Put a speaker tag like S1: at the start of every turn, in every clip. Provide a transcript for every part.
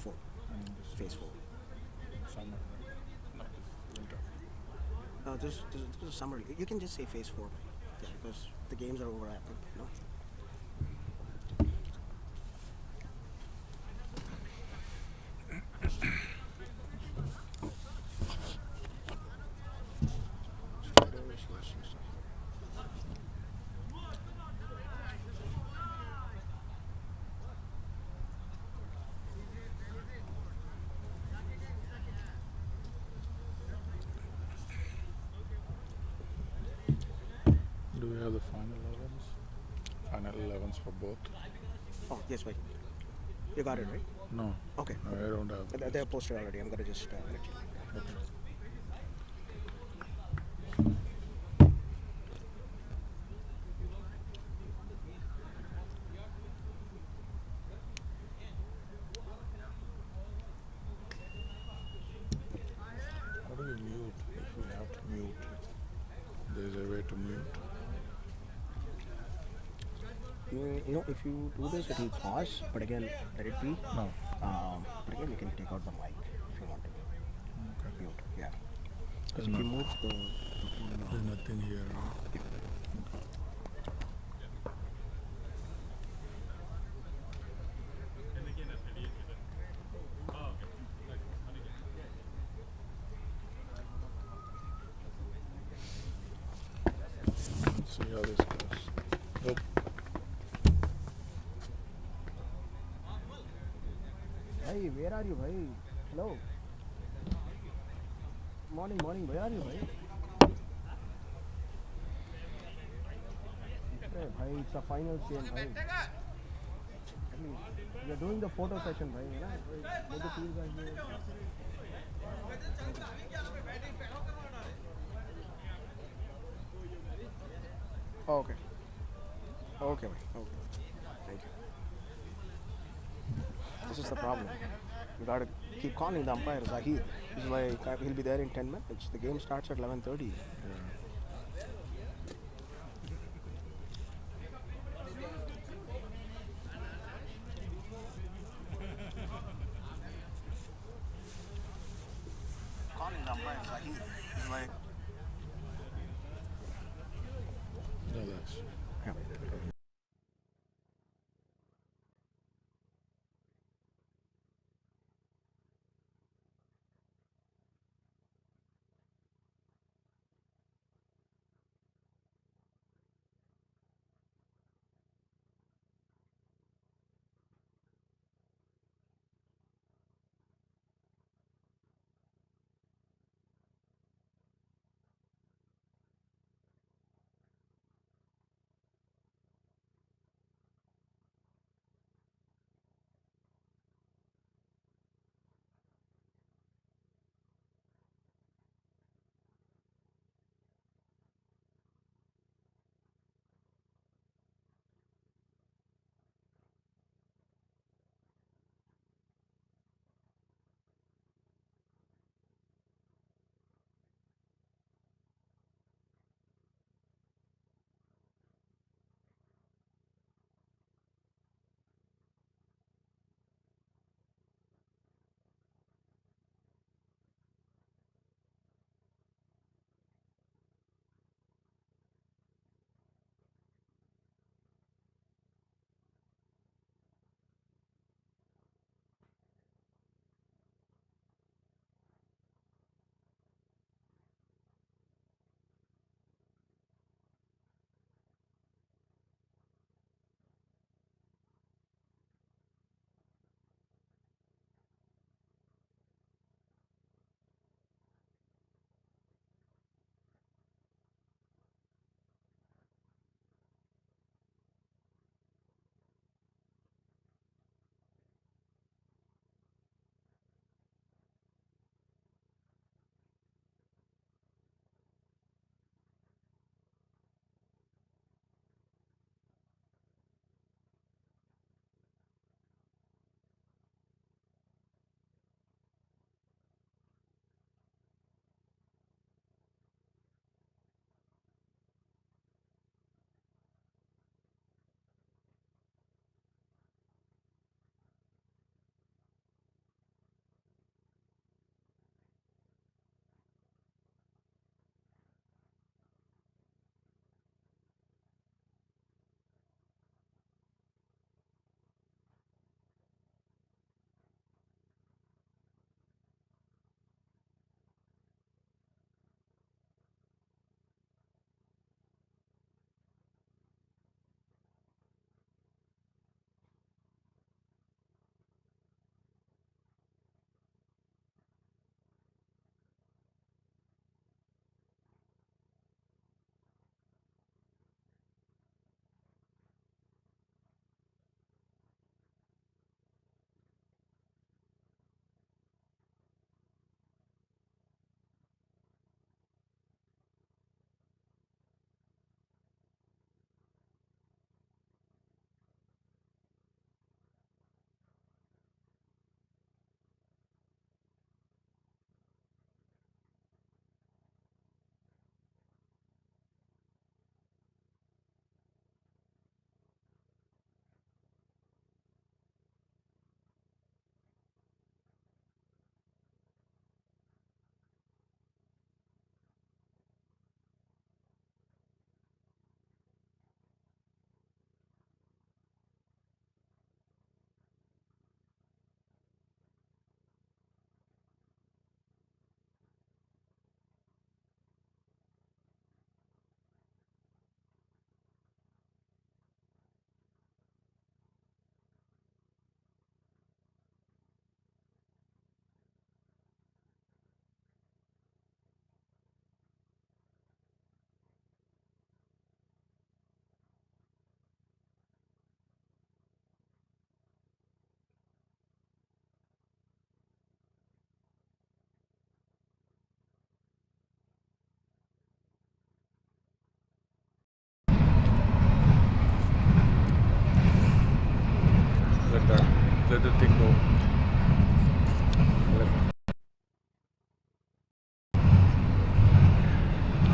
S1: 4.
S2: And this
S1: Phase
S2: is
S1: 4.
S2: summer, right? No, this is winter.
S1: This is summer. You can just say phase 4. Yeah, because the games are overlapping. Spiders, yes.
S2: Do we have the final 11s? Final 11s for both?
S1: Oh, yes, wait. You got it, right?
S2: No,
S1: Okay.
S2: I don't have the
S1: They're
S2: list.
S1: posted already. I'm gonna just let you.
S2: Okay. How do we mute if we have to mute? There is a way to mute.
S1: If you do this, it'll pause. But again, let it be.
S2: No.
S1: But again, you can take out the mic if you want to
S2: Okay.
S1: mute. Yeah. Because
S2: There's,
S1: if
S2: not,
S1: you mute the whole.
S2: there's nothing here.
S1: Yeah.
S2: Let's see how this goes. Nope.
S1: Hey, where are you, bhai? Hello. Morning. Where are you, bhai? Hey, bhai, it's the final game, bhai. At least we are doing the photo session, bhai. You know, both the teams are here. Oh, okay. Okay, bhai. Okay. Thank you. This is the problem. You gotta keep calling the umpire, Ahir. He's like, he'll be there in 10 minutes. The game starts at 11:30.
S2: Yeah.
S1: Calling the umpire, Ahir. He's like,
S2: No, that's.
S1: yeah.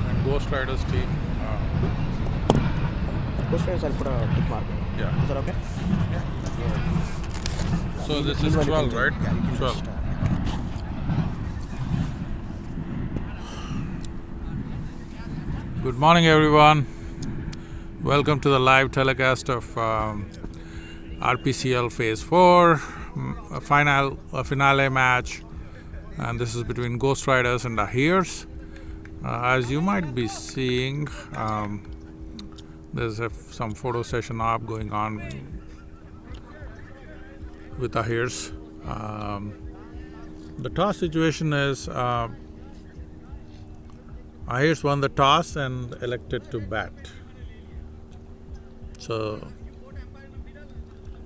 S2: And Ghost Riders team.
S1: Ghost Riders, I'll put a tick mark.
S2: Yeah.
S1: Is that okay?
S2: So this is 12, right?
S1: Yeah, you can
S2: 12.
S1: just,
S2: Good morning, everyone. Welcome to the live telecast of RPCL Phase 4, a finale match, and this is between Ghost Riders and Ahirs. As you might be seeing, there's some photo session op going on with Ahirs. The toss situation is Ahirs won the toss and elected to bat. So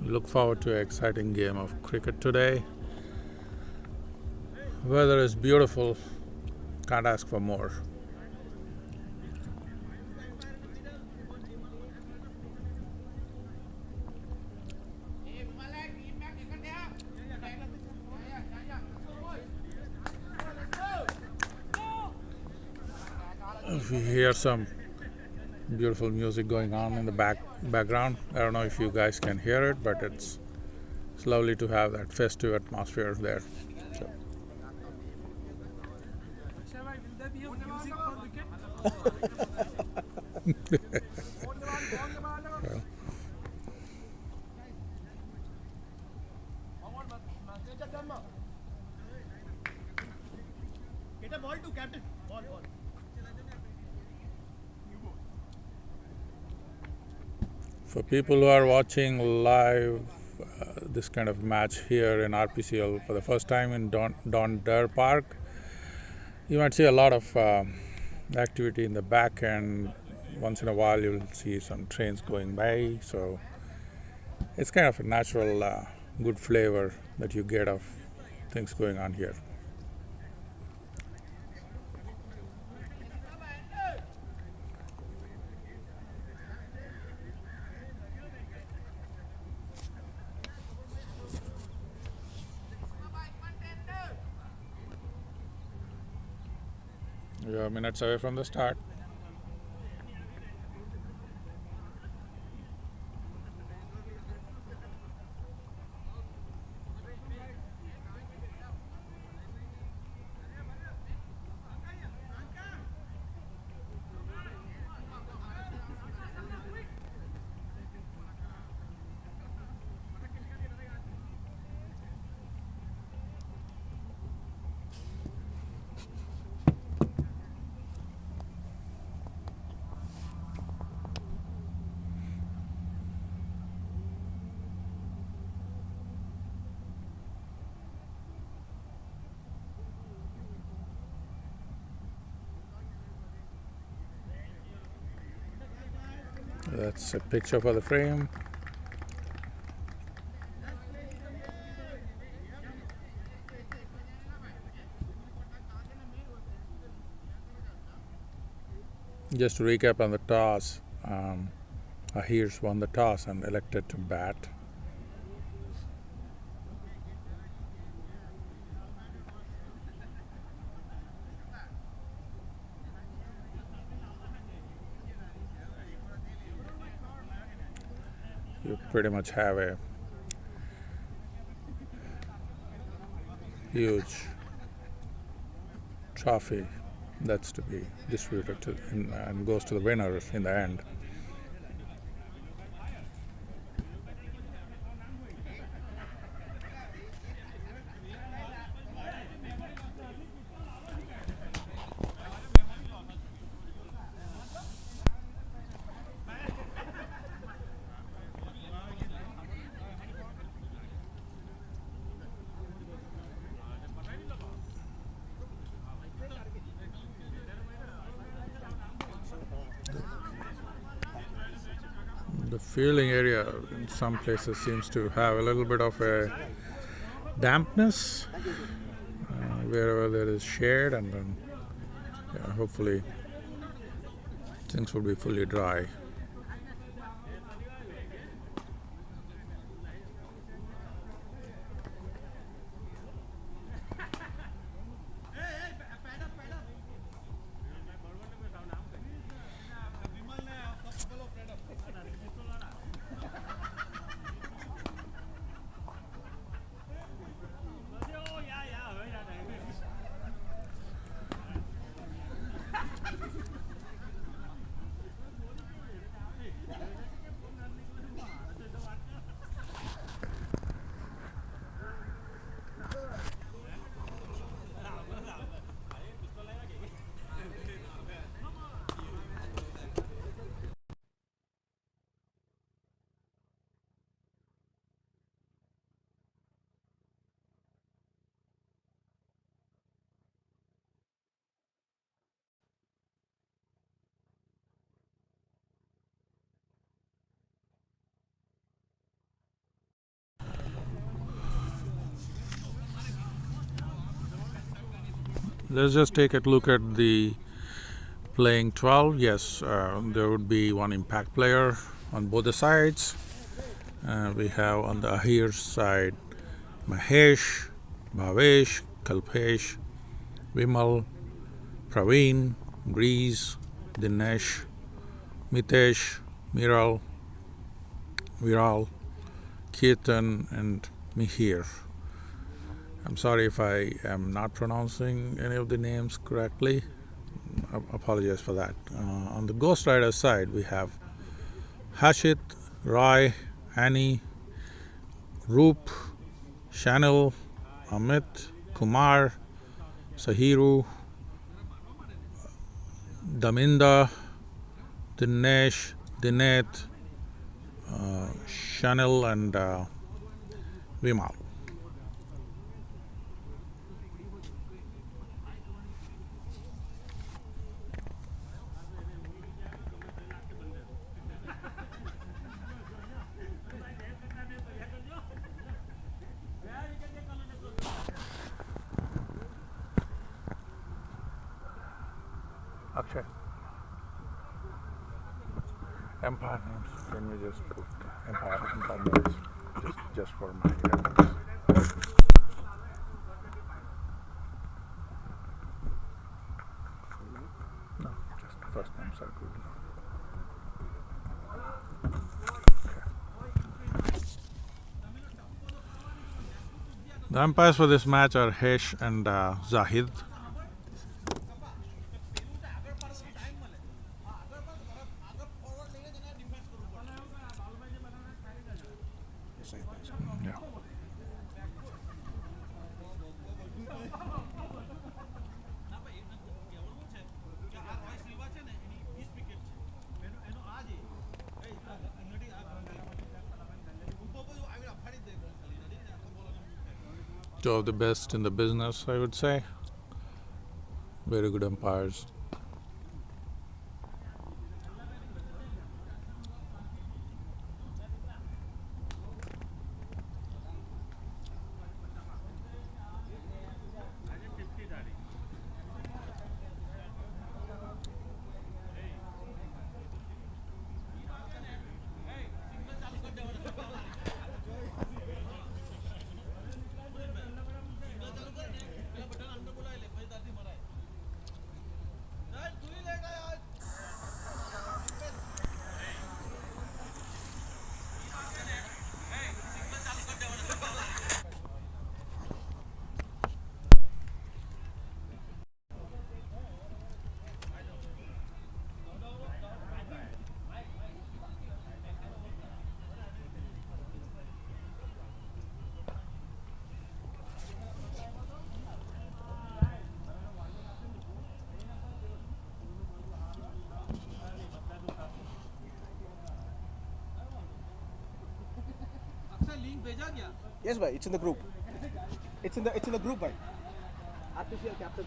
S2: we look forward to an exciting game of cricket today. Weather is beautiful, can't ask for more. If you hear some beautiful music going on in the background, I don't know if you guys can hear it, but it's lovely to have that festive atmosphere there. So. Well, for people who are watching live this kind of match here in RPCL for the first time in Don Der Park, you might see a lot of activity in the back, and once in a while you'll see some trains going by. So it's kind of a natural, good flavor that you get of things going on here. We are minutes away from the start. That's a picture for the frame. Just to recap on the toss, Ahir's won the toss and elected to bat. You pretty much have a huge trophy that's to be distributed to and goes to the winners in the end. The fielding area in some places seems to have a little bit of a dampness wherever there is shade, and then hopefully things will be fully dry. Let's just take a look at the playing 12. Yes, there would be one impact player on both the sides. We have on the Ahir side Mahesh, Bhavesh, Kalpesh, Vimal, Praveen, Breeze, Dinesh, Mitesh, Miral, Viral, Kirtan, and Mihir. I'm sorry if I am not pronouncing any of the names correctly. I apologize for that. On the Ghost Rider side, we have Hashit, Roy, Annie, Roop, Shanil, Amit, Kumar, Sahiru, Daminda, Dinesh, Dinet, Shanil, and Vimal. Akshay. Empire names. Can we just put Empire names just for my reference? No, just first names are good. Okay. The umpires for this match are Hesh and Zahid. Yeah. Two of the best in the business, I would say. Very good umpires.
S1: Yes, bhai. It's in the group. It's in the group, bhai. RPCL captain.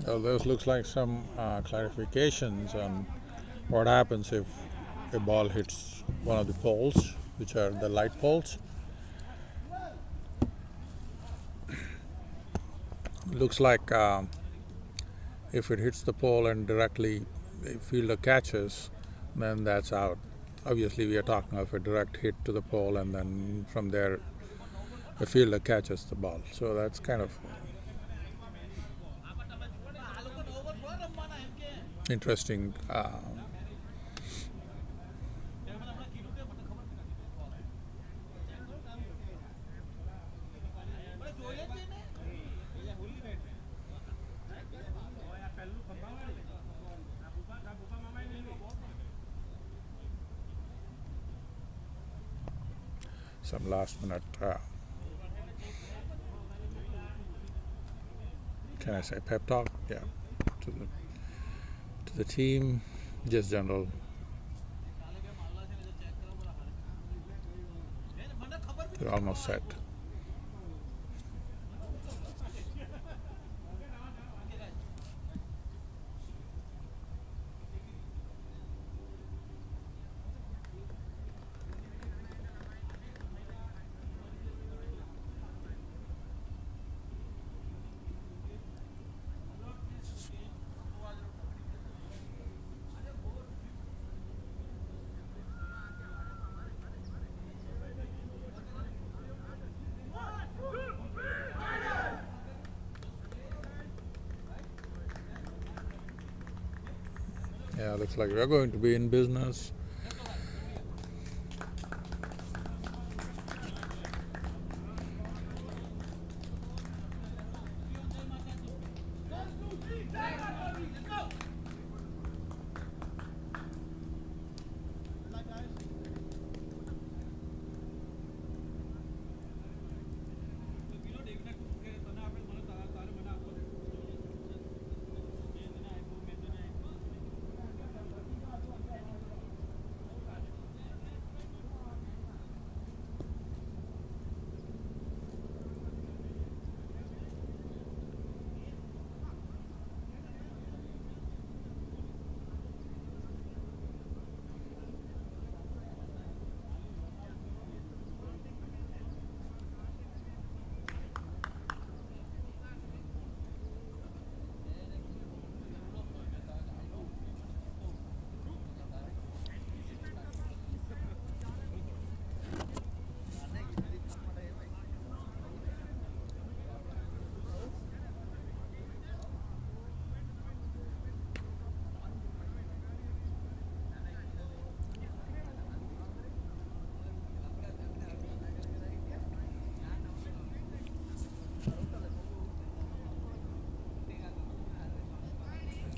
S2: Well, those looks like some clarifications on what happens if a ball hits one of the poles, which are the light poles. Looks like If it hits the pole and directly the fielder catches, then that's out. Obviously, we are talking of a direct hit to the pole, and then from there, the fielder catches the ball. So that's kind of interesting. Some last minute, can I say pep talk? Yeah, to the team, just general. They're almost set. Yeah, looks like we're going to be in business.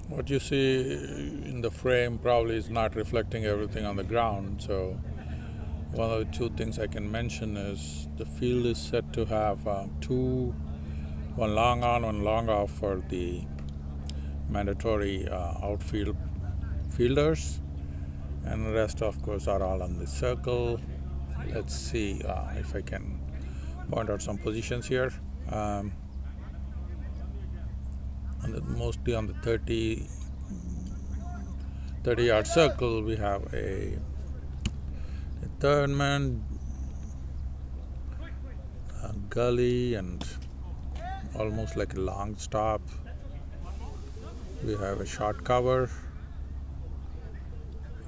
S2: What you see in the frame probably is not reflecting everything on the ground. So one of the two things I can mention is the field is set to have one long on, one long off for the mandatory outfield fielders, and the rest of course are all on the circle. Let's see if I can point out some positions here. Mostly on the 30-yard circle, we have a third man, a gully, and almost like a long stop. We have a short cover.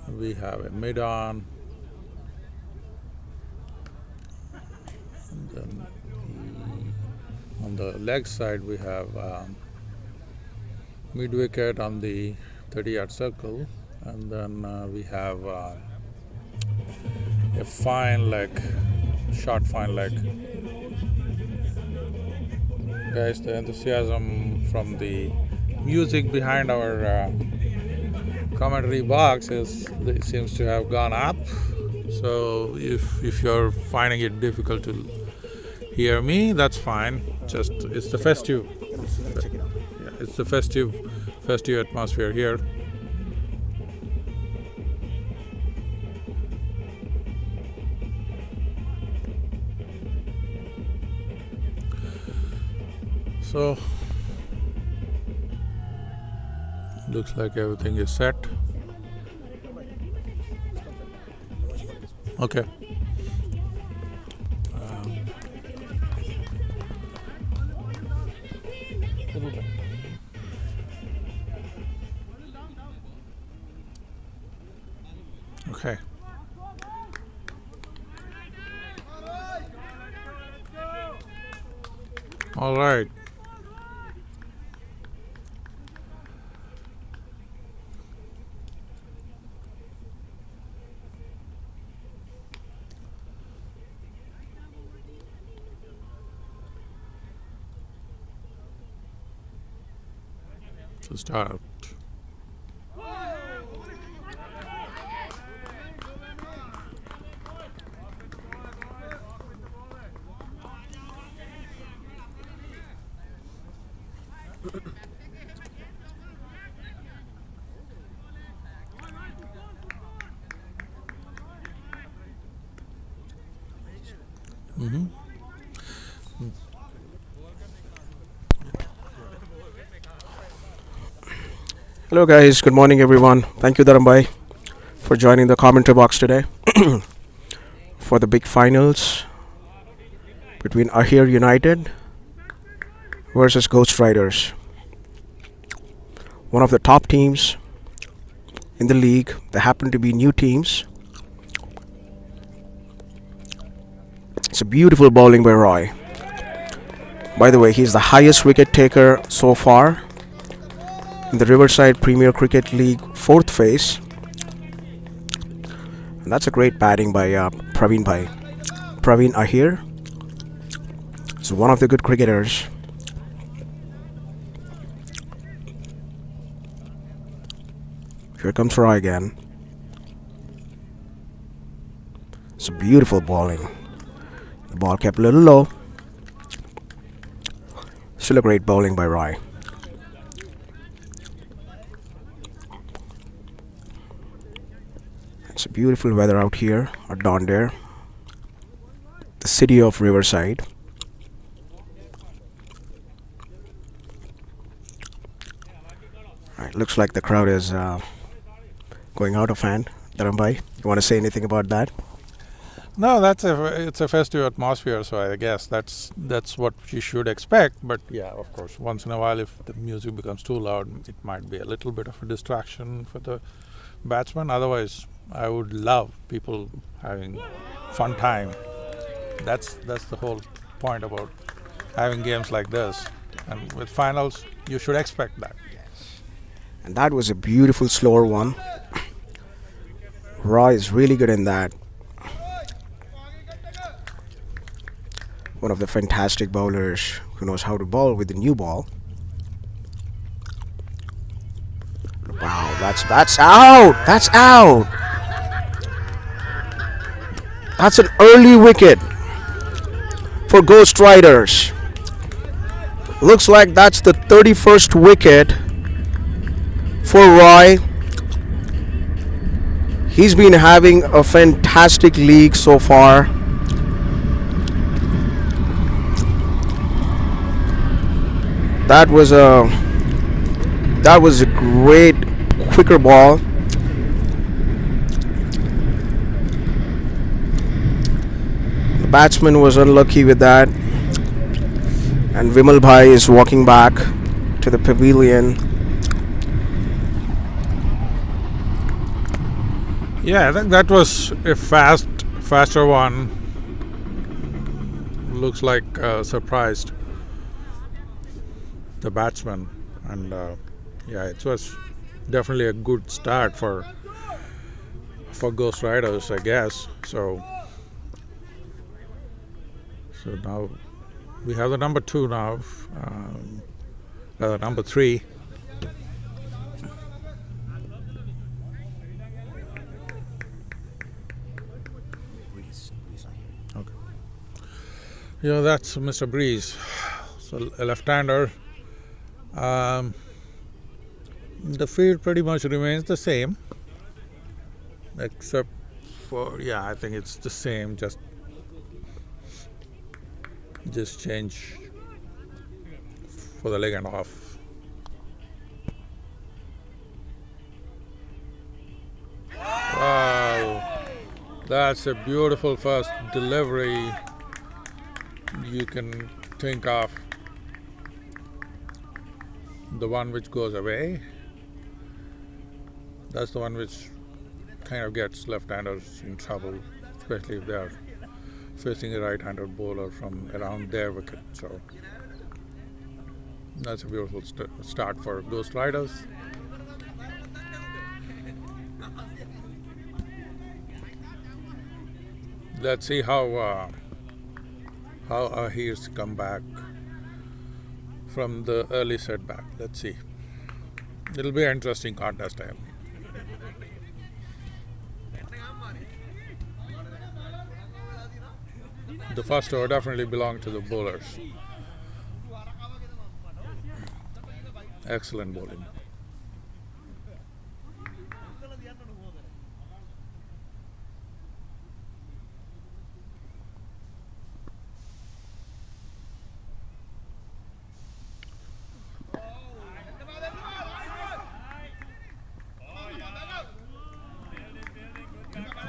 S2: We have a mid-on. And then on the leg side, we have mid-wicket on the 30-yard circle, and then we have a fine leg, short fine leg. Guys, the enthusiasm from the music behind our commentary box seems to have gone up. So if you're finding it difficult to hear me, that's fine. Just it's the festive.
S1: Check it out.
S2: Yeah, it's the festive atmosphere here. So looks like everything is set. Okay. All right. To start.
S1: Hello, guys. Good morning, everyone. Thank you, Dharambai, for joining the commentary box today for the big finals between Ahir United versus Ghost Riders, one of the top teams in the league. They happen to be new teams. It's a beautiful bowling by Roy. By the way, he's the highest wicket taker so far in the Riverside Premier Cricket League 4th phase. And that's a great batting by Praveen Ahir. He's one of the good cricketers. Here comes Roy again. It's a beautiful bowling. The ball kept a little low. Still a great bowling by Roy. It's a beautiful weather out here at Dondare, the city of Riverside. Right, looks like the crowd is going out of hand. Dharambai, you want to say anything about that?
S2: No, it's a festive atmosphere, so I guess that's what you should expect. But yeah, of course, once in a while, if the music becomes too loud, it might be a little bit of a distraction for the batsman. Otherwise, I would love people having fun time. That's the whole point about having games like this. And with finals, you should expect that.
S1: And that was a beautiful slower one. Roy is really good in that. One of the fantastic bowlers who knows how to bowl with the new ball. Wow, that's out! That's out! That's an early wicket for Ghost Riders. Looks like that's the 31st wicket for Roy. He's been having a fantastic league so far. That was a great quicker ball. The batsman was unlucky with that. And Vimal Bhai is walking back to the pavilion.
S2: Yeah, I think that was a faster one. Looks like surprised the batsman, and yeah, it was definitely a good start for Ghost Riders, I guess. So now we have the number 2 now, number 3. Okay. Yeah, that's Mr. Breeze. So a left-hander. The field pretty much remains the same, except for, yeah, I think it's the same, just change for the leg and off. Wow, that's a beautiful first delivery you can think of. The one which goes away, that's the one which kind of gets left-handers in trouble, especially if they are facing a right-handed bowler from around their wicket. So That's a beautiful start for Ghost Riders. Let's see how Ahir's come back from the early setback. Let's see. It'll be an interesting contest, I am. The first over definitely belonged to the bowlers. Excellent bowling.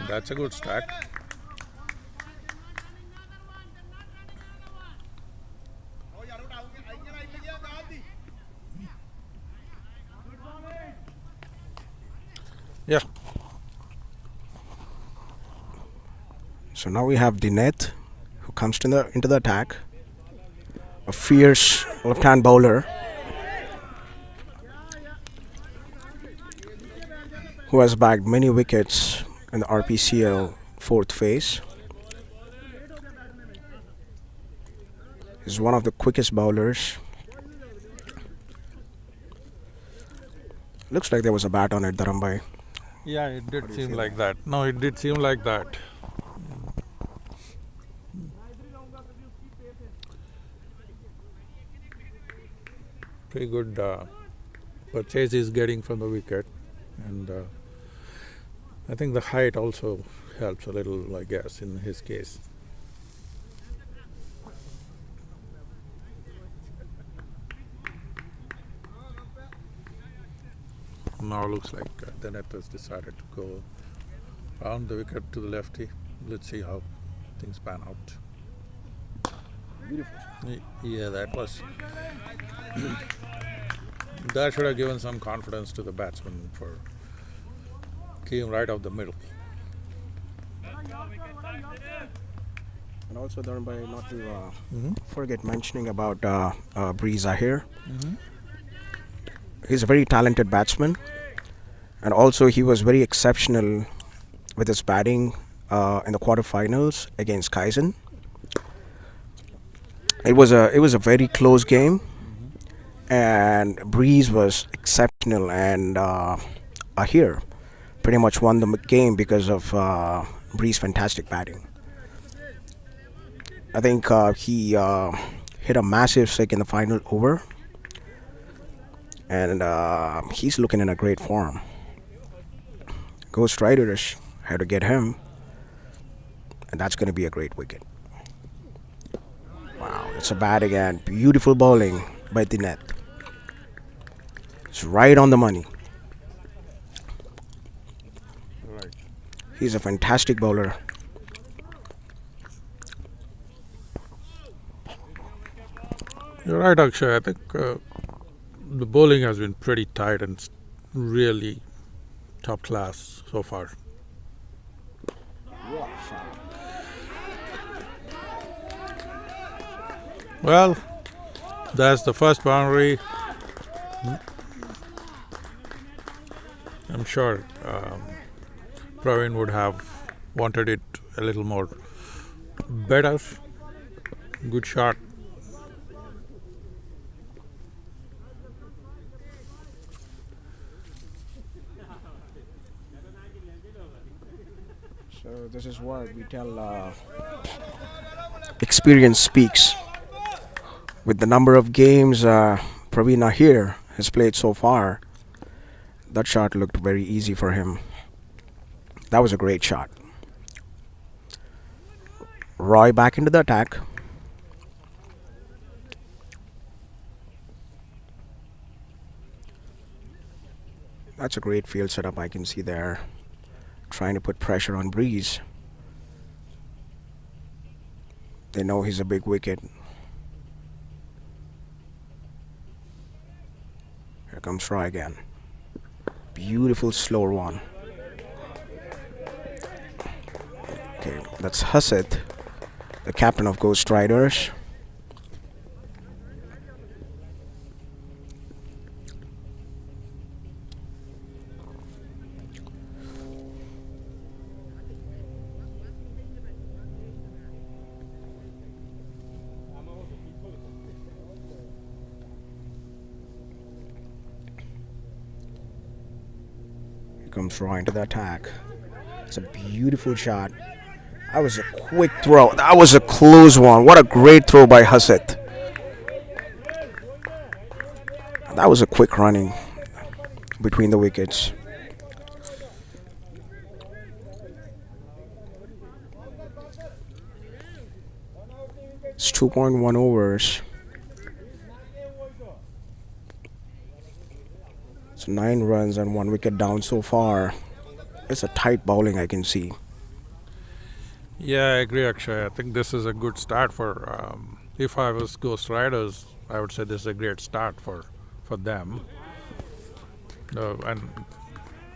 S2: That's a good strike. Yeah.
S1: So now we have Dineth, who comes into the attack. A fierce left-hand bowler who has bagged many wickets in the RPCL fourth phase. He's one of the quickest bowlers. Looks like there was a bat on it, Dharambai.
S2: Yeah, it did seem like that. No, it did seem like that. Pretty good purchase he's getting from the wicket, and I think the height also helps a little, I guess, in his case. Now looks like the net has decided to go around the wicket to the lefty. Let's see how things pan out.
S1: Beautiful.
S2: Yeah, that was. That should have given some confidence to the batsman for keeping right out the middle.
S1: And also, Dharambai, not to forget mentioning about Breeze Ahir. He's a very talented batsman, and also he was very exceptional with his batting in the quarterfinals against Kaizen. It was a very close game, and Breeze was exceptional, and Ahir pretty much won the game because of Breeze's fantastic batting. I think he hit a massive six in the final over, and he's looking in a great form. Ghost Riders had to get him, and that's going to be a great wicket. Wow, it's a bat again. Beautiful bowling by Dineth. It's right on the money.
S2: Right.
S1: He's a fantastic bowler.
S2: You're right, Akshay. I think the bowling has been pretty tight and really top class so far. Well, that's the first boundary. I'm sure Praveen would have wanted it a little more better. Good shot.
S1: So this is what we tell. Experience speaks. With the number of games Praveen Ahir has played so far, that shot looked very easy for him. That was a great shot. Roy back into the attack. That's a great field setup I can see there. Trying to put pressure on Breeze. They know he's a big wicket. Here comes Roy again. Beautiful slower one. Okay, that's Hasid, the captain of Ghost Riders. Comes right into the attack. It's a beautiful shot. That was a quick throw. That was a close one. What a great throw by Hasit. That was a quick running between the wickets. It's 2.1 overs. It's 9 runs and 1 wicket down so far. It's a tight bowling I can see.
S2: Yeah, I agree, Akshay. I think this is a good start for. If I was Ghost Riders, I would say this is a great start for them. And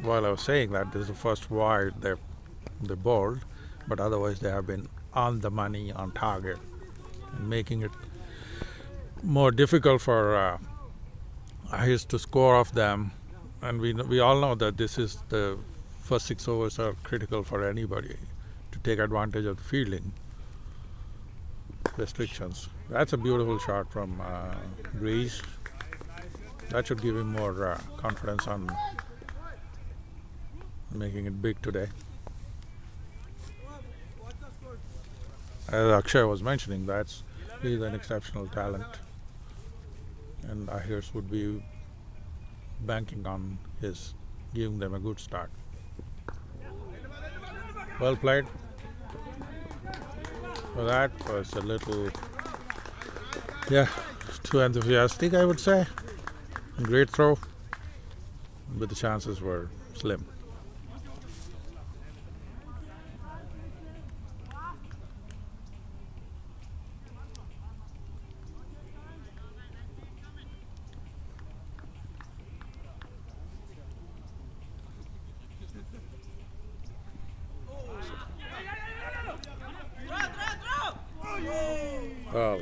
S2: while I was saying that, this is the first wide they bowled, but otherwise they have been on the money, on target, and making it more difficult for Ahir to score off them. And we all know that this is the first 6 overs are critical for anybody to take advantage of the fielding restrictions. That's a beautiful shot from Breeze. That should give him more confidence on making it big today. As Akshay was mentioning, he's an exceptional talent, and Ahir would be banking on his giving them a good start. Well played. Well, that was a little, too enthusiastic, I would say. Great throw, but the chances were slim. Well,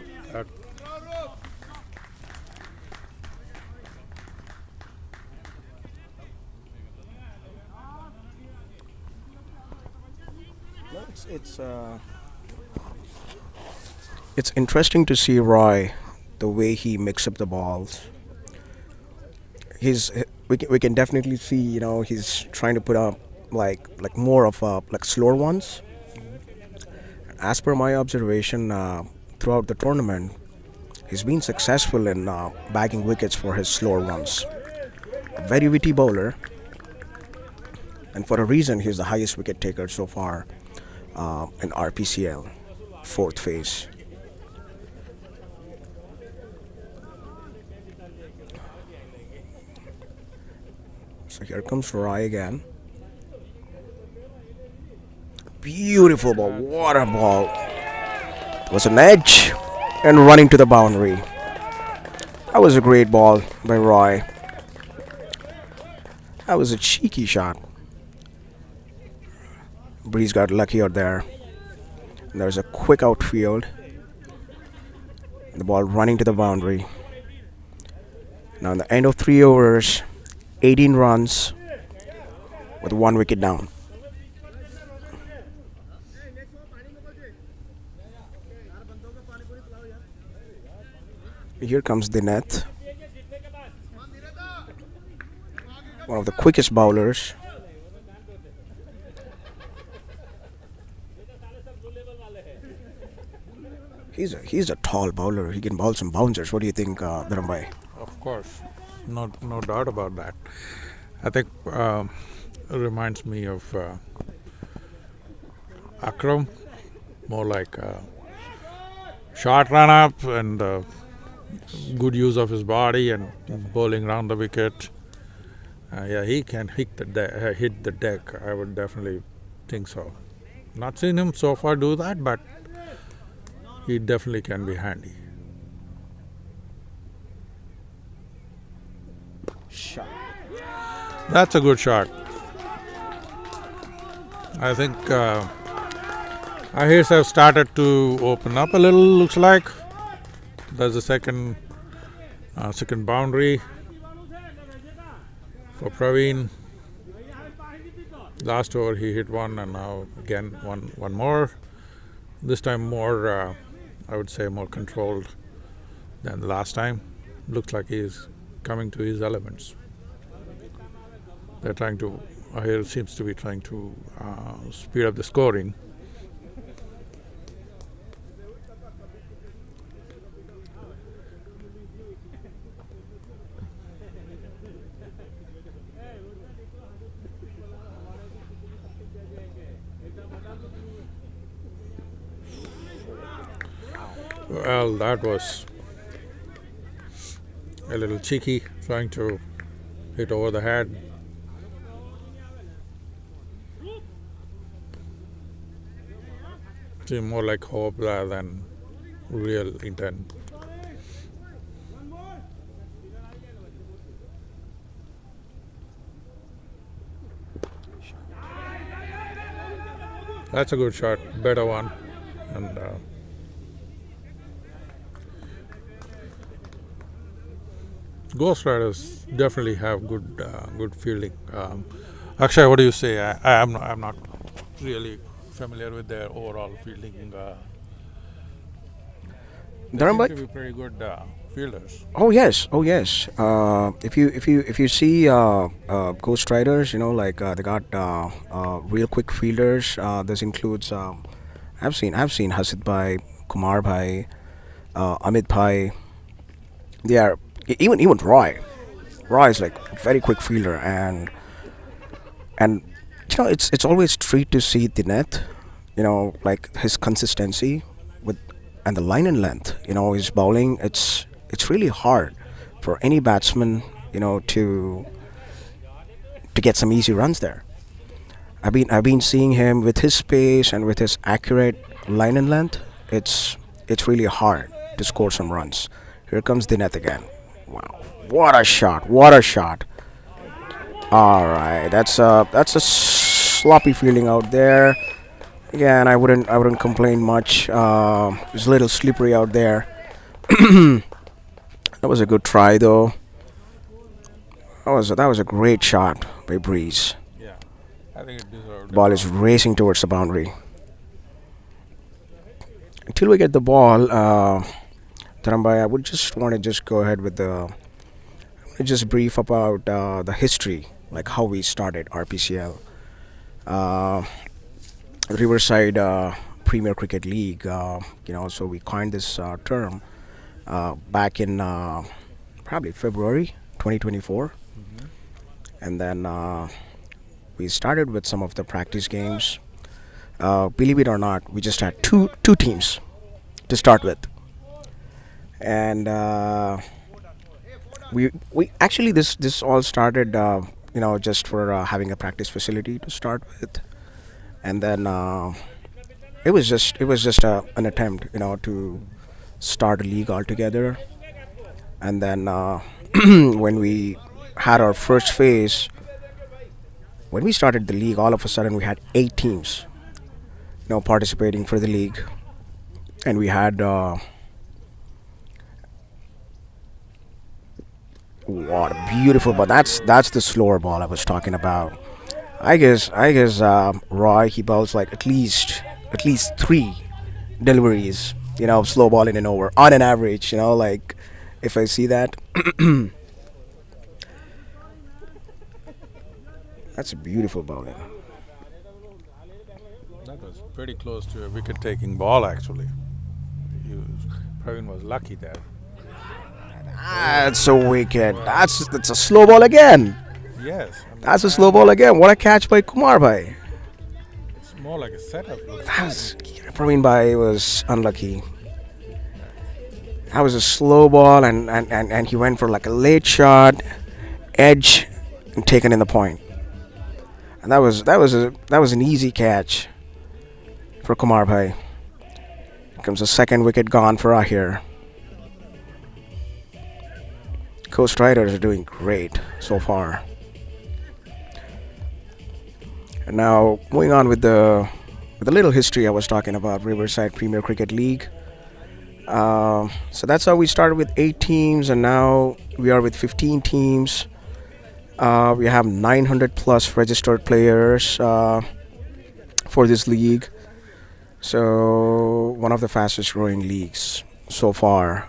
S1: It's interesting to see Roy, the way he mix up the balls. We can definitely see, he's trying to put up like more of like slower ones. As per my observation, throughout the tournament, he's been successful in bagging wickets for his slower ones. A very witty bowler, and for a reason, he's the highest wicket taker so far in RPCL, 4th phase. So here comes Roy again. Beautiful ball, what a ball. It was an edge and running to the boundary. That was a great ball by Roy. That was a cheeky shot. Breeze got lucky out there. And there was a quick outfield. The ball running to the boundary. Now in the end of 3 overs, 18 runs with 1 wicket down. Here comes Dinet, one of the quickest bowlers. He's a tall bowler. He can bowl some bouncers. What do you think, Dharambai?
S2: of course, no doubt about that. I think it reminds me of Akram, more like short run up and good use of his body and bowling around the wicket. He can hit the deck. I would definitely think so. Not seen him so far do that, but he definitely can be handy.
S1: Shot.
S2: That's a good shot. I think Ahirs have started to open up a little, looks like. There's a second boundary for Praveen. Last over he hit one, and now again one more. This time more, I would say, more controlled than the last time. Looks like he's coming to his elements. They're trying to Ahir seems to be trying to speed up the scoring. Well, that was a little cheeky, trying to hit over the head. Seemed more like hope rather than real intent. That's a good shot, better one, and Ghost Riders definitely have good fielding. Akshay, what do you say? I'm not really familiar with their overall fielding. They seem to
S1: Dharambai?
S2: be pretty good fielders.
S1: Oh yes, oh yes. If you see Ghost Riders, like they got real quick fielders. This includes I've seen Hasid Bhai, Kumar Bhai, Amit Bhai. They are even Roy. Roy is like a very quick fielder, and it's always treat to see the net. Like his consistency with and the line and length. His bowling. It's really hard for any batsman. To get some easy runs there. I've been seeing him with his pace and with his accurate line and length. It's really hard to score some runs. Here comes Dineth again. Wow, what a shot! What a shot! All right, that's a sloppy feeling out there. Again, I wouldn't complain much. It's a little slippery out there. That was a good try though. That was a great shot by Breeze.
S2: Yeah, I think it deserved
S1: The
S2: a
S1: ball is
S2: bounce.
S1: racing towards the boundary. Until we get the ball, Tarambai, I would just want to just go ahead with just brief about the history, like how we started RPCL, uh, Riverside Premier Cricket League. So we coined this term back in probably February 2024,
S2: Mhm.
S1: and then we started with some of the practice games. Believe it or not, we just had two teams to start with, and we actually this all started just for having a practice facility to start with, and then it was just an attempt to start a league altogether, and then when we had our first phase, when we started the league, all of a sudden we had 8 teams participating for the league, and we had what a beautiful ball. That's the slower ball I was talking about. I guess Roy, he bowls like at least 3 deliveries, slow ball in and over on an average. Like if I see that, that's a beautiful bowling.
S2: That was pretty close to a wicket-taking ball, actually. He was, Praveen was lucky there.
S1: That's so wicked. That's a slow ball again.
S2: Yes,
S1: That's a slow ball again. What a catch by Kumar Bhai.
S2: it's more like a setup. Looks
S1: That
S2: like.
S1: was Praveen Bhai was unlucky. That was a slow ball, and he went for like a late shot, edge, and taken in the point. And that was an easy catch for Kumar Bhai. Here comes the second wicket gone for Ahir. Coast Riders are doing great so far. And now moving on with the little history I was talking about, Riverside Premier Cricket League. So that's how we started with 8 teams, and now we are with 15 teams. We have 900 plus registered players for this league. So one of the fastest growing leagues so far.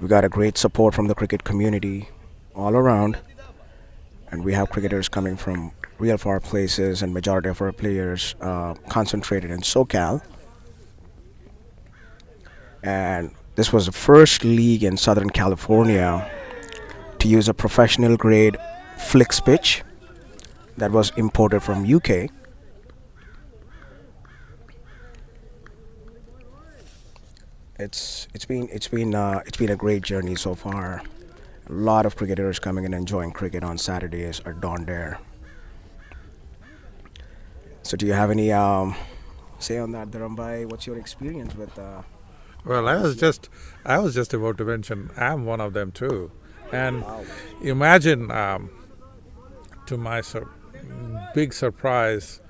S1: We got a great support from the cricket community all around, and we have cricketers coming from real far places, and majority of our players concentrated in SoCal. And this was the first league in Southern California to use a professional grade flicks pitch that was imported from UK. It's been a great journey so far. A lot of cricketers coming and enjoying cricket on Saturdays at Don Dare. So, do you have any say on that, Dharambai? What's your experience with?
S2: Well, I was just about to mention I'm one of them too, and imagine to my big surprise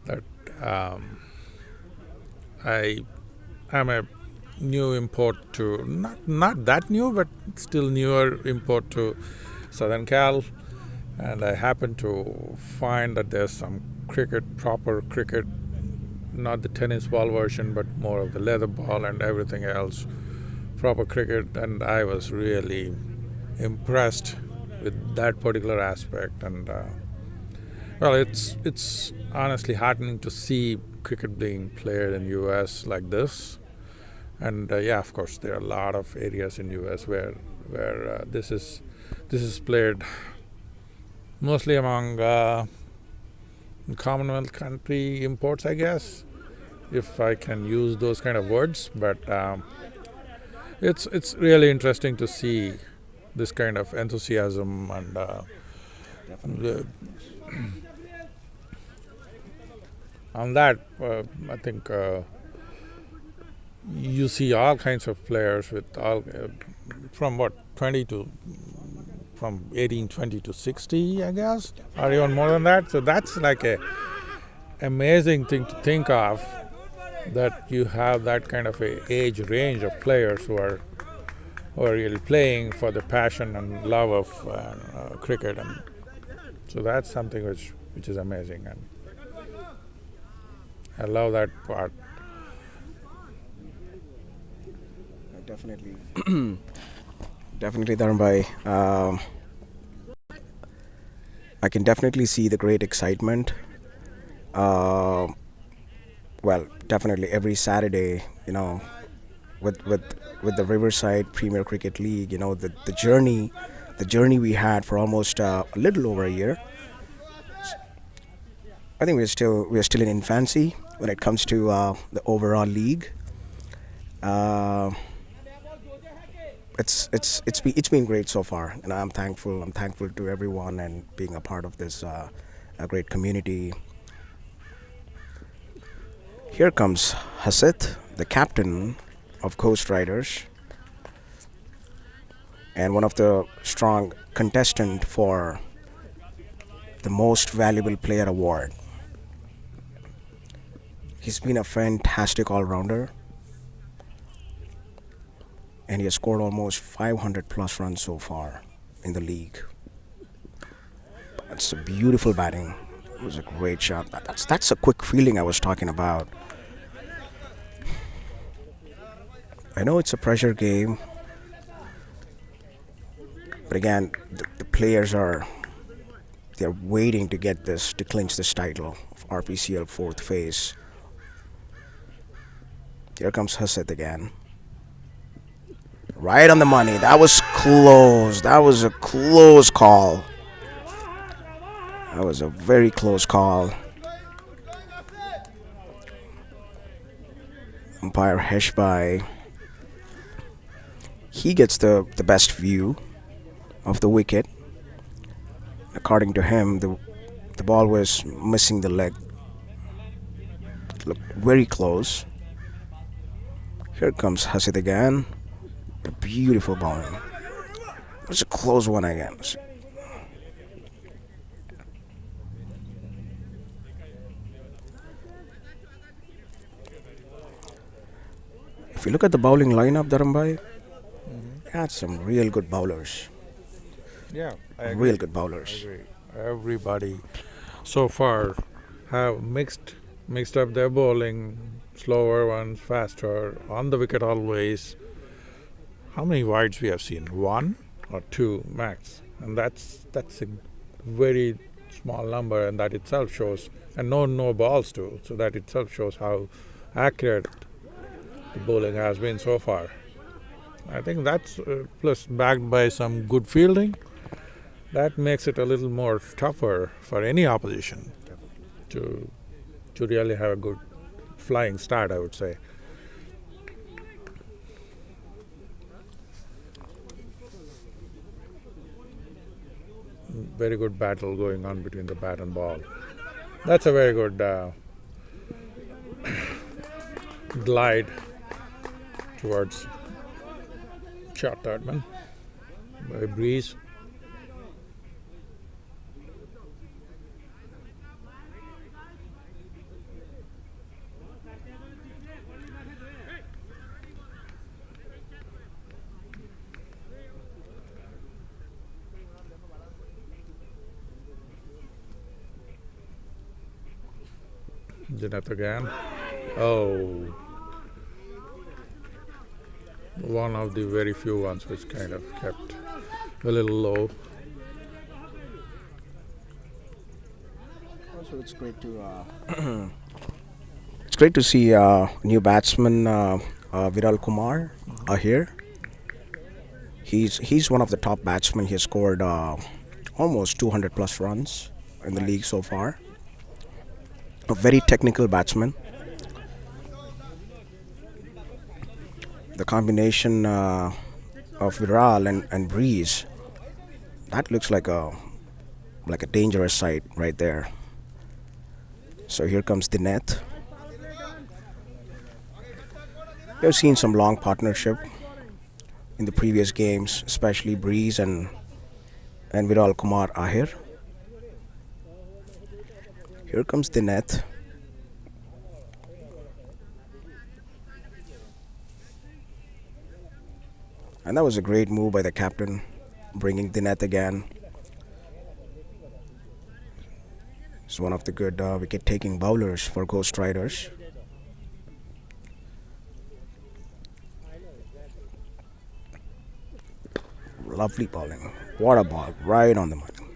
S2: that I am a new import to not that new, but still newer import to Southern Cal, and I happen to find that there's some proper cricket, not the tennis ball version, but more of the leather ball and everything else, proper cricket, and I was really impressed with that particular aspect. And well, it's honestly heartening to see cricket being played in U.S. like this. And yeah, of course, there are a lot of areas in U.S. where this is played mostly among Commonwealth country imports, I guess, if I can use those kind of words. But it's really interesting to see this kind of enthusiasm and on that. I think you see all kinds of players with all from 1820 to 60, I guess, or even more than that. So that's like a amazing thing to think of, that you have that kind of a age range of players who are really playing for the passion and love of cricket, and so that's something which is amazing, and I love that part.
S1: Definitely, definitely, Dharambai. I can definitely see the great excitement. Well, definitely every Saturday, with the Riverside Premier Cricket League, the journey we had for almost a little over a year. I think we're still in infancy when it comes to the overall league. It's been great so far, and I'm thankful. I'm thankful to everyone and being a part of this a great community. Here comes Hasit, the captain of Ghost Riders, and one of the strong contestant for the Most Valuable Player award. He's been a fantastic all-rounder, and he has scored almost 500 plus runs so far in the league. That's a beautiful batting. It was a great shot. That's a quick feeling I was talking about. I know it's a pressure game, but again, the players they're waiting to get this, to clinch this title of RPCL fourth phase. Here comes Hasit again. Right on the money. That was close. That was a close call. That was a very close call. Umpire Heshbai, he gets the best view of the wicket. According to him, the ball was missing the leg. It looked very close. Here comes Hasid again. A beautiful bowling. It was a close one again. If you look at the bowling lineup, Dharambai, had some real good bowlers.
S2: Yeah, I agree.
S1: Real good bowlers.
S2: I agree. Everybody so far have mixed up their bowling, slower ones, faster, on the wicket always. How many wides we have seen? One or two max, and that's very small number, and that itself shows, and no balls too. So that itself shows how accurate the bowling has been so far. I think that's plus backed by some good fielding. That makes it a little more tougher for any opposition to really have a good flying start, I would say. Very good battle going on between the bat and ball. That's a very good glide towards short third man by Breeze. Jeanette again. Oh, one of the very few ones which kind of kept a little low.
S1: Also, it's great to it's great to see new batsman Viral Kumar Ahir. He's one of the top batsmen. He has scored almost 200 plus runs in the league so far. A very technical batsman. The combination of Viral and Breeze, that looks like a dangerous sight right there. So here comes the net. We've seen some long partnership in the previous games, especially Breeze and Viral Kumar Ahir. Here comes the net. And that was a great move by the captain, bringing the net again. He's one of the good wicket-taking bowlers for Ghost Riders. Lovely bowling. What a ball, right on the money.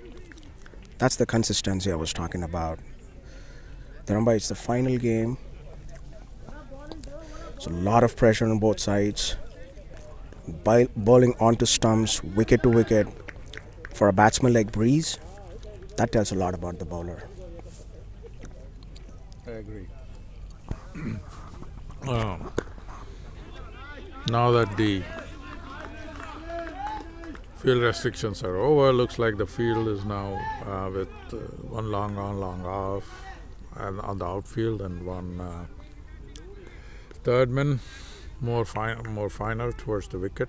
S1: That's the consistency I was talking about. Remember, it's the final game. There's a lot of pressure on both sides. Bowling onto stumps, wicket to wicket. For a batsman like Breeze, that tells a lot about the bowler.
S2: I agree. Now that the field restrictions are over, looks like the field is now with one long on, long off, and on the outfield, and one third man, more finer towards the wicket,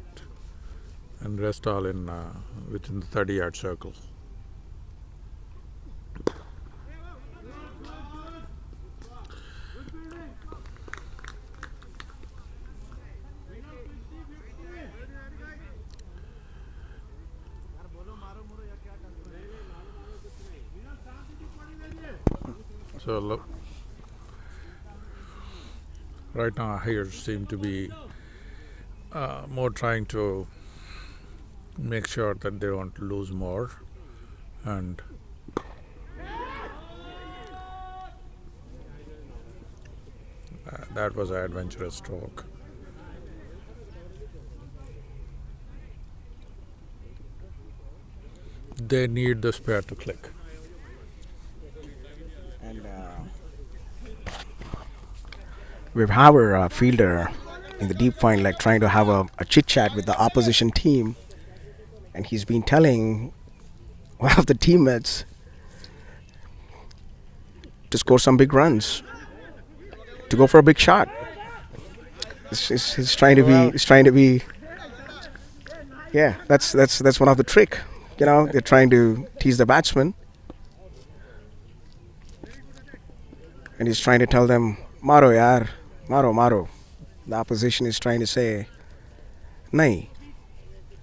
S2: and rest all in within the 30-yard circle. So look, right now Ahir seem to be more trying to make sure that they don't lose more, and that was an adventurous stroke. They need the spare to click.
S1: And we have our fielder in the deep fine, like trying to have a chit chat with the opposition team, and he's been telling one of the teammates to score some big runs, to go for a big shot. He's trying to be. He's trying to be. Yeah, that's one of the trick. You know, they're trying to tease the batsman. And he's trying to tell them, Maro yaar, Maro. The opposition is trying to say, Nahi,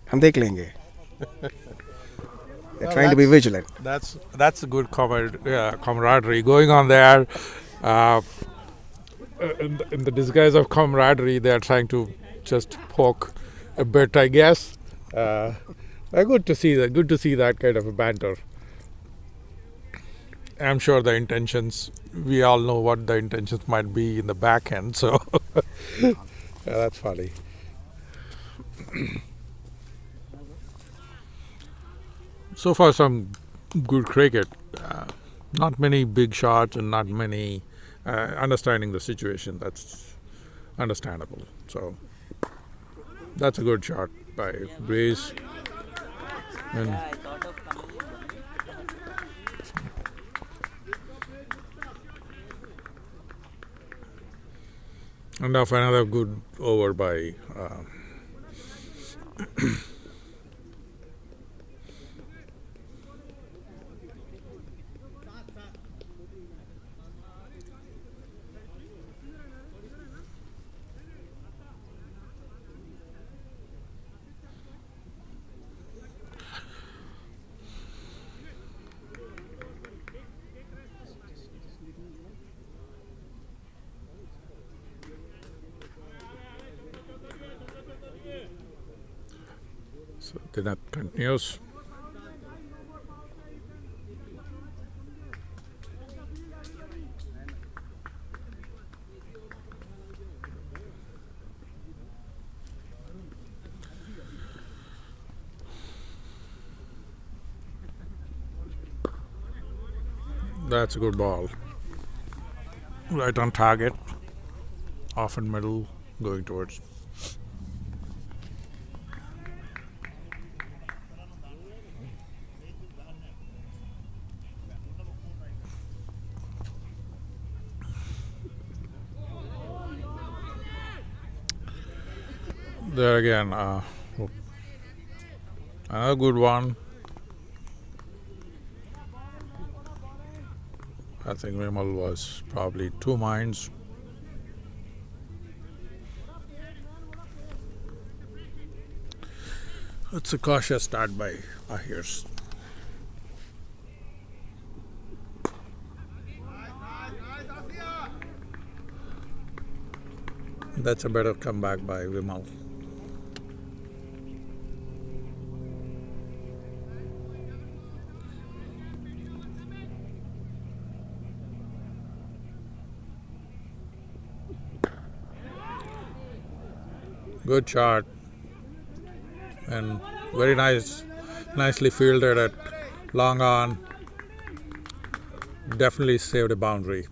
S1: hum dekh lenge. They're trying to be vigilant.
S2: That's a good camaraderie going on there. In the disguise of camaraderie, they are trying to just poke a bit, I guess. Good to see that. Good to see that kind of a banter. I'm sure the intentions, we all know what the intentions might be in the back end, so yeah, that's funny. So far, some good cricket. Not many big shots and not many understanding the situation. That's understandable. So that's a good shot by Breeze. And of another good over by so then that continues. That's a good ball. Right on target, off and middle, going towards. There again, another good one. I think Vimal was probably 2 minds. It's a cautious start by Ahir's. That's a better comeback by Vimal. Good shot and very nicely fielded at long on. Definitely saved a boundary.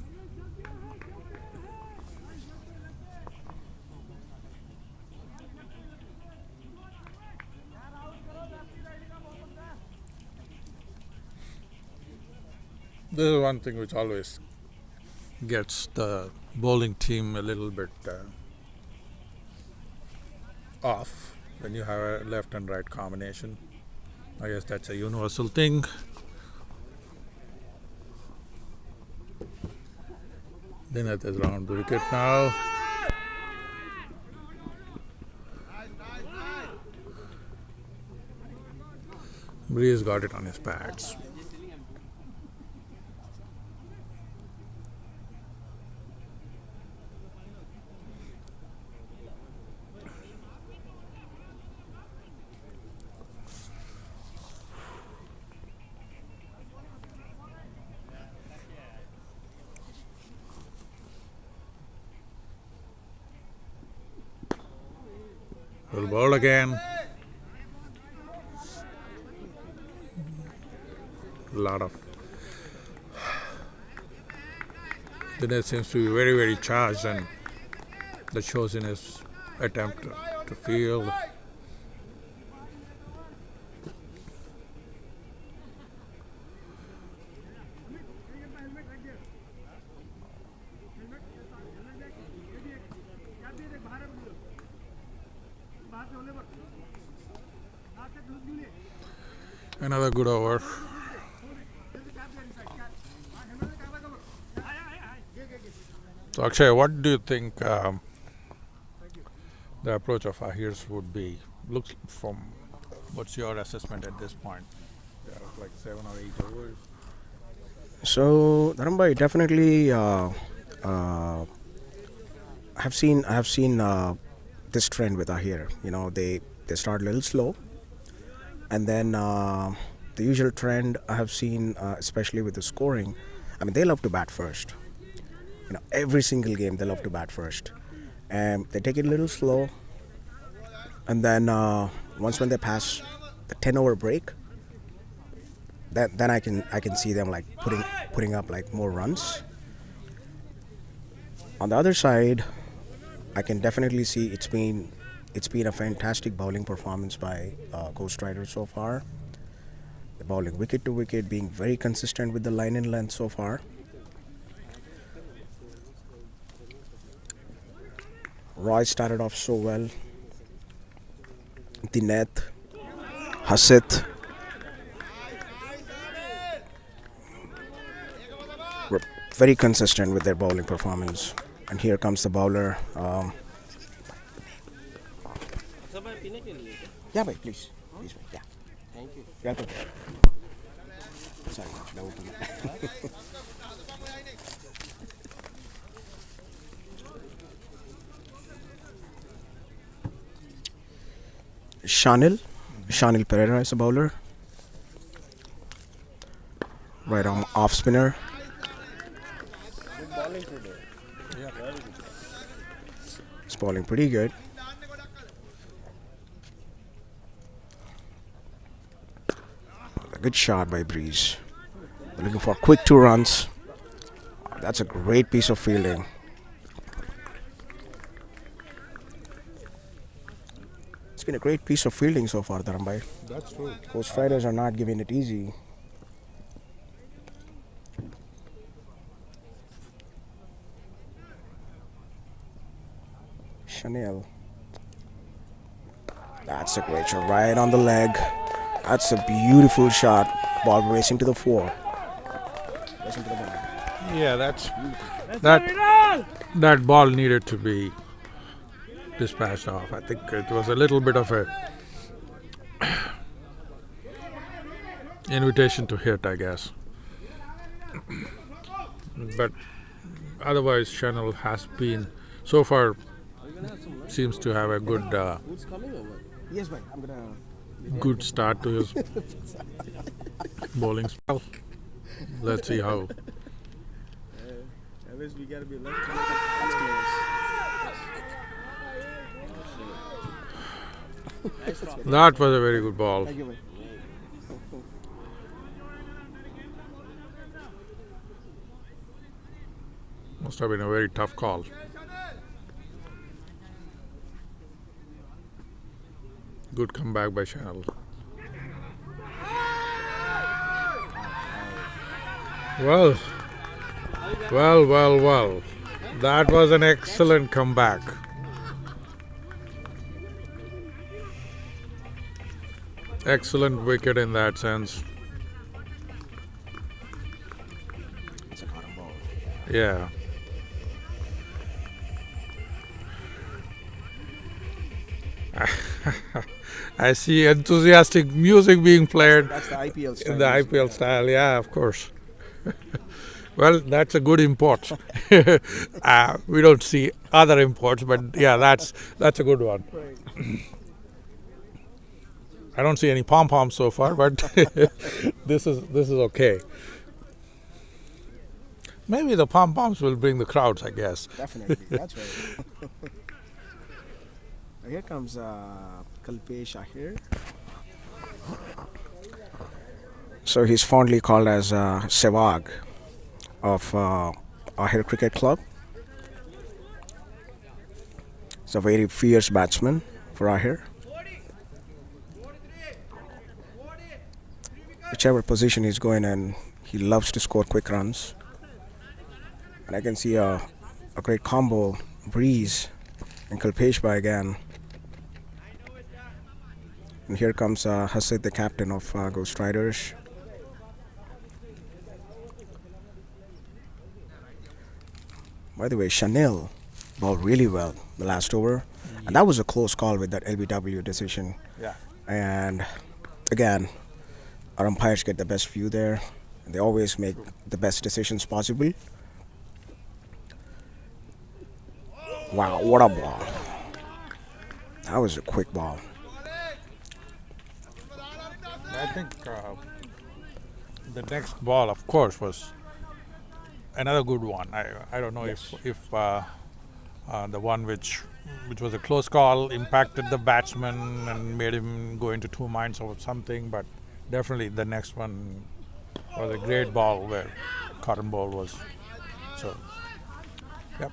S2: This is one thing which always gets the bowling team a little bit off when you have a left and right combination. I guess that's a universal thing. Dinat is round the wicket now. Breeze got it on his pads. Will bowl again. A lot of. Dinesh seems to be very charged, and that shows in his attempt to field. Another good over. So Akshay, what do you think the approach of Ahir's would be? Looks from what's your assessment at this point? Yeah, like 7 or 8 overs.
S1: So Dharambai, definitely I have seen this trend with Ahir. They start a little slow, and then the usual trend I have seen, especially with the scoring, I mean, they love to bat first. Every single game they love to bat first, and they take it a little slow. And then once when they pass the 10 over break, then I can see them like putting up like more runs. On the other side, I can definitely see it's been a fantastic bowling performance by Ghost Rider so far. The bowling wicket to wicket, being very consistent with the line and length so far. Roy started off so well. Dineth, Hasit were very consistent with their bowling performance. And here comes the bowler. Yeah, bhai, please. Please, bhai. Yeah. Thank you. Welcome. Sorry, that opened it. Shanil Pereira is a bowler. Right arm off spinner. It's bowling pretty good. A good shot by Breeze. They're looking for quick 2 runs. That's a great piece of fielding. It's been a great piece of fielding so far, Dharambai.
S2: That's true.
S1: Ghost Riders are not giving it easy. Chanel. That's a great shot, right on the leg. That's a beautiful shot. Ball racing to the floor. Racing to the ball.
S2: Yeah, that ball needed to be dispatched off. I think it was a little bit of a invitation to hit, I guess. But otherwise, Chanel has been so far seems to have a
S1: Yes, mate. I'm gonna.
S2: good start to his bowling spell. Let's see how.
S1: At least we gotta be lucky. That's close.
S2: That was a very good ball.
S1: Thank you, mate.
S2: Must have been a very tough call. Good comeback by Chanel. Well. That was an excellent comeback. Excellent wicket in that sense.
S1: It's a cotton ball.
S2: Yeah. I see enthusiastic music being played
S1: That's the IPL style.
S2: in the IPL style. Yeah, of course. Well, that's a good import. We don't see other imports, but yeah, that's a good one. I don't see any pom poms so far, but this is okay. Maybe the pom poms will bring the crowds, I guess.
S1: Definitely, that's right. Here comes Kalpesh Ahir. So he's fondly called as Sehwag of Ahir Cricket Club. He's a very fierce batsman for Ahir. Whichever position he's going in, he loves to score quick runs. And I can see a great combo, Breeze and Kalpesh by again. And here comes Hasid, the captain of Ghost Riders. By the way, Chanel bowled really well the last over. And that was a close call with that LBW decision.
S2: Yeah.
S1: And again, our umpires get the best view there. And they always make the best decisions possible. Wow, what a ball. That was a quick ball.
S2: I think the next ball, of course, was another good one. I don't know
S1: Yes.
S2: if the one which was a close call impacted the batsman and made him go into two minds or something, but definitely the next one was a great ball where cotton ball was. So, yep.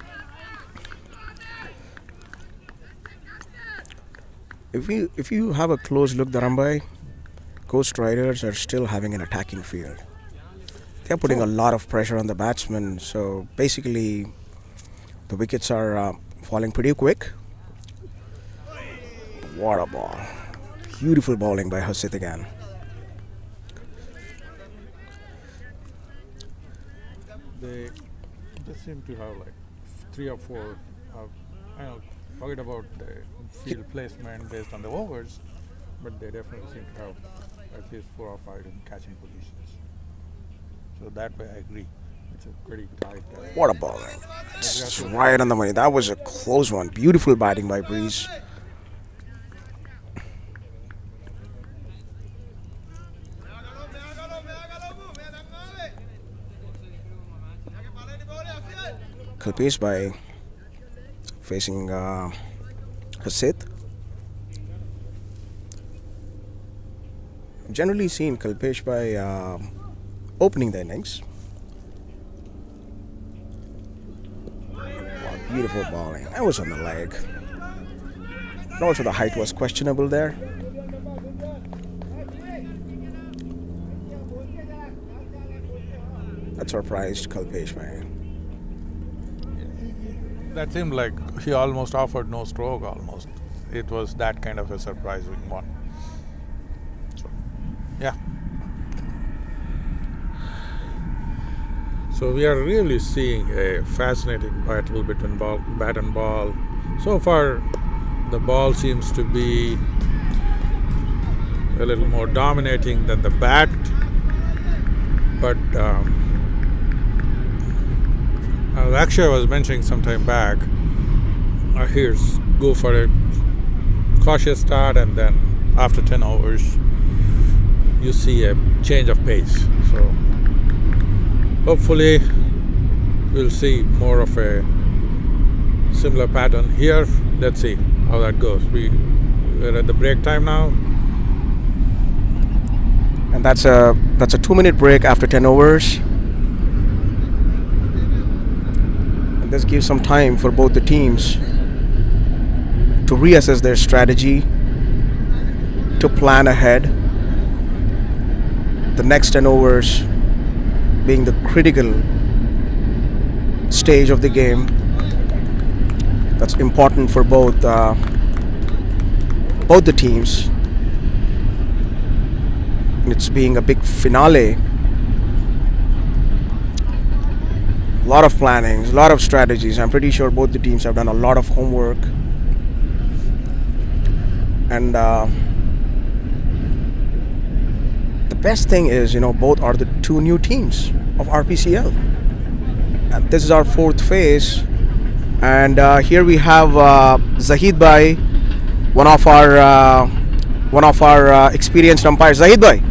S1: If you have a close look, Dharambai, Ghost Riders are still having an attacking field. They're putting a lot of pressure on the batsmen. So basically, the wickets are falling pretty quick. What a ball! Beautiful bowling by Hasit again.
S2: They just seem to have like three or four. I don't forget about the field placement based on the overs, but they definitely seem to have at least 4 or 5 in catching positions. So that way, I agree. It's a pretty tight.
S1: What a bowling! It's right on the money. That was a close one. Beautiful batting by Breeze. Kalpesh by facing Hasit. Generally seen Kalpesh by opening the innings. Wow, beautiful bowling. That was on the leg. And also the height was questionable there. That surprised Kalpesh by.
S2: That seemed like he almost offered no stroke. Almost, it was that kind of a surprising one. So, yeah. So we are really seeing a fascinating battle between bat and ball. So far, the ball seems to be a little more dominating than the bat, but as Akshay was mentioning some time back, Ahir's go for a cautious start, and then after 10 overs, you see a change of pace. So hopefully, we'll see more of a similar pattern here. Let's see how that goes. We're at the break time now.
S1: And that's a 2-minute break after 10 overs. This gives some time for both the teams to reassess their strategy, to plan ahead. The next 10 overs being the critical stage of the game. That's important for both the teams. And it's being a big finale. A lot of planning, a lot of strategies. I'm pretty sure both the teams have done a lot of homework. And the best thing is, both are the two new teams of RPCL. And this is our fourth phase. And here we have Zahid Bhai, one of our experienced umpires. Zahid Bhai,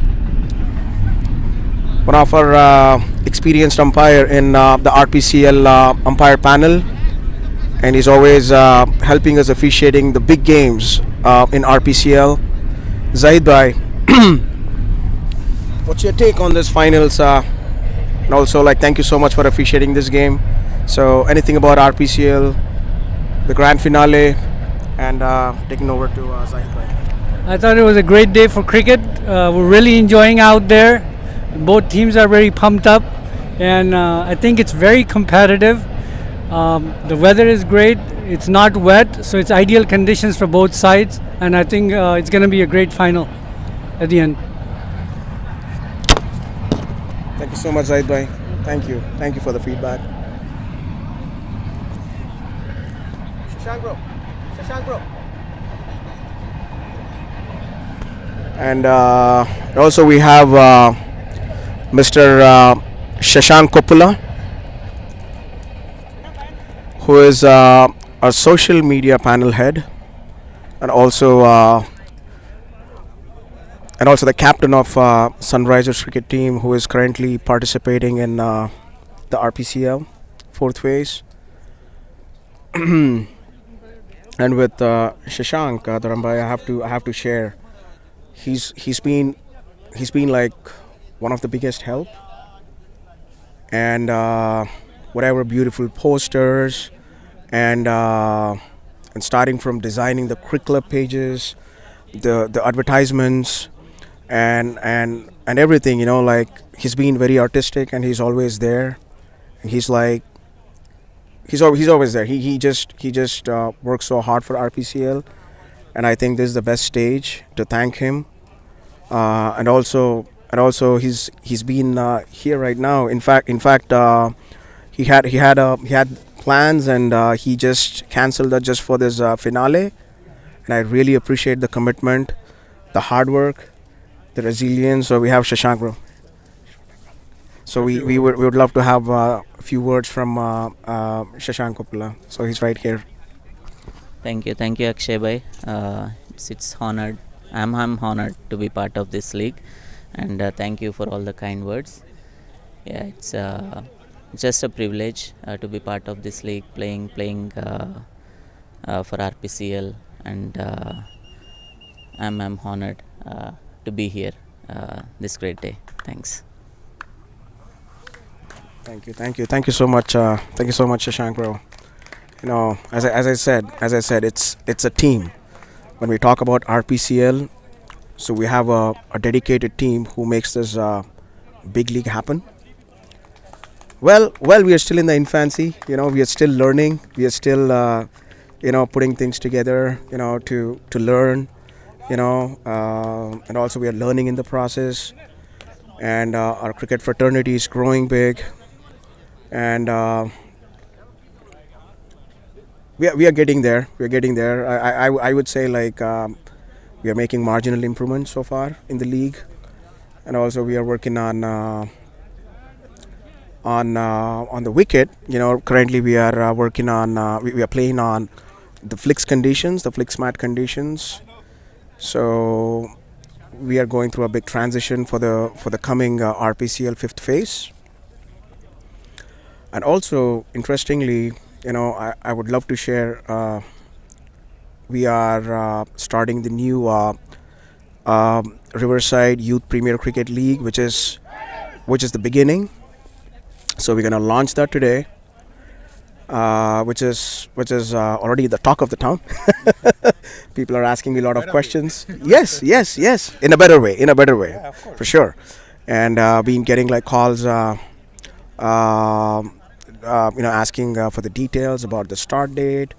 S1: one of our experienced umpire in the RPCL umpire panel, and he's always helping us officiating the big games in RPCL. Zahid Bhai, what's your take on this finals? And also, thank you so much for officiating this game. So, anything about RPCL, the grand finale, and taking over to Zahid Bhai.
S3: I thought it was a great day for cricket. We're really enjoying out there. Both teams are very pumped up, and I think it's very competitive. The weather is great. It's not wet, so it's ideal conditions for both sides, and I think it's going to be a great final at the end.
S1: Thank you so much, Zahid Bhai. Thank you for the feedback. Shashank bro. And also we have Mr. Shashank Koppula, who is our social media panel head, and also the captain of Sunrisers cricket team, who is currently participating in the RPCL, fourth phase. And with Shashank Dharambai, I have to share. He's been like one of the biggest help, and whatever beautiful posters, and starting from designing the curriculum pages, the advertisements, and everything. Like he's been very artistic, and he's always there, and he's like he's always there. He just works so hard for RPCL, and I think this is the best stage to thank him. And also he's been here right now. In fact, he had plans, and he just cancelled that just for this finale. And I really appreciate the commitment, the hard work, the resilience. So we have Shashank, bro. So we would love to have a few words from Shashank Kopula. So he's right here.
S4: Thank you, Akshay bhai. It's honored. I'm honored to be part of this league, and thank you for all the kind words. Yeah, it's just a privilege to be part of this league, playing for RPCL, and I'm honored to be here this great day. Thanks.
S1: Thank you so much. Thank you so much, Shashank, bro. As I said, it's a team. When we talk about RPCL, so we have a dedicated team who makes this big league happen. Well, we are still in the infancy. We are still learning. We are still, putting things together. To learn. And also we are learning in the process. And our cricket fraternity is growing big. And we are getting there. We're getting there. I would say like we are making marginal improvements so far in the league, and also we are working on the wicket. Currently we are working on we are playing on the flicks mat conditions. So we are going through a big transition for the coming RPCL fifth phase. And also, interestingly, I would love to share. We are starting the new Riverside Youth Premier Cricket League, which is the beginning. So we're gonna launch that today, which is already the talk of the town. People are asking me a lot of questions. Yes. In a better way. Yeah, for sure. And been getting like calls. Asking for the details about the start date,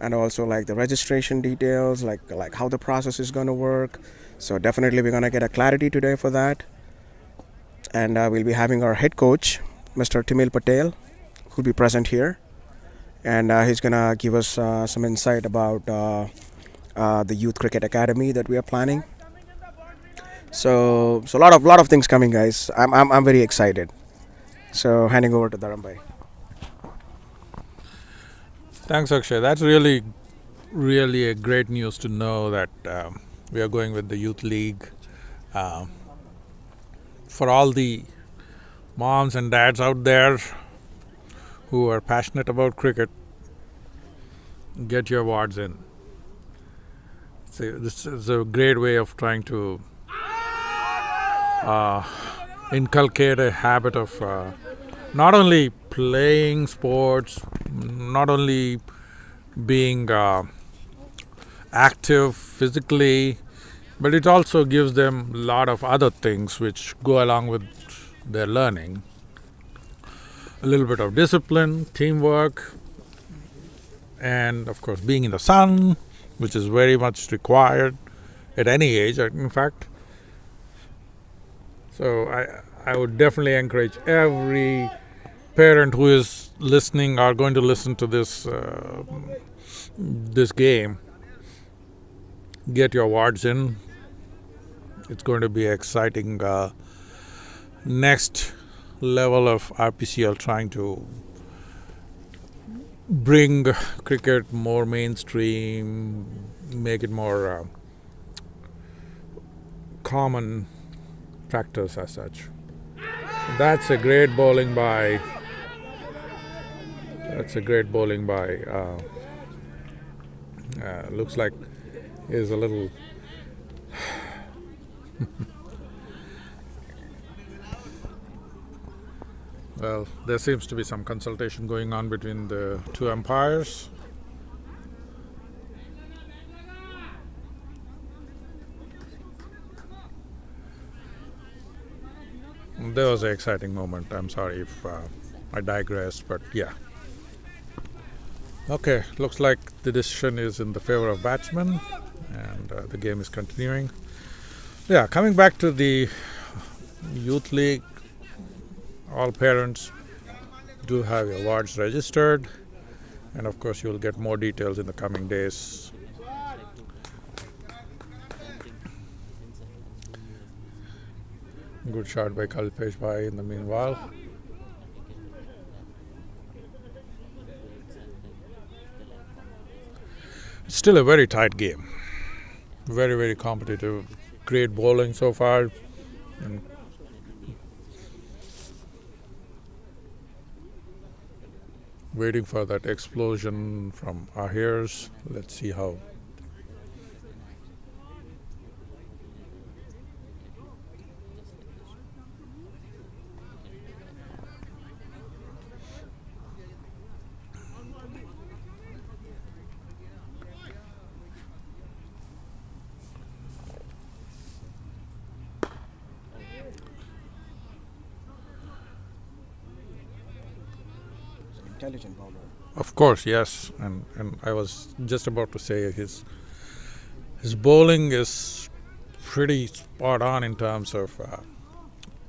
S1: and also like the registration details, like how the process is going to work. So definitely we're going to get a clarity today for that. And we'll be having our head coach, Mr. Timil Patel, who'll be present here, and he's going to give us some insight about the Youth Cricket Academy that we are planning. So a lot of things coming, guys. I'm very excited. So handing over to Dharambai.
S2: Thanks, Akshay. That's really, really a great news to know that we are going with the Youth League. For all the moms and dads out there who are passionate about cricket, get your awards in. This is a great way of trying to inculcate a habit of not only playing sports, not only being active physically, but it also gives them a lot of other things which go along with their learning. A little bit of discipline, teamwork, and of course being in the sun, which is very much required at any age, in fact. So I would definitely encourage every parent who is listening or going to listen to this game, get your awards in. It's going to be exciting next level of RPCL, trying to bring cricket more mainstream, make it more common practice as such. That's a great bowling by That's a great bowling by. Looks like is a little. Well, there seems to be some consultation going on between the two umpires. There was an exciting moment. I'm sorry if I digressed, but yeah. Okay, looks like the decision is in the favor of batsmen, and the game is continuing. Yeah, coming back to the youth league, all parents do have awards registered, and of course you'll get more details in the coming days. Good shot by Kalpesh Bhai in the meanwhile. It's still a very tight game. Very, very competitive. Great bowling so far. And waiting for that explosion from Ahir's. Let's see how.
S1: Intelligent bowler.
S2: Of course, yes, and I was just about to say his bowling is pretty spot on in terms of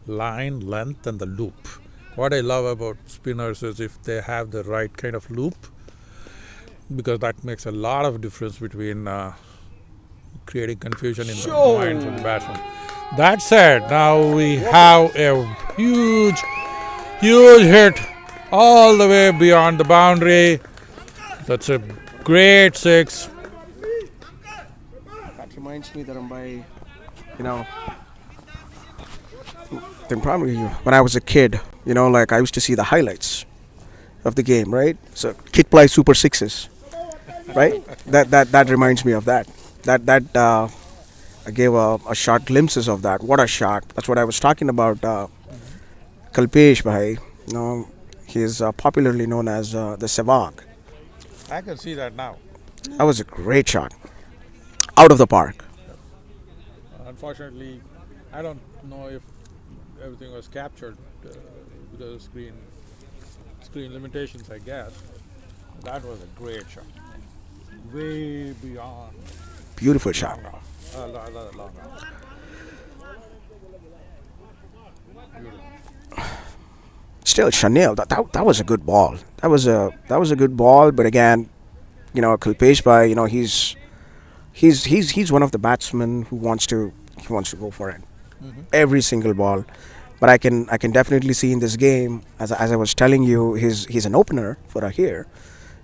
S2: line, length, and the loop. What I love about spinners is if they have the right kind of loop, because that makes a lot of difference between creating confusion in the minds of the batsman. That said, now we have a huge hit all the way beyond the boundary. That's a great six.
S1: That reminds me that then probably when I was a kid, like I used to see the highlights of the game, right? So kid play super sixes, right? That reminds me of that. I gave a short glimpses of that. What a shot! That's what I was talking about. Kalpesh Bhai, he is popularly known as the Sevag.
S2: I can see that now.
S1: That was a great shot, out of the park.
S2: Unfortunately, I don't know if everything was captured because of screen limitations, I guess. That was a great shot. Way beyond.
S1: Beautiful shot.
S2: Long off.
S1: Still, Chanel, that was a good ball. That was a good ball. But again, Kalpesh Bhai, he's one of the batsmen who wants to go for it every single ball. But I can definitely see in this game, as I was telling you, he's an opener for Ahir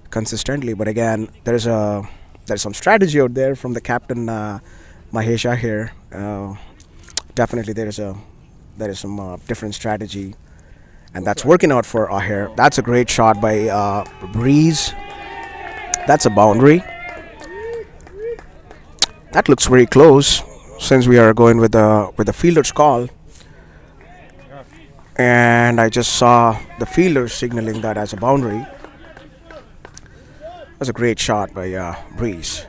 S1: consistently. But again, there's some strategy out there from the captain Mahesh Ahir. Definitely there is some different strategy, and that's working out for Ahir. That's a great shot by Breeze. That's a boundary. That looks very close, since we are going with the fielder's call. And I just saw the fielder signaling that as a boundary. That was a great shot by Breeze.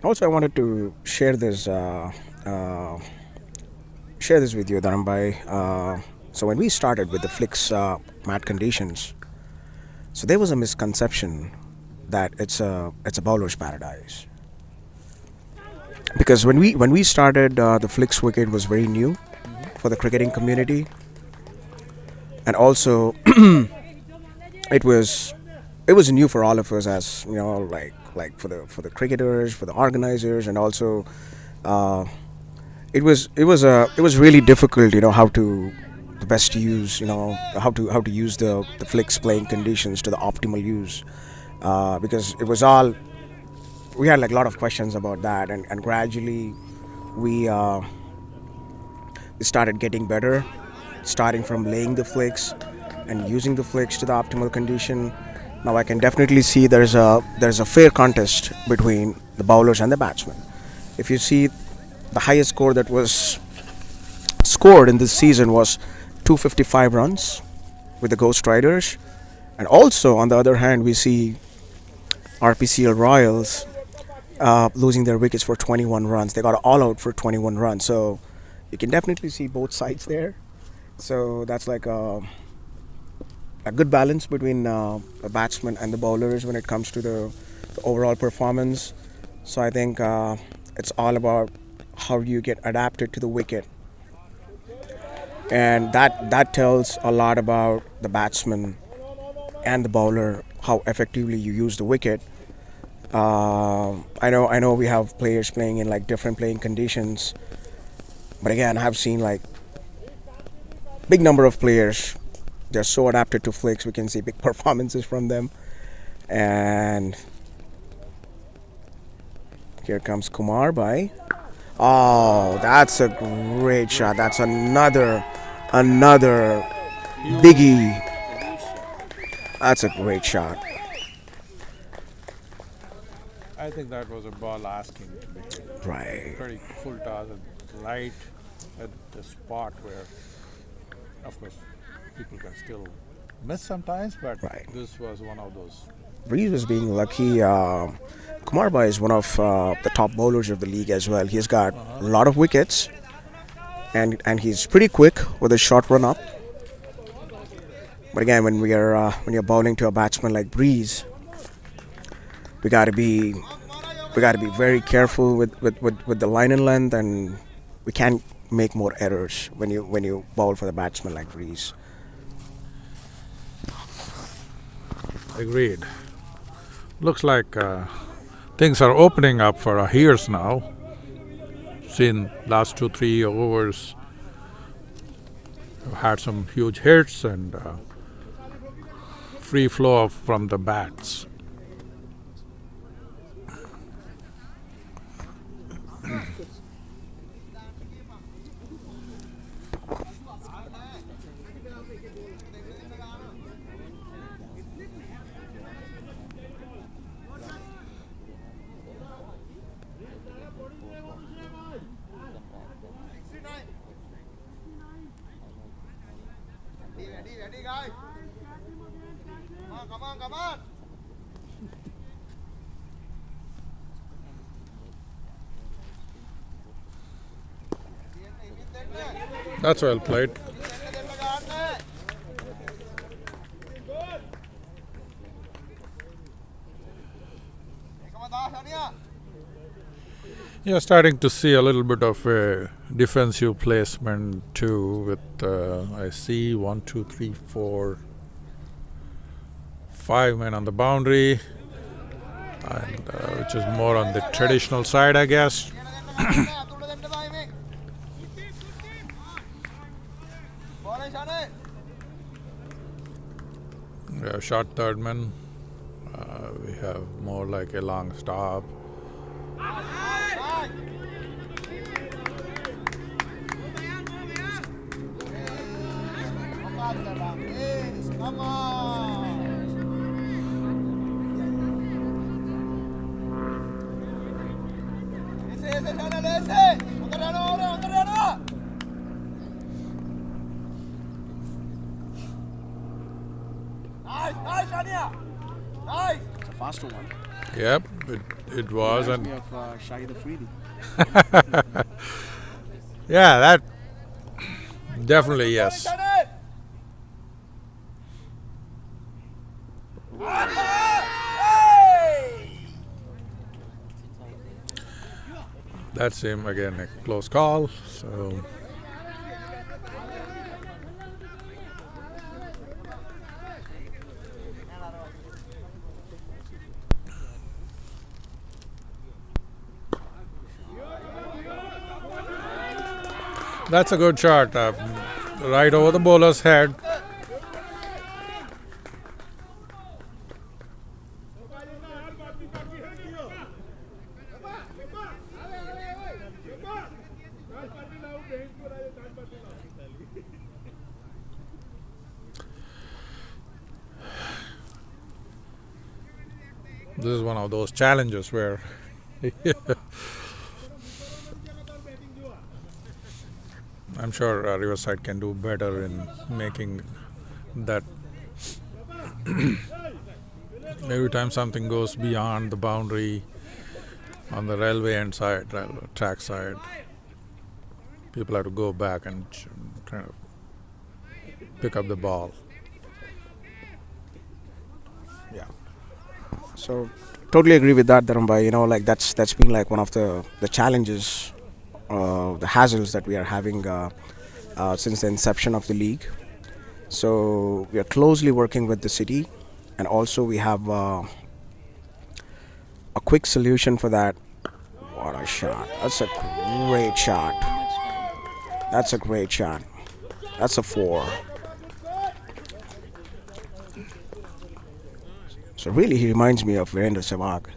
S1: Also, I wanted to share this with you, Dharambai. So when we started with the flicks mat conditions, so there was a misconception that it's a bowler's paradise. Because when we started, the flicks wicket was very new for the cricketing community, and also it was new for all of us, as like for the cricketers, for the organizers, and also it was really difficult, how to the best use, how to use the flicks playing conditions to the optimal use, because it was all, we had like a lot of questions about that, and gradually we started getting better, starting from laying the flicks, and using the flicks to the optimal condition. Now I can definitely see there's a fair contest between the bowlers and the batsmen. If you see, the highest score that was scored in this season was 255 runs with the Ghost Riders, and also on the other hand we see RPCL Royals losing their wickets for 21 runs. They got all out for 21 runs. So you can definitely see both sides there. So that's like a good balance between the batsmen and the bowlers when it comes to the overall performance. So I think it's all about how you get adapted to the wicket, and that tells a lot about the batsman and the bowler, how effectively you use the wicket. I know we have players playing in like different playing conditions, but again, I've seen like big number of players. They're so adapted to flicks. We can see big performances from them. And here comes Kumar by. Oh, that's a great shot. That's another biggie. That's a great shot.
S2: I think that was a ball asking to be hit.
S1: Right.
S2: Pretty full toss and right at the spot where, of course, people can still miss sometimes, but
S1: Right.
S2: this was one of those.
S1: Breeze was being lucky. Kumar Bhai is one of the top bowlers of the league as well. He's got a lot of wickets, and he's pretty quick with a short run up. But again, when you're bowling to a batsman like Breeze, we gotta be very careful with the line and length, and we can't make more errors when you bowl for the batsman like Breeze.
S2: Agreed. Looks like things are opening up for Ahirs now. Seen last 2-3 overs, had some huge hits and free flow from the bats.
S5: Ready, guys? Come on.
S2: That's well played. You're starting to see a little bit of a defensive placement too, with I see 1, 2, 3, 4, 5 men on the boundary, and which is more on the traditional side, I guess. We have short third man. We have more like a long stop.
S5: Come on. Ese. Contra Nice, Shania. Nice.
S1: It's a faster one.
S2: Yep, it was, and
S1: We have Shahid Afridi.
S2: yeah, that definitely yes. That's him again, a close call. So that's a good shot, right over the bowler's head. This is one of those challenges where I'm sure Riverside can do better in making that. Every time something goes beyond the boundary on the railway end side, track side, people have to go back and kind of pick up the ball.
S1: Yeah. So totally agree with that, Dharambai. Like that's been like one of the challenges, the hassles that we are having since the inception of the league. So we are closely working with the city, and also we have a quick solution for that. What a shot! That's a great shot. That's a great shot. That's a 4. So really, he reminds me of Virendra Sehwag.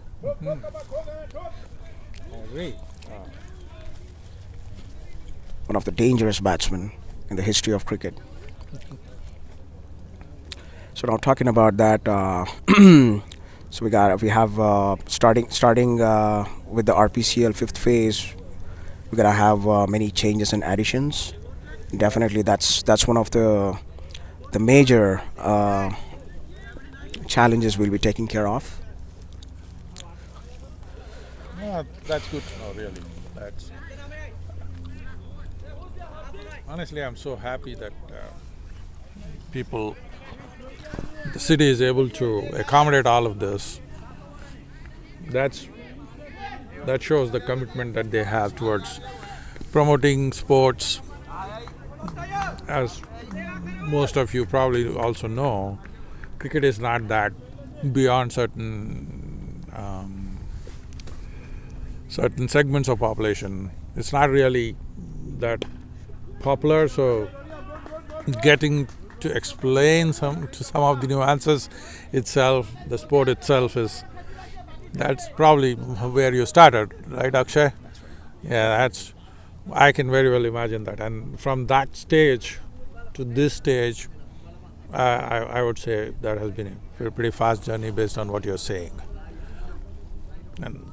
S1: One of the dangerous batsmen in the history of cricket. So now talking about that, so we have starting with the RPCL 5th phase. We're gonna have many changes and additions. Definitely, that's one of the major challenges we'll be taking care of.
S2: Yeah, that's good to know, really. That's honestly, I'm so happy that the city is able to accommodate all of this. That shows the commitment that they have towards promoting sports. As most of you probably also know, cricket is not that beyond certain segments of population. It's not really that popular, so getting to explain some of the nuances itself, the sport itself that's probably where you started, right, Akshay? Yeah, I can very well imagine that. And from that stage to this stage, I would say that has been a pretty fast journey based on what you're saying. And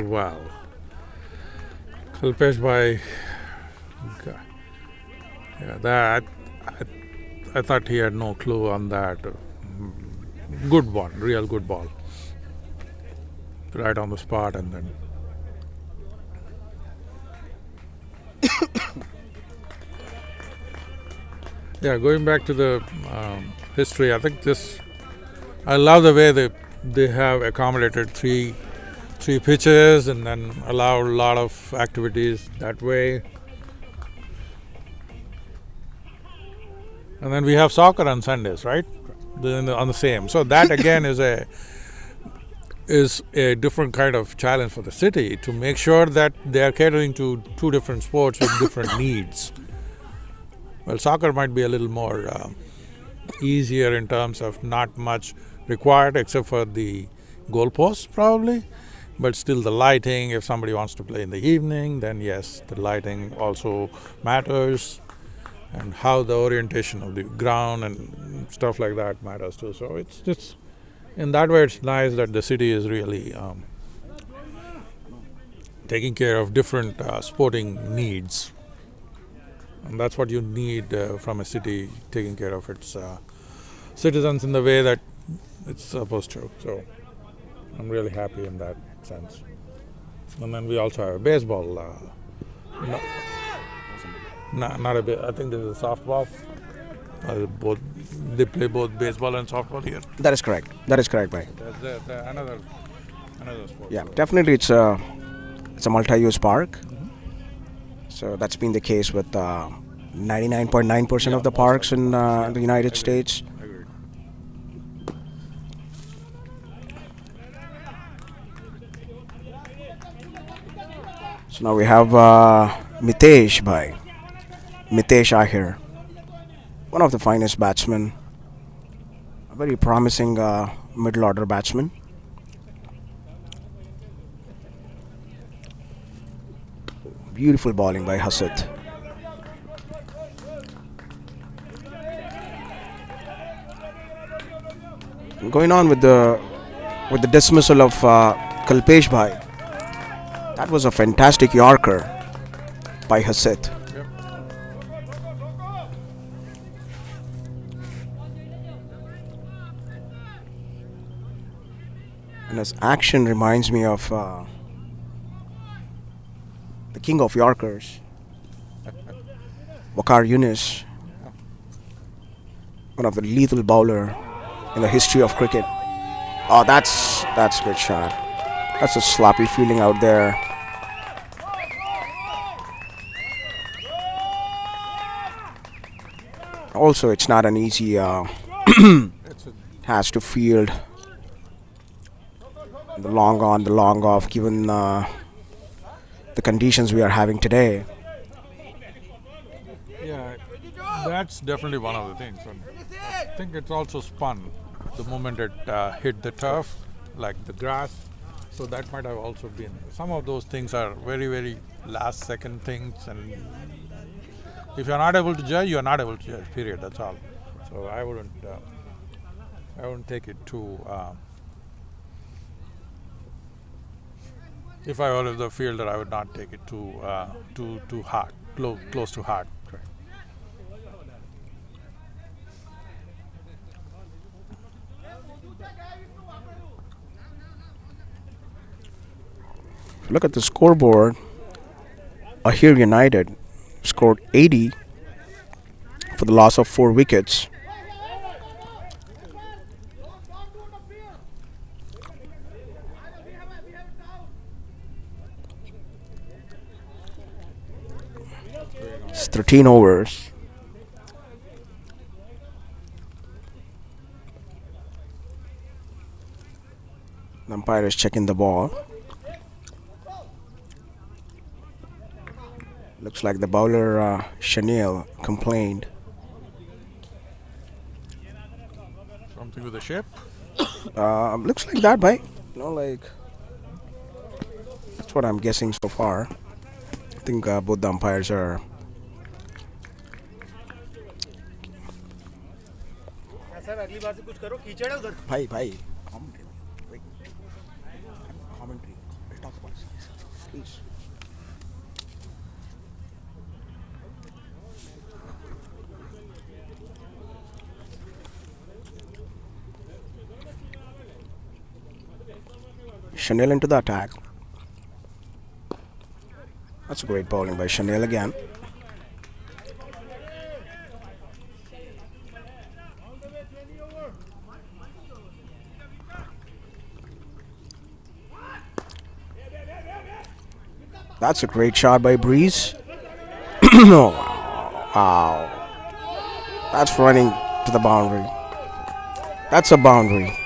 S2: well. Kalpesh bhai, yeah, that I thought he had no clue on that. Good ball, real good ball. Right on the spot, and then yeah, going back to the history, I think I love the way they have accommodated three pitches and then allow a lot of activities that way. And then we have soccer on Sundays, right? On the same. So that again is a different kind of challenge for the city to make sure that they are catering to two different sports with different needs. Well, soccer might be a little more easier in terms of not much required except for the goalposts probably, but still the lighting, if somebody wants to play in the evening, then yes, the lighting also matters, and how the orientation of the ground and stuff like that matters too. So it's just, in that way it's nice that the city is really taking care of different sporting needs. And that's what you need from a city, taking care of its citizens in the way that it's supposed to. So I'm really happy in that sense. And then we also have baseball. Not a bit. I think this is a softball. They play both baseball and softball here.
S1: That is correct, bhai.
S2: There's another sport.
S1: Yeah, definitely it's a multi-use park. So that's been the case with 99.9% of the parks in the United States.
S2: Agreed.
S1: So now we have Mitesh Ahir, one of the finest batsmen, a very promising middle order batsman. Beautiful bowling by Hasid. going on with the dismissal of Kalpesh Bhai. That was a fantastic Yorker by Hasit.
S2: Yep.
S1: And his action reminds me of the king of Yorkers, Waqar Yunus, one of the lethal bowler in the history of cricket. Oh, that's a good shot. That's a sloppy fielding out there. Also, it's not an easy
S2: It's a,
S1: has to field the long on, the long off, given the conditions we are having today.
S2: yeah, that's definitely one of the things. And I think it's also spun the moment it hit the turf, like the grass. So that might have also been. Some of those things are very, very last second things, and if you're not able to judge, you're not able to judge. Period. That's all. So I wouldn't take it too. If I were the fielder, I would not take it too hard, close to hard. Right.
S1: Look at the scoreboard. Ahir United scored 80 for the loss of 4 wickets. It's 13 overs. The umpire is checking the ball. Looks like the bowler Chanel complained.
S2: Something with the shape.
S1: Looks like that, bhai. Like that's what I'm guessing so far. I think both the umpires are. Bhai, commentary. Commentary. We'll talk about this. Please. Chanel into the attack. That's a great bowling by Chanel again. That's a great shot by Breeze. No. Wow. That's running to the boundary. That's a boundary.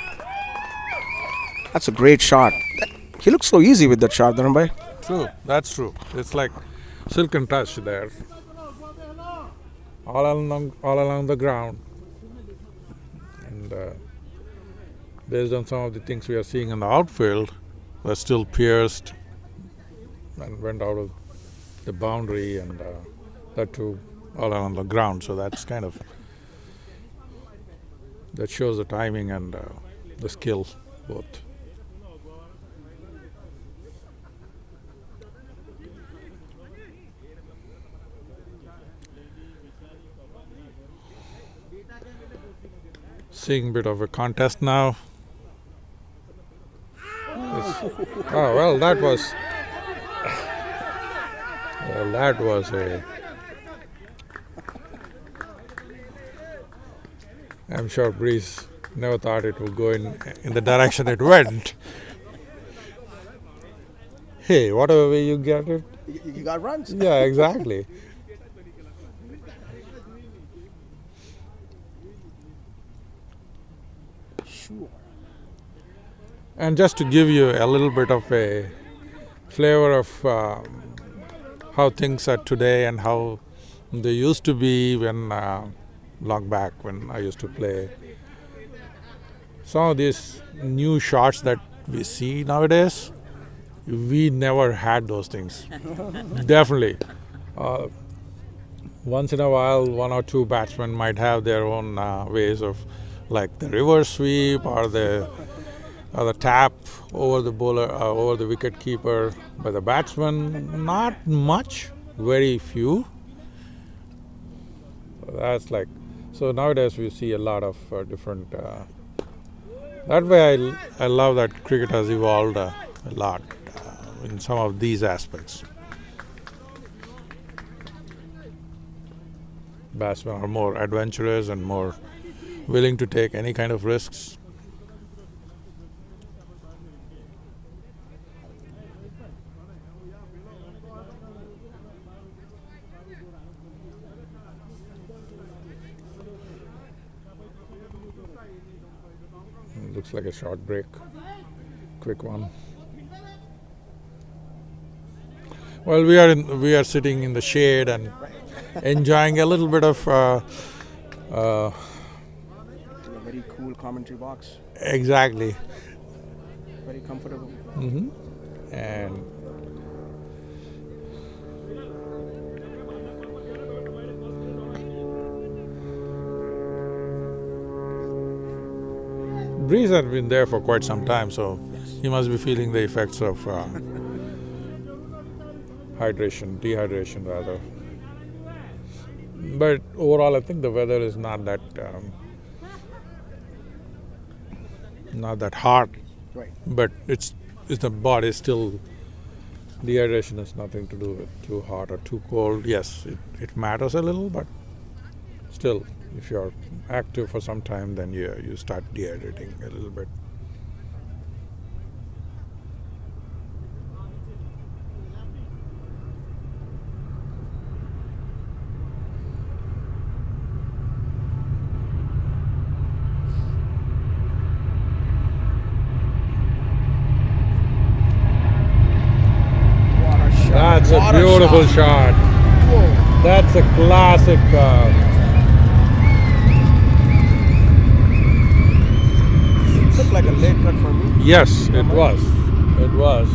S1: That's a great shot. He looks so easy with that shot, Dharambai.
S2: True, that's true. It's like silken touch there. All along the ground. And based on some of the things we are seeing in the outfield, they're still pierced and went out of the boundary, and that too all along the ground. So that's kind of, that shows the timing and the skill both. Seeing a bit of a contest now. Oh well, that was a. I'm sure Breeze never thought it would go in the direction it went. Hey, whatever way you get it.
S1: You got runs.
S2: Yeah, exactly.
S1: Sure.
S2: And just to give you a little bit of a flavor of how things are today and how they used to be when long back when I used to play. Some of these new shots that we see nowadays, we never had those things. Definitely. Once in a while, one or two batsmen might have their own ways of like the reverse sweep or the tap over the bowler, over the wicket keeper by the batsman. Not much, very few. That's like, so nowadays we see a lot of different. That way, I love that cricket has evolved a lot in some of these aspects. Batsmen are more adventurous and more willing to take any kind of risks. Looks like a short break, quick one. Well, we are sitting in the shade and enjoying a little bit of
S1: A very cool commentary box.
S2: exactly,
S1: Very comfortable.
S2: and Breeze had been there for quite some time, so he must be feeling the effects of dehydration rather. But overall, I think the weather is not that hot.
S1: Right.
S2: But it's the body still. Dehydration has nothing to do with too hot or too cold. Yes, it matters a little, but still, if you're active for some time, then you start dehydrating a little bit.
S1: What a shot.
S2: That's
S1: What
S2: a beautiful
S1: shot.
S2: shot.
S1: Whoa.
S2: That's a classic.
S1: It looked like a late cut for me.
S2: Yes, it was. It was.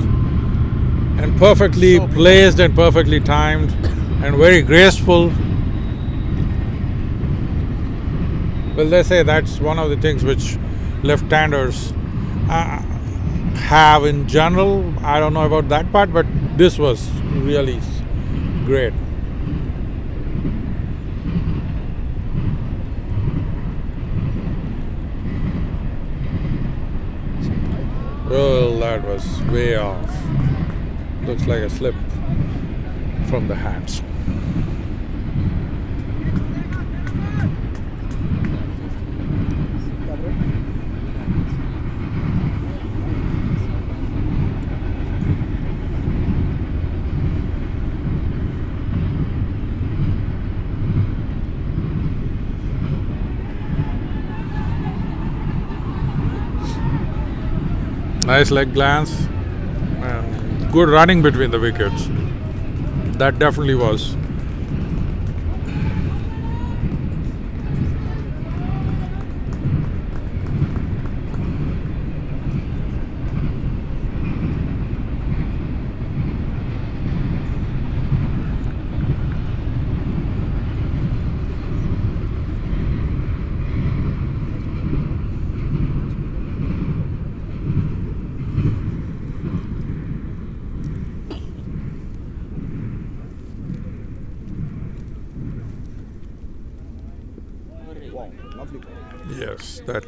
S2: And perfectly
S1: So
S2: placed and perfectly timed and very graceful. Well, they say that's one of the things which left-handers have in general. I don't know about that part, but this was really great. Well, that was way off. Looks like a slip from the hands. Nice leg glance and good running between the wickets. That definitely was.
S1: Wow, lovely goal.
S2: Yes, that.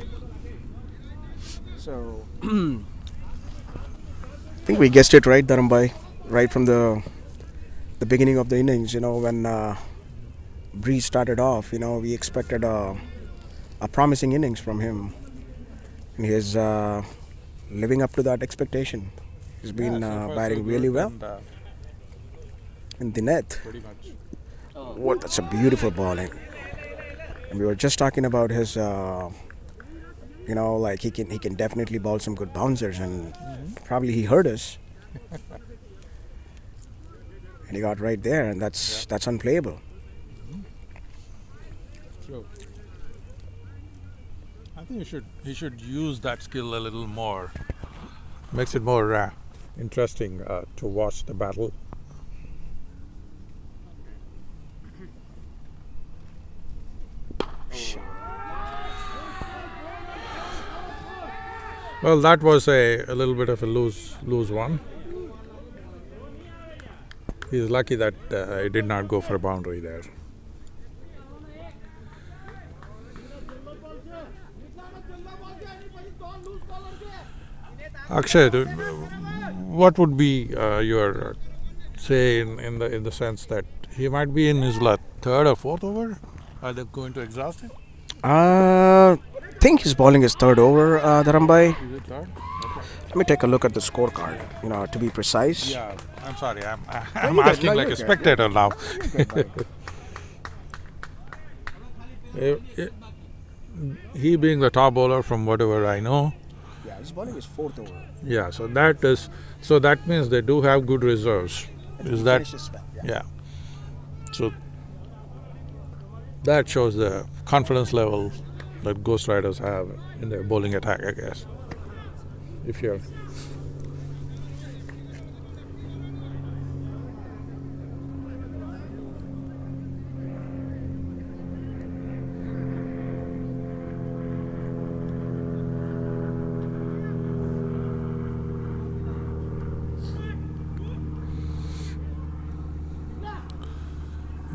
S1: So, I think we guessed it right, Dharambai, right from the beginning of the innings. You know, when Breeze started off, you know, we expected a promising innings from him, and he's living up to that expectation. He's been batting really well in the net.
S2: Pretty much.
S1: What? That's a beautiful ball. And we were just talking about his, you know, like he can definitely bowl some good bouncers, and probably he heard us, and he got right there, and that's unplayable.
S2: True. I think he should use that skill a little more. Makes it more interesting to watch the battle. Well, that was a little bit of a lose one. He's lucky that he did not go for a boundary there. Akshay, what would be your say in the sense that he might be in his third or fourth over? Are they going to exhaust him?
S1: I think he's bowling his third over, Dharambai.
S2: Is it third?
S1: Let me take a look at the scorecard, to be precise.
S2: Yeah, I'm sorry. I'm
S1: you're good.
S2: asking
S1: No,
S2: like
S1: you're
S2: a
S1: good.
S2: spectator now. Eh, eh, he being the top bowler from whatever I know,
S1: Yeah, he's bowling his fourth over.
S2: yeah. So that means they do have good reserves. Is that yeah? So that shows the confidence level that Ghost Riders have in their bowling attack, I guess. If you're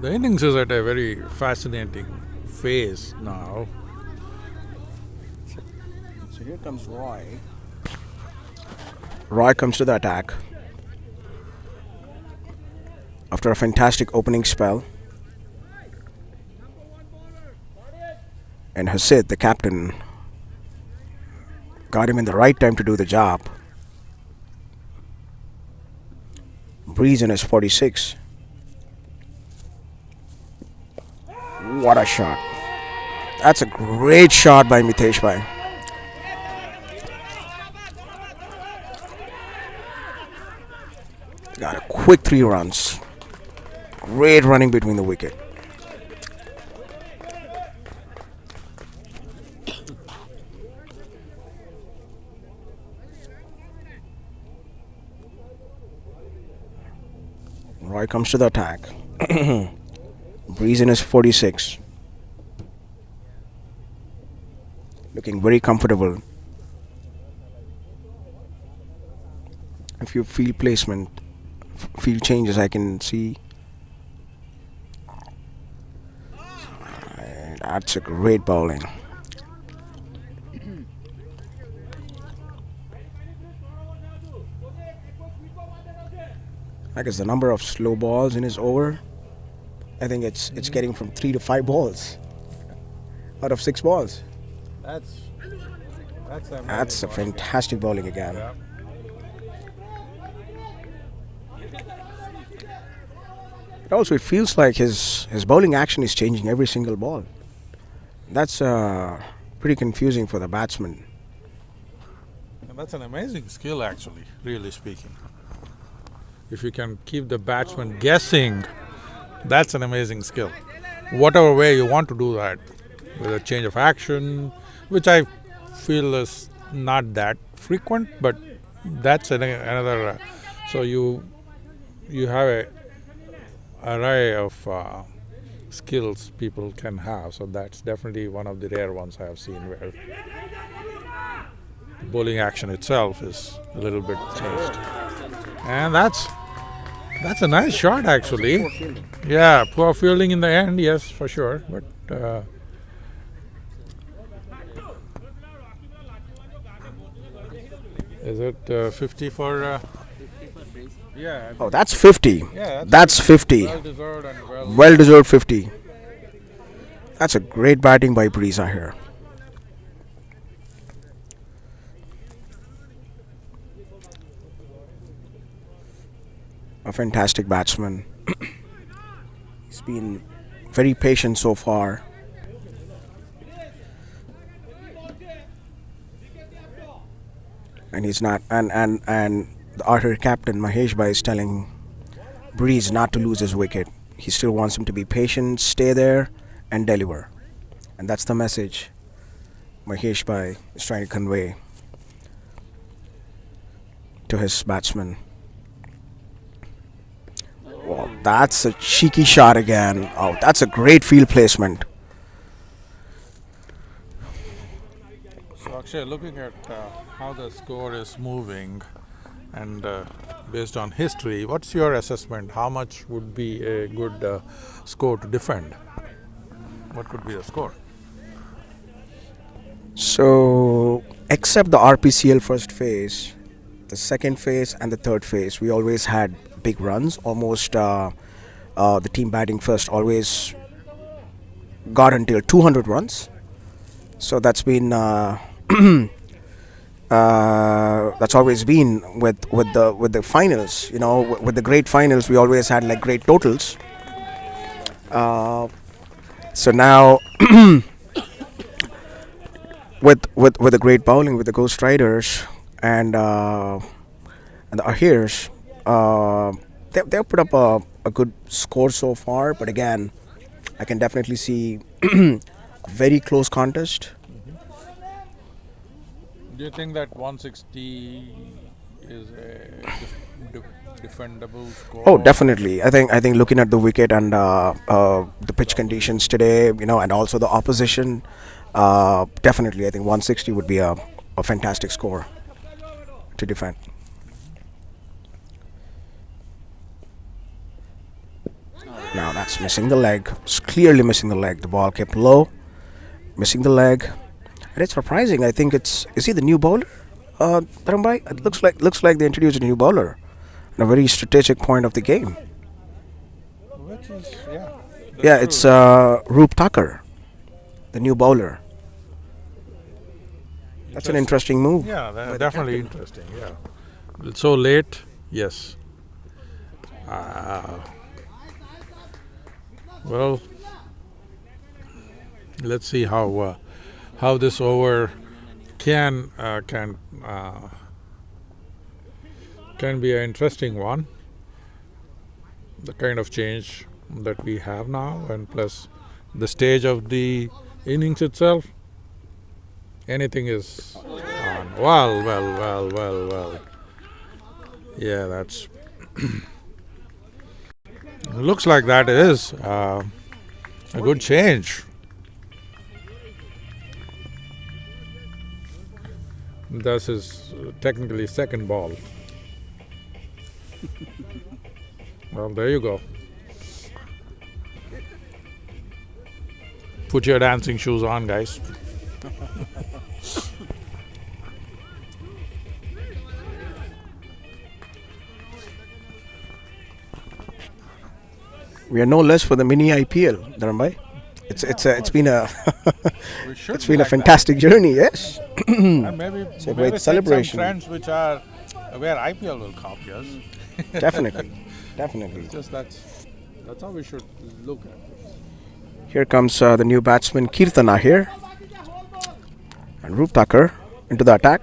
S2: the innings is at a very fascinating phase now.
S1: So here comes Roy. Roy comes to the attack after a fantastic opening spell. And Hasid, the captain, got him in the right time to do the job. Breeze in his 46. What a shot. That's a great shot by Mitesh Bhai. Got a quick 3 runs. Great running between the wicket. Roy comes to the attack. Breeze in his 46. Looking very comfortable. If you feel placement, field changes, I can see. That's a great bowling. I guess the number of slow balls in his over, I think it's getting from 3 to 5 balls out of 6 balls. That's a fantastic bowling again.
S2: Yeah.
S1: Also, it feels like his bowling action is changing every single ball. That's pretty confusing for the batsman.
S2: And that's an amazing skill, actually, really speaking. If you can keep the batsman guessing, that's an amazing skill. Whatever way you want to do that, with a change of action, which I feel is not that frequent, but that's another. So you have a array of skills people can have. So that's definitely one of the rare ones I have seen where bowling action itself is a little bit changed. And that's a nice shot, actually. Yeah, poor fielding in the end, yes, for sure. But is it 50 for? Yeah.
S1: Oh, that's 50.
S2: Yeah,
S1: That's 50.
S2: well deserved and
S1: Well deserved 50. That's a great batting by Breeze here. A fantastic batsman. He's been very patient so far. And he's not and the Ahir captain Mahesh Bhai is telling Breeze not to lose his wicket. He still wants him to be patient, stay there and deliver. And that's the message Mahesh Bhai is trying to convey to his batsman. Well, that's a cheeky shot again. Oh, that's a great field placement.
S2: So Akshay, looking at how the score is moving and based on history, what's your assessment? How much would be a good score to defend? What could be the score?
S1: So, except the RPCL first phase, the second phase and the third phase, we always had big runs. Almost the team batting first always got until 200 runs. So that's been that's always been with the finals. With the great finals, we always had like great totals. So now with the great bowling, with the Ghost Riders and the Ahirs, they've put up a good score so far. But again, I can definitely see a very close contest.
S2: Do you think that 160 is a defendable score?
S1: Oh, definitely. I think looking at the wicket and the pitch conditions today, and also the opposition, definitely I think 160 would be a fantastic score to defend. Now that's missing the leg. It's clearly missing the leg. The ball kept low, missing the leg, and it's surprising. I think is he the new bowler, Dharambai? It looks like they introduced a new bowler, in a very strategic point of the game.
S2: Which is, yeah.
S1: Yeah, it's Roop Thakur, the new bowler. That's an interesting move.
S2: Yeah,
S1: by the
S2: definitely
S1: captain.
S2: interesting. Yeah, it's so late. Yes. Well, let's see how this over can be an interesting one. The kind of change that we have now, and plus the stage of the innings itself. Anything is on. Well. Yeah, that's. Looks like that is a good change. This is technically second ball. Well, there you go. Put your dancing shoes on, guys.
S1: We are no less for the mini IPL, Dharambai. It's been a
S2: We should
S1: it's been a
S2: like that.
S1: fantastic journey. Yes.
S2: And maybe
S1: a great
S2: maybe take
S1: celebration.
S2: some trends which are where IPL will copy us.
S1: Definitely.
S2: Just that's how we should look at this.
S1: Here comes the new batsman Kirtan Ahir and Roop Thakur into the attack.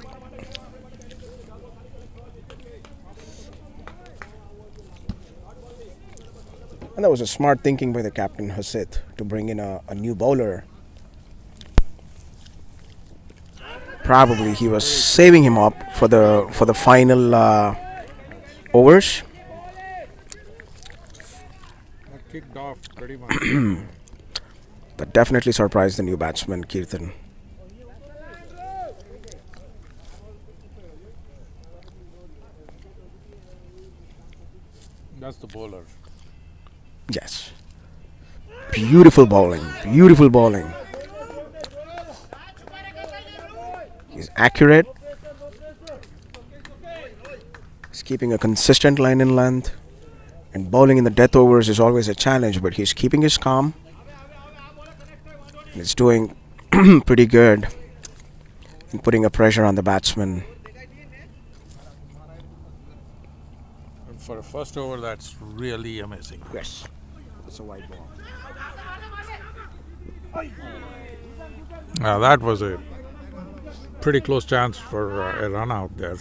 S1: And that was a smart thinking by the captain Hasit to bring in a new bowler. Probably he was saving him up for the final overs.
S2: That kicked off pretty much.
S1: That definitely surprised the new batsman Kirtan.
S2: That's the bowler.
S1: Yes. Beautiful bowling. Beautiful bowling. He's accurate. He's keeping a consistent line in length. And bowling in the death overs is always a challenge, but he's keeping his calm. And he's doing pretty good in putting a pressure on the batsman.
S2: And for a first over, that's really amazing.
S1: Yes. It's a wide ball.
S2: That was a pretty close chance for a run out there.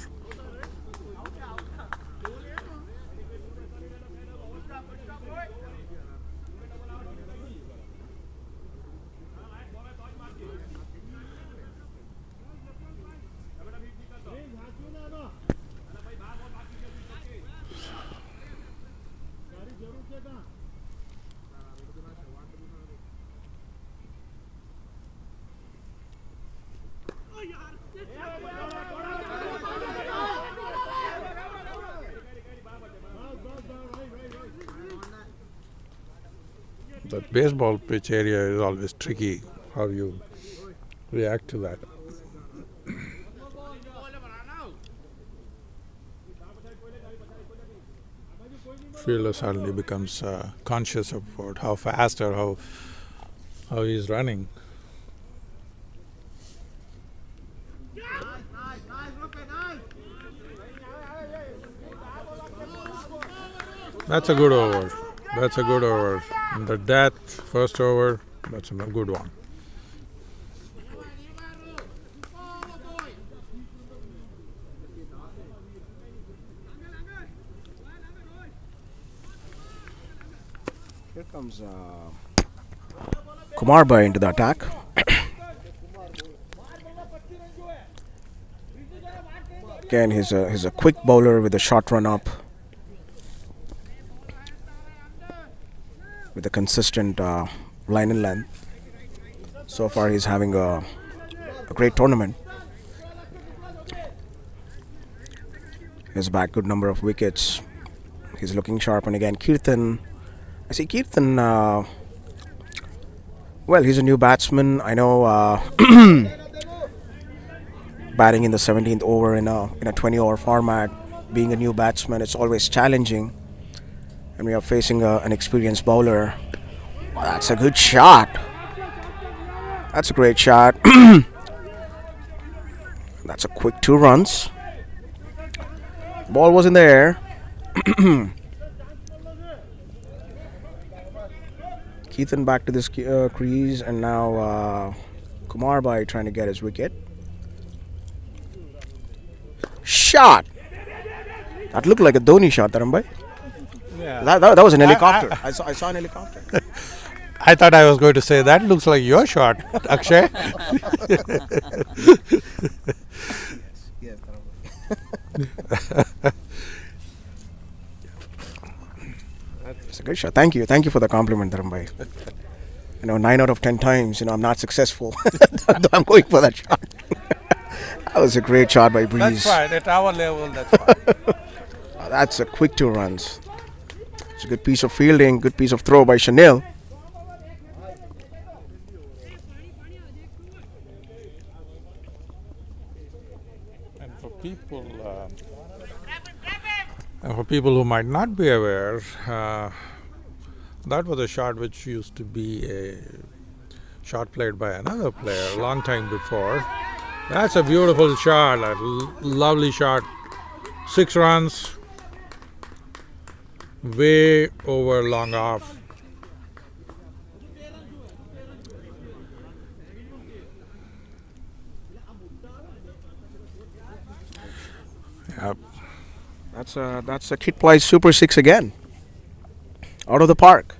S2: the baseball pitch area is always tricky. How you react to that? Fielder suddenly becomes conscious about how fast or how he's running. That's a good over. That's a good over. And the death, first over, that's a good one.
S1: Here comes Kumar into the attack. Again, he's a quick bowler with a short run up, with a consistent line and length. So far, he's having a great tournament. He's back good number of wickets. He's looking sharp, and again, Kirtan. I see Kirtan. Well, he's a new batsman. I know. Batting in the 17th over in a 20-over format, being a new batsman, it's always challenging. And we are facing an experienced bowler. Wow, that's a good shot. That's a great shot. That's a quick 2 runs. Ball was in the air. Keithan back to this crease, and now Kumar trying to get his wicket. Shot! That looked like a Dhoni shot, Dharambai.
S2: Yeah.
S1: That was an helicopter. I saw an helicopter.
S2: I thought I was going to say that looks like your shot, Akshay.
S1: Yes, it's a good shot. Thank you for the compliment, Dharambai. 9 out of 10 times, I'm not successful. I'm going for that shot. That was a great shot by Breeze.
S2: That's fine. At our level, that's fine.
S1: That's a quick 2 runs. It's a good piece of fielding, good piece of throw by Chanel.
S2: And for people who might not be aware, that was a shot which used to be a shot played by another player a long time before. That's a beautiful shot, a lovely shot. 6 runs, way over long off. Yep.
S1: That's a Kit Ply's Super 6 again. Out of the park.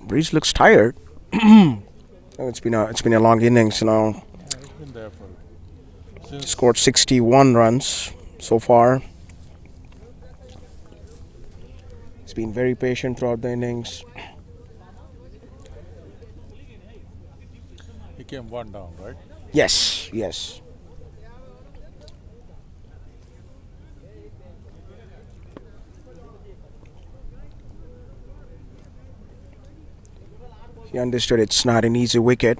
S1: Breeze looks tired. It's been a long innings,
S2: He's been there for
S1: Scored 61 runs so far. He's been very patient throughout the innings.
S2: He came 1 down, right?
S1: Yes. He understood it's not an easy wicket.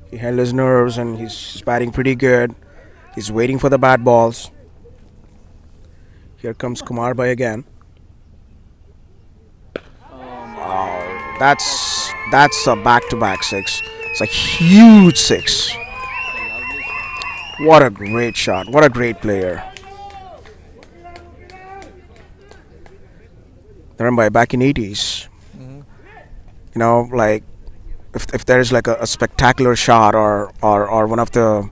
S1: He held his nerves, and he's batting pretty good. He's waiting for the bad balls. Here comes Kumar again. Oh, that's a back-to-back 6. It's a huge 6. What a great shot. What a great player. Remember back in 80s, like if there's like a spectacular shot or one of the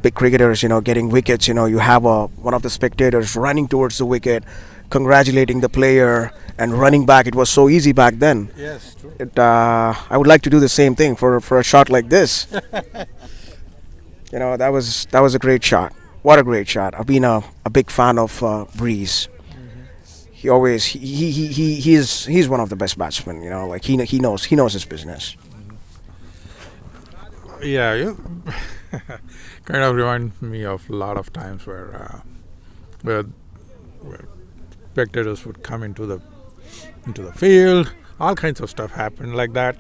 S1: big cricketers, getting wickets, you have one of the spectators running towards the wicket, congratulating the player and running back. It was so easy back then.
S2: Yes, true.
S1: I would like to do the same thing for a shot like this. That was a great shot. What a great shot. I've been a big fan of Breeze. He always he's one of the best batsmen. Like he knows his business.
S2: Yeah, you kind of remind me of a lot of times where where spectators would come into the field. All kinds of stuff happened like that.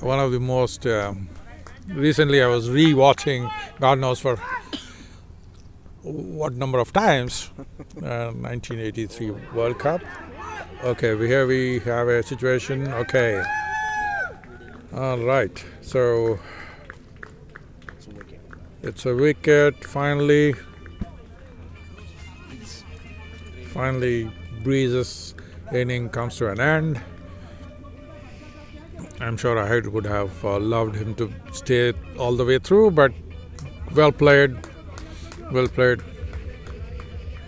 S2: One of the most recently I was re-watching, God knows for what number of times, 1983 World Cup. Okay, here we have a situation. Okay, all right. So it's a wicket. Finally, Breeze's inning comes to an end. I'm sure Ahir would have loved him to stay all the way through, but well played.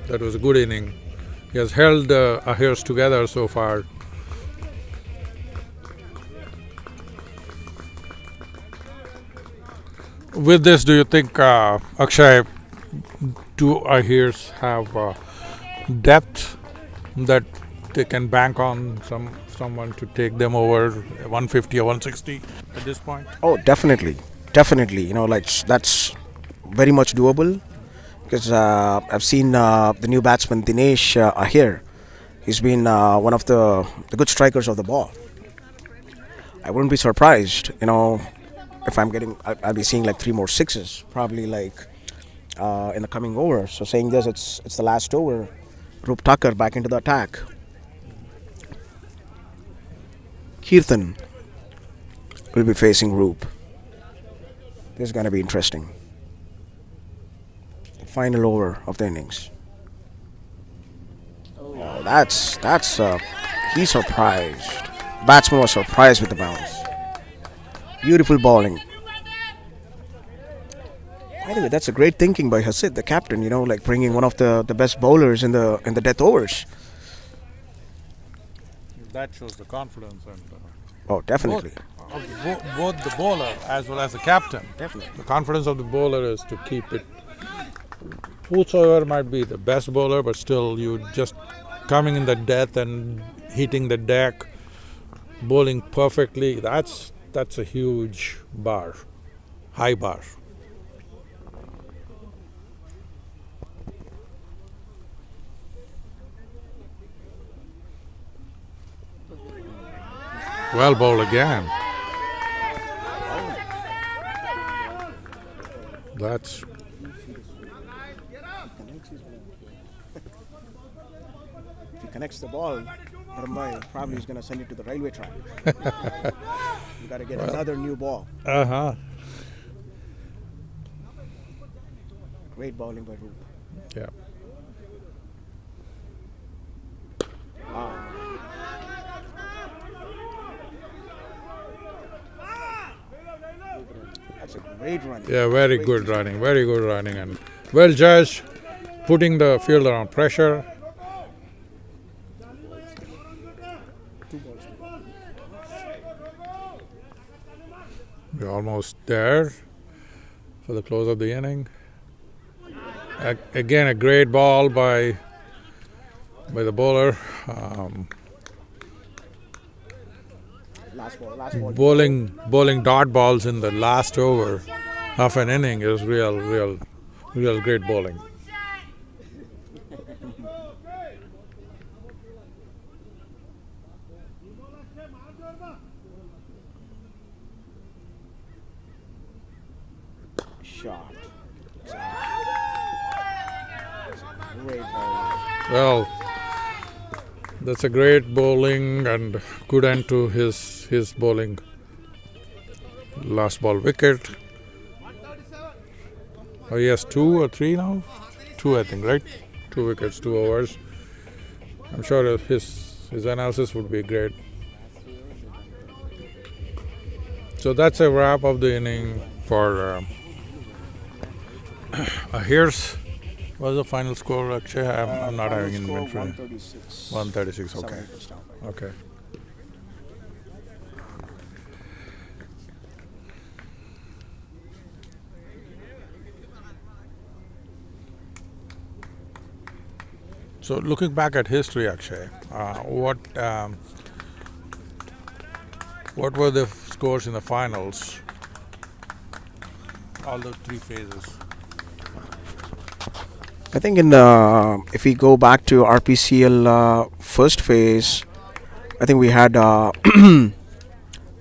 S2: That was a good inning. He has held Ahirs together so far. With this, do you think, Akshay, do Ahirs have depth that they can bank on someone to take them over 150 or 160 at this point?
S1: Oh, definitely. You know, like that's very much doable because I've seen the new batsman Dinesh Ahir. He's been one of the good strikers of the ball. I wouldn't be surprised, you know, if I'll be seeing like 3 more sixes, probably like in the coming over. So saying this, it's the last over. Roop Tucker back into the attack. Kirtan will be facing Roop. This is going to be interesting. The final over of the innings. Oh, that's he's surprised. Batsman was surprised with the bounce. Beautiful bowling. By the way, that's a great thinking by Hasid, the captain. You know, like bringing one of the best bowlers in the death overs.
S2: That shows the confidence and
S1: Oh, definitely.
S2: both the bowler as well as the captain.
S1: Definitely.
S2: The confidence of the bowler is to keep it. Whosoever might be the best bowler, but still you just coming in the death and hitting the deck, bowling perfectly. That's a huge bar, high bar. Well bowled again. That's
S1: If he connects the ball, Mumbai probably is going to send it to the railway track. You got to get another new ball. Great bowling by Roop.
S2: Yeah.
S1: That's a great run.
S2: Yeah, very good running, and well judged, putting the fielder on pressure. We're almost there for the close of the inning. Again, a great ball by the bowler.
S1: Last ball.
S2: Bowling dot balls in the last over of an inning is real great bowling.
S1: Shot. Great bowling.
S2: Well, that's a great bowling and good end to his bowling. Last ball wicket. Oh, he has 2 or 3 now? 2, I think, right? 2 wickets, 2 overs. I'm sure his analysis would be great. So that's a wrap of the inning for Ahir's. What's the final score, Akshay? I'm not having inventory.
S1: 136.
S2: 136,
S1: 7
S2: okay.
S1: wickets down by.
S2: Okay. So looking back at history, Akshay, what were the scores in the finals all the three phases?
S1: I think if we go back to RPCL first phase, I think we had a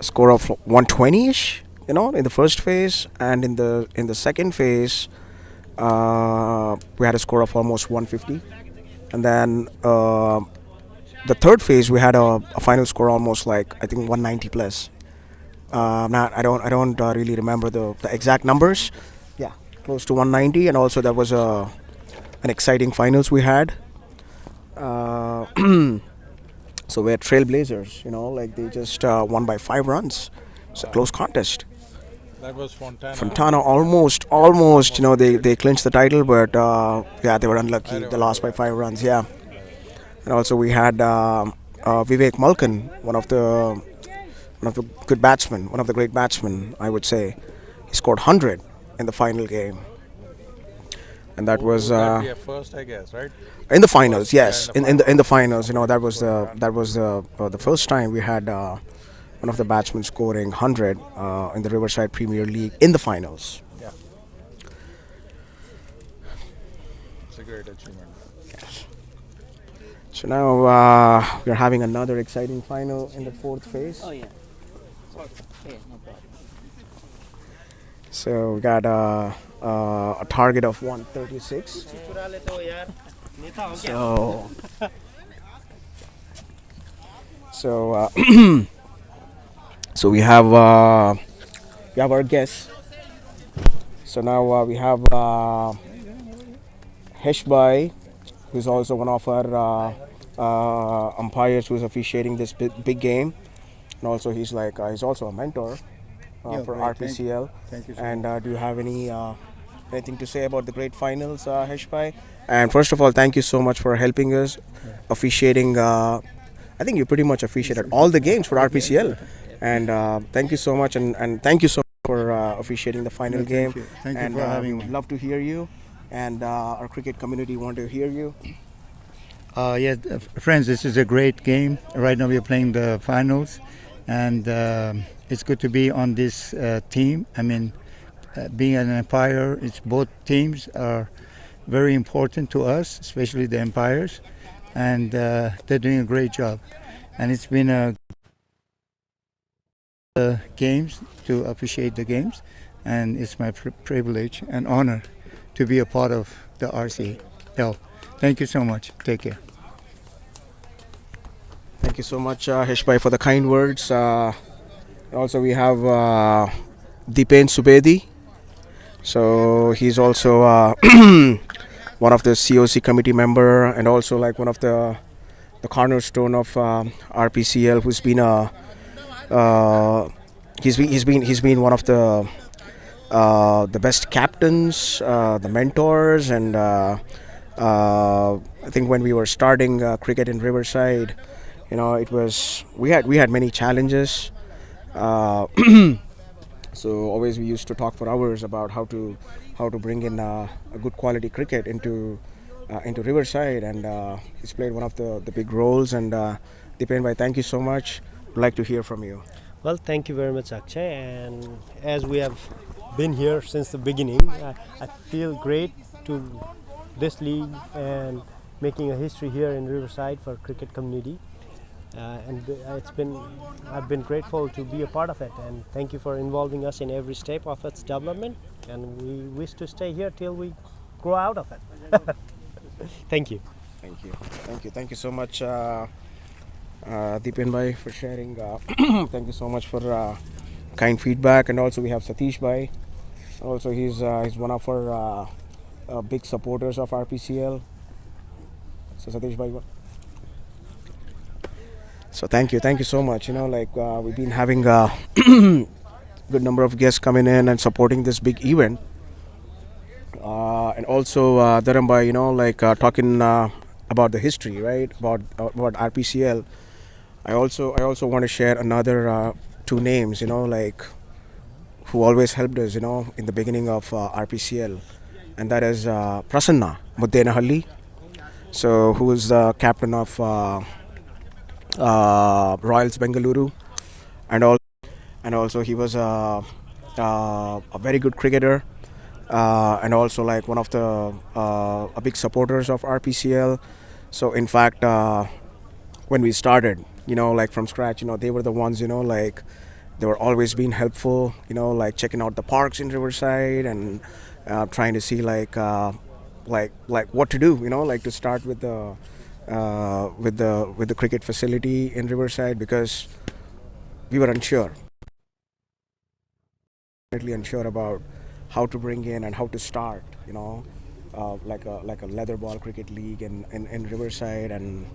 S1: score of 120ish, in the first phase, and in the second phase, we had a score of almost 150, and then the third phase we had a final score almost like I think 190 plus. Not I don't really remember the exact numbers. Yeah, close to 190, and also that was an exciting finals we had. Uh, so we're trailblazers, like they just won by 5 runs. It's a close contest.
S2: That was Fontana.
S1: Fontana almost, they clinched the title, but yeah, they were unlucky. They lost by 5 runs. Yeah, and also we had Vivek Malkan, one of the good batsmen, one of the great batsmen, I would say. He scored 100 in the final game, and that was
S2: Would that be a first, I guess, right?
S1: in the finals. Yes,
S2: Yeah,
S1: in the finals. That was the first time we had one of the batsmen scoring 100 in the Riverside Premier League in the finals.
S2: Yeah. It's a great achievement.
S1: So now we're having another exciting final in the fourth phase.
S4: Oh, yeah. Okay, no problem.
S1: So we got a target of 136. So, so, so we have our guests. So now we have Heshbai, who's also one of our umpires who's officiating this big game, and also he's also a mentor for RPCL.
S6: Thank you so
S1: And do you have anything to say about the great finals, Heshbai? And first of all, thank you so much for helping us officiating. I think you pretty much officiated all the games for RPCL, and thank you so much, and thank you so much for officiating the final game.
S6: Thank you
S1: And
S6: for having
S1: we
S6: me.
S1: would love to hear you, and our cricket community want to hear you.
S6: Friends, this is a great game. Right now we are playing the finals, and it's good to be on this team. I mean, being an umpire, it's both teams are very important to us, especially the umpires, and they're doing a great job. And it's been a games to officiate the games, and it's my privilege and honor to be a part of the RCL. Thank you so much. Take care.
S1: Thank you so much, Heshbai, for the kind words. Also, we have Dipen Subedi. So he's also one of the COC committee member, and also like one of the cornerstone of RPCL, who's been he's been one of the best captains, the mentors, and I think when we were starting cricket in Riverside, it was we had many challenges. So always we used to talk for hours about how to bring in a good quality cricket into Riverside, and he's played one of the big roles. And Dipen bhai, thank you so much. I'd like to hear from you.
S7: Well, thank you very much, Akshay. And as we have been here since the beginning, I feel great to this league and making a history here in Riverside for cricket community. I've been grateful to be a part of it, and thank you for involving us in every step of its development. And we wish to stay here till we grow out of it. Thank you.
S1: Thank you so much, Dipen bhai, for sharing. Thank you so much for kind feedback. And also we have Satish bhai. Also he's one of our big supporters of RPCL. So Satish bhai. So thank you so much. We've been having a good number of guests coming in and supporting this big event. And also Dharam bhai, talking about the history, right? About RPCL. I also want to share another two names, who always helped us, in the beginning of RPCL, and that is Prasanna Muddenahalli. So who is the captain of Royals Bengaluru, and also he was a very good cricketer. and also like one of the a big supporters of RPCL. So in fact, when we started, like from scratch, they were the ones, like they were always being helpful, like checking out the parks in Riverside and trying to see like what to do, like to start with the cricket facility in Riverside, because we were unsure, definitely unsure about how to bring in and how to start, like a leather ball cricket league in Riverside, and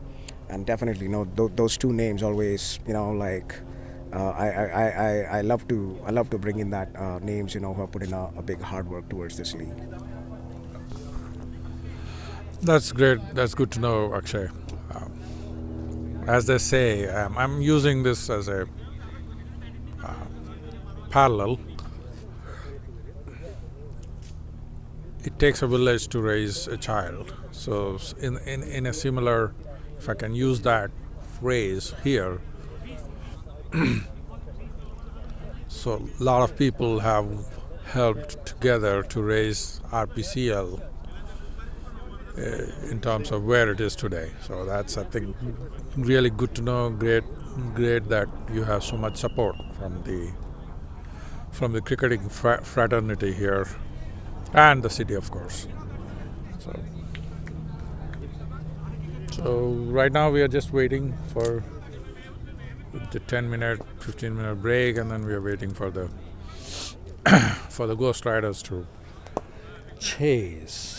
S1: definitely, those two names always, like I love to bring in that names, who have put in a big hard work towards this league.
S2: That's great. That's good to know, Akshay. As they say, I'm using this as a parallel. It takes a village to raise a child. So in a similar, if I can use that phrase here, so a lot of people have helped together to raise RPCL in terms of where it is today. So that's, I think, really good to know. Great that you have so much support from the cricketing fraternity here, and the city, of course. So right now we are just waiting for the 10-minute, 15-minute break, and then we are waiting for the for the Ghost Riders to chase.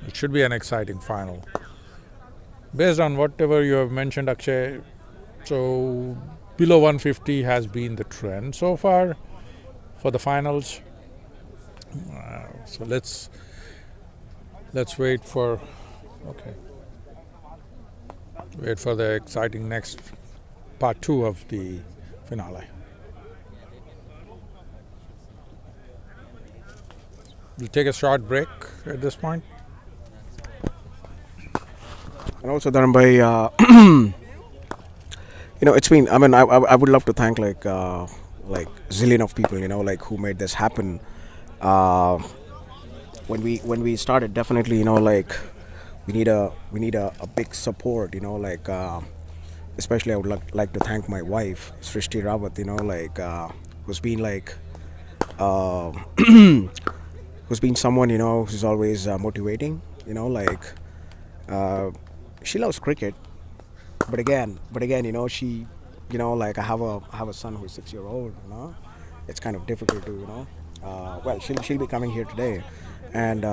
S2: It should be an exciting final. Based on whatever you have mentioned, Akshay, so below 150 has been the trend so far for the finals. So let's wait for the exciting next part 2 of the finale. We'll take a short break at this point.
S1: And also, Dharambai, it's been. I mean, I would love to thank like zillion of people, like who made this happen. When we started, definitely, like we need a big support, like especially I would like to thank my wife Srishti Rawat, who's been like who's been someone, who's always motivating, like she loves cricket, but again, she, like I have a son who's 6-year-old, it's kind of difficult to, well, she'll be coming here today, and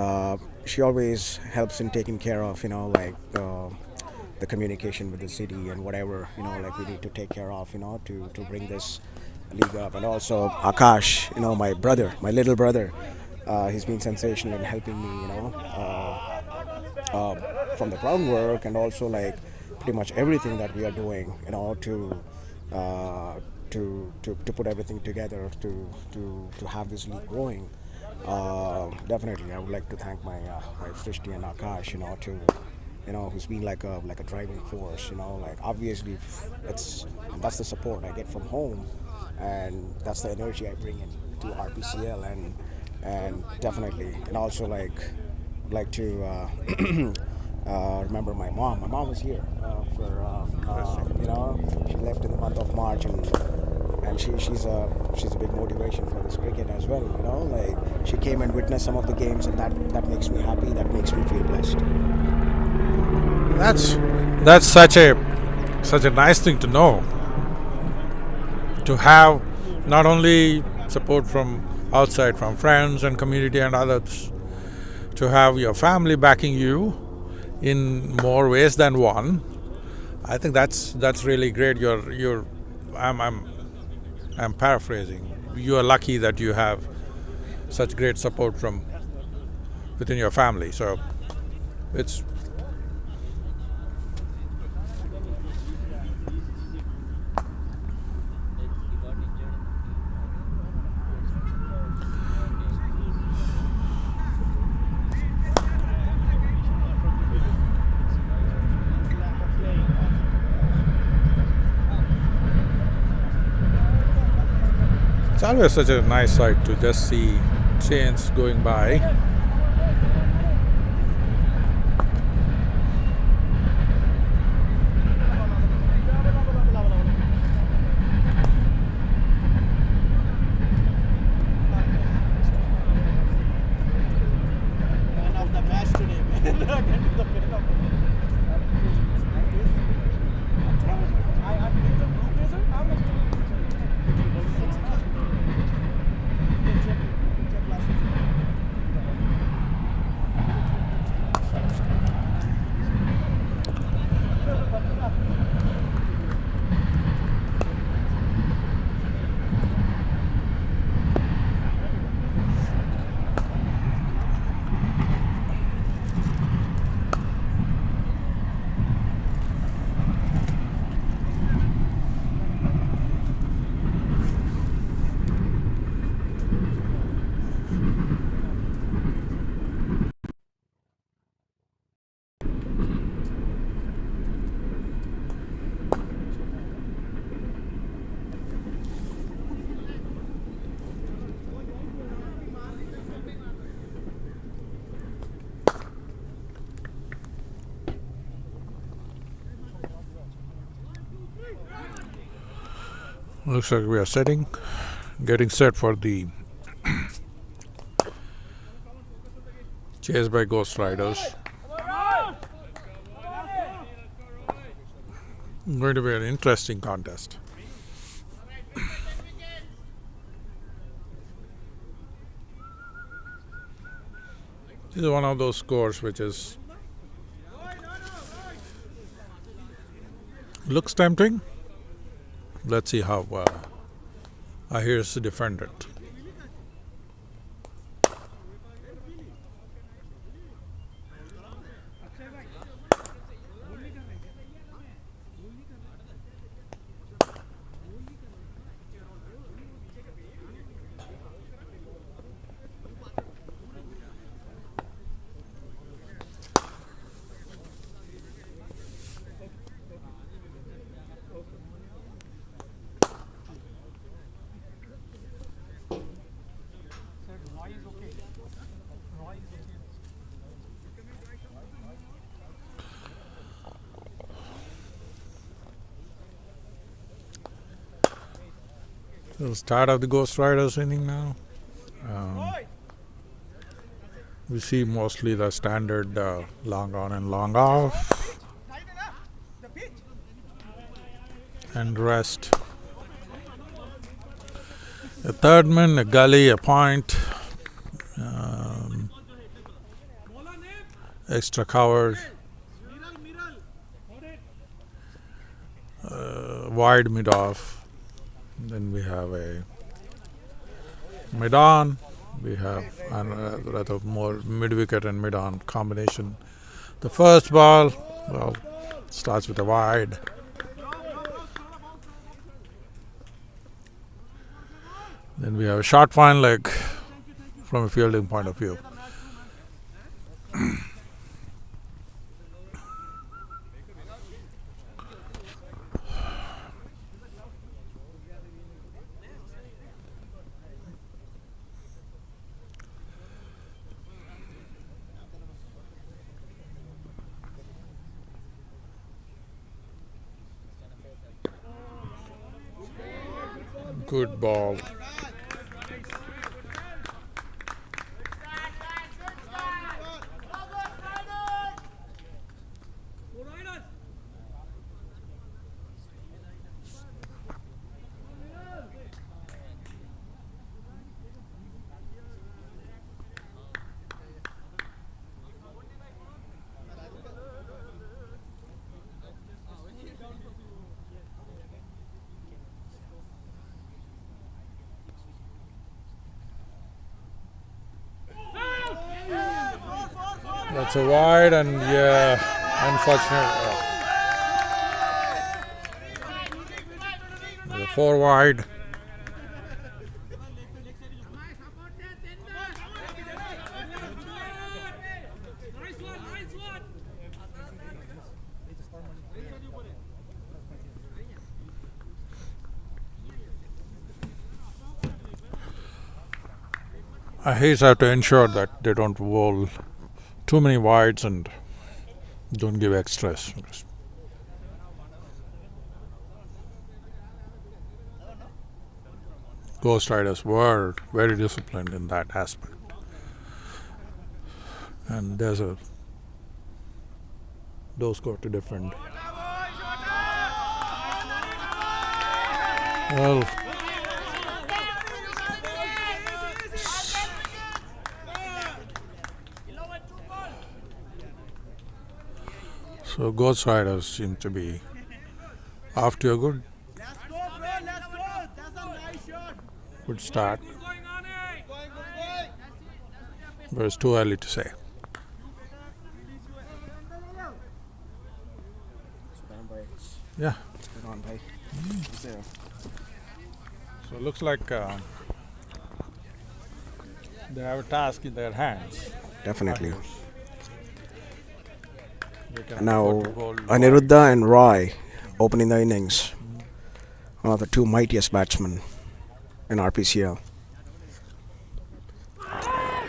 S1: she always helps in taking care of, like the communication with the city and whatever, like we need to take care of, to bring this league up. And also Akash, my brother, my little brother, he's been sensational in helping me, from the groundwork, and also like pretty much everything that we are doing, to put everything together to have this league growing. Definitely, I would like to thank my Srishti and Akash, who's been like a driving force. Like obviously, that's the support I get from home, and that's the energy I bring in to RPCL, and definitely, and also like to remember my mom. My mom was here for she left in the month of March, and she's a big motivation for this cricket as well. Like she came and witnessed some of the games, and that makes me happy. That makes me feel blessed.
S2: That's such a nice thing to know. To have not only support from outside, from friends and community and others, to have your family backing you in more ways than one. I think that's really great. I'm paraphrasing. You are lucky that you have such great support from within your family. So it's always such a nice sight to just see trains going by.
S5: Man of the match today, man. The man of
S2: Looks like we are getting set for the chase by Ghost Riders. Going to be an interesting contest. This is one of those scores which is looks tempting. Let's see how Ahir's defend it. The start of the Ghost Riders inning now. We see mostly the standard long on and long off and rest. A third man, a gully, a point, extra cover, wide mid off. Then we have a mid-on. We have rather more mid-wicket and mid-on combination. The first ball, well, starts with a wide. Then we have a short fine leg from a fielding point of view. Good ball. That's a wide, and yeah, unfortunate. The 4 wide. Ahir have to ensure that they don't bowl too many wides and don't give extras. Ghost Riders were very disciplined in that aspect. And those go to defend. Well, so Ghost Riders seem to be off to a good start. But it's too early to say. Yeah. So it looks like they have a task in their hands.
S1: Definitely.
S2: They can
S1: And now
S2: afford to bowl
S1: Aniruddha and Roy opening the innings. One of the two mightiest batsmen in RPCL.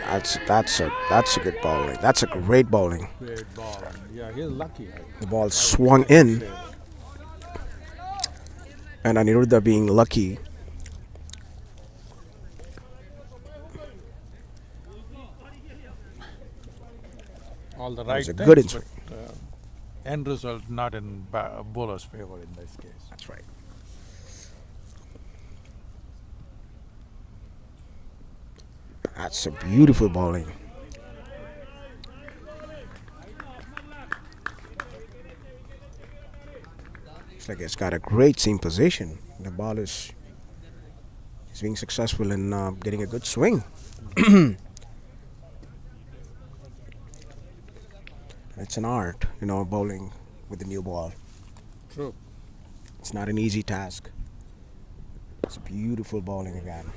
S1: That's a good bowling. That's a great bowling.
S2: great ball. Yeah, he's lucky.
S1: The ball swung in, and Aniruddha being lucky.
S2: All the
S1: was
S2: right
S1: a
S2: things,
S1: good
S2: but end result not in bowler's favor in this case.
S1: That's right. That's a beautiful bowling. It's like it's got a great seam position. The ball is being successful in getting a good swing. It's an art, bowling with the new ball.
S2: True.
S1: It's not an easy task. It's beautiful bowling again.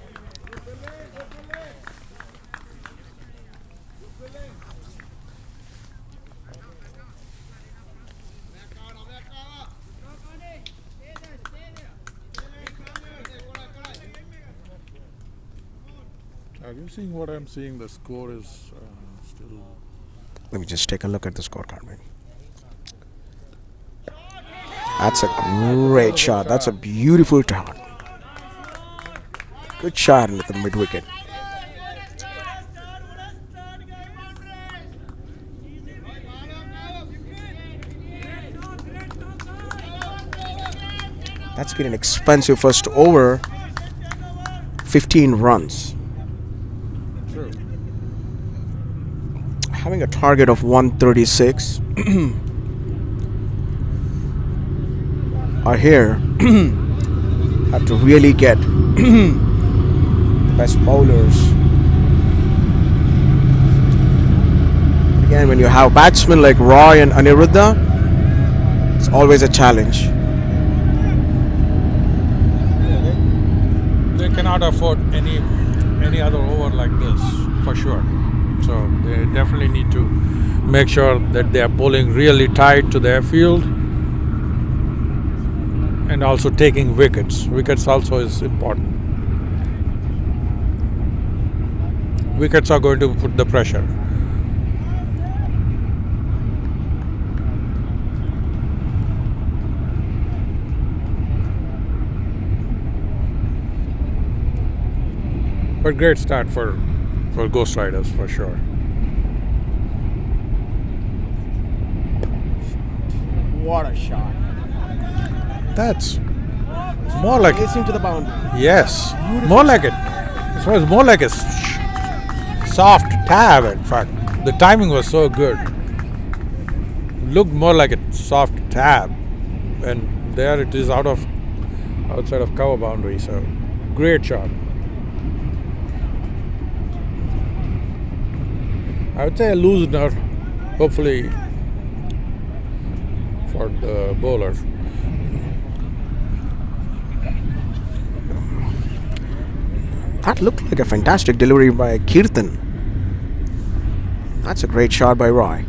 S2: Are you seeing what I'm seeing? The score is still.
S1: Let me just take a look at the scorecard, mate. That's a great shot. That's a beautiful shot. Good shot into the mid wicket. That's been an expensive first over. 15 runs.
S2: True.
S1: Having a target of 136. Ahir have to really get the best bowlers. Again, when you have batsmen like Roy and Aniruddha, it's always a challenge.
S2: They cannot afford any other over like this, for sure. So they definitely need to make sure that they are bowling really tight to their field and also taking wickets. Wickets also is important. Wickets are going to put the pressure. But great start for Ghost Riders, for sure.
S5: What a shot.
S2: That's more like it.
S5: Racing to the boundary.
S2: Yes, more like it. This was more like a soft tab, in fact. The timing was so good. Looked more like a soft tab. And there it is outside of cover boundary. So, great shot. I would say a loosener, hopefully, for the bowler.
S1: That looked like a fantastic delivery by Kirtan. That's a great shot by Roy.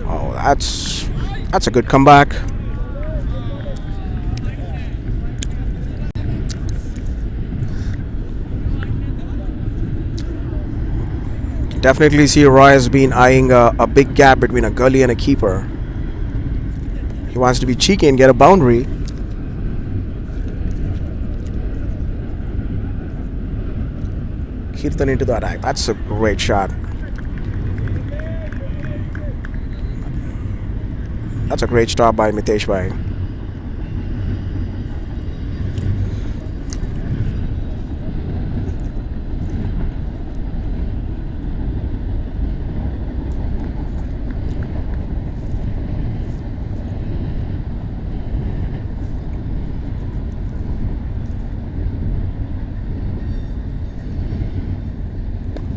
S1: Oh, that's a good comeback. Definitely see Roy has been eyeing a big gap between a gully and a keeper. He wants to be cheeky and get a boundary. Kirtan into the attack. That's a great shot. That's a great stop by Mitesh Bhai.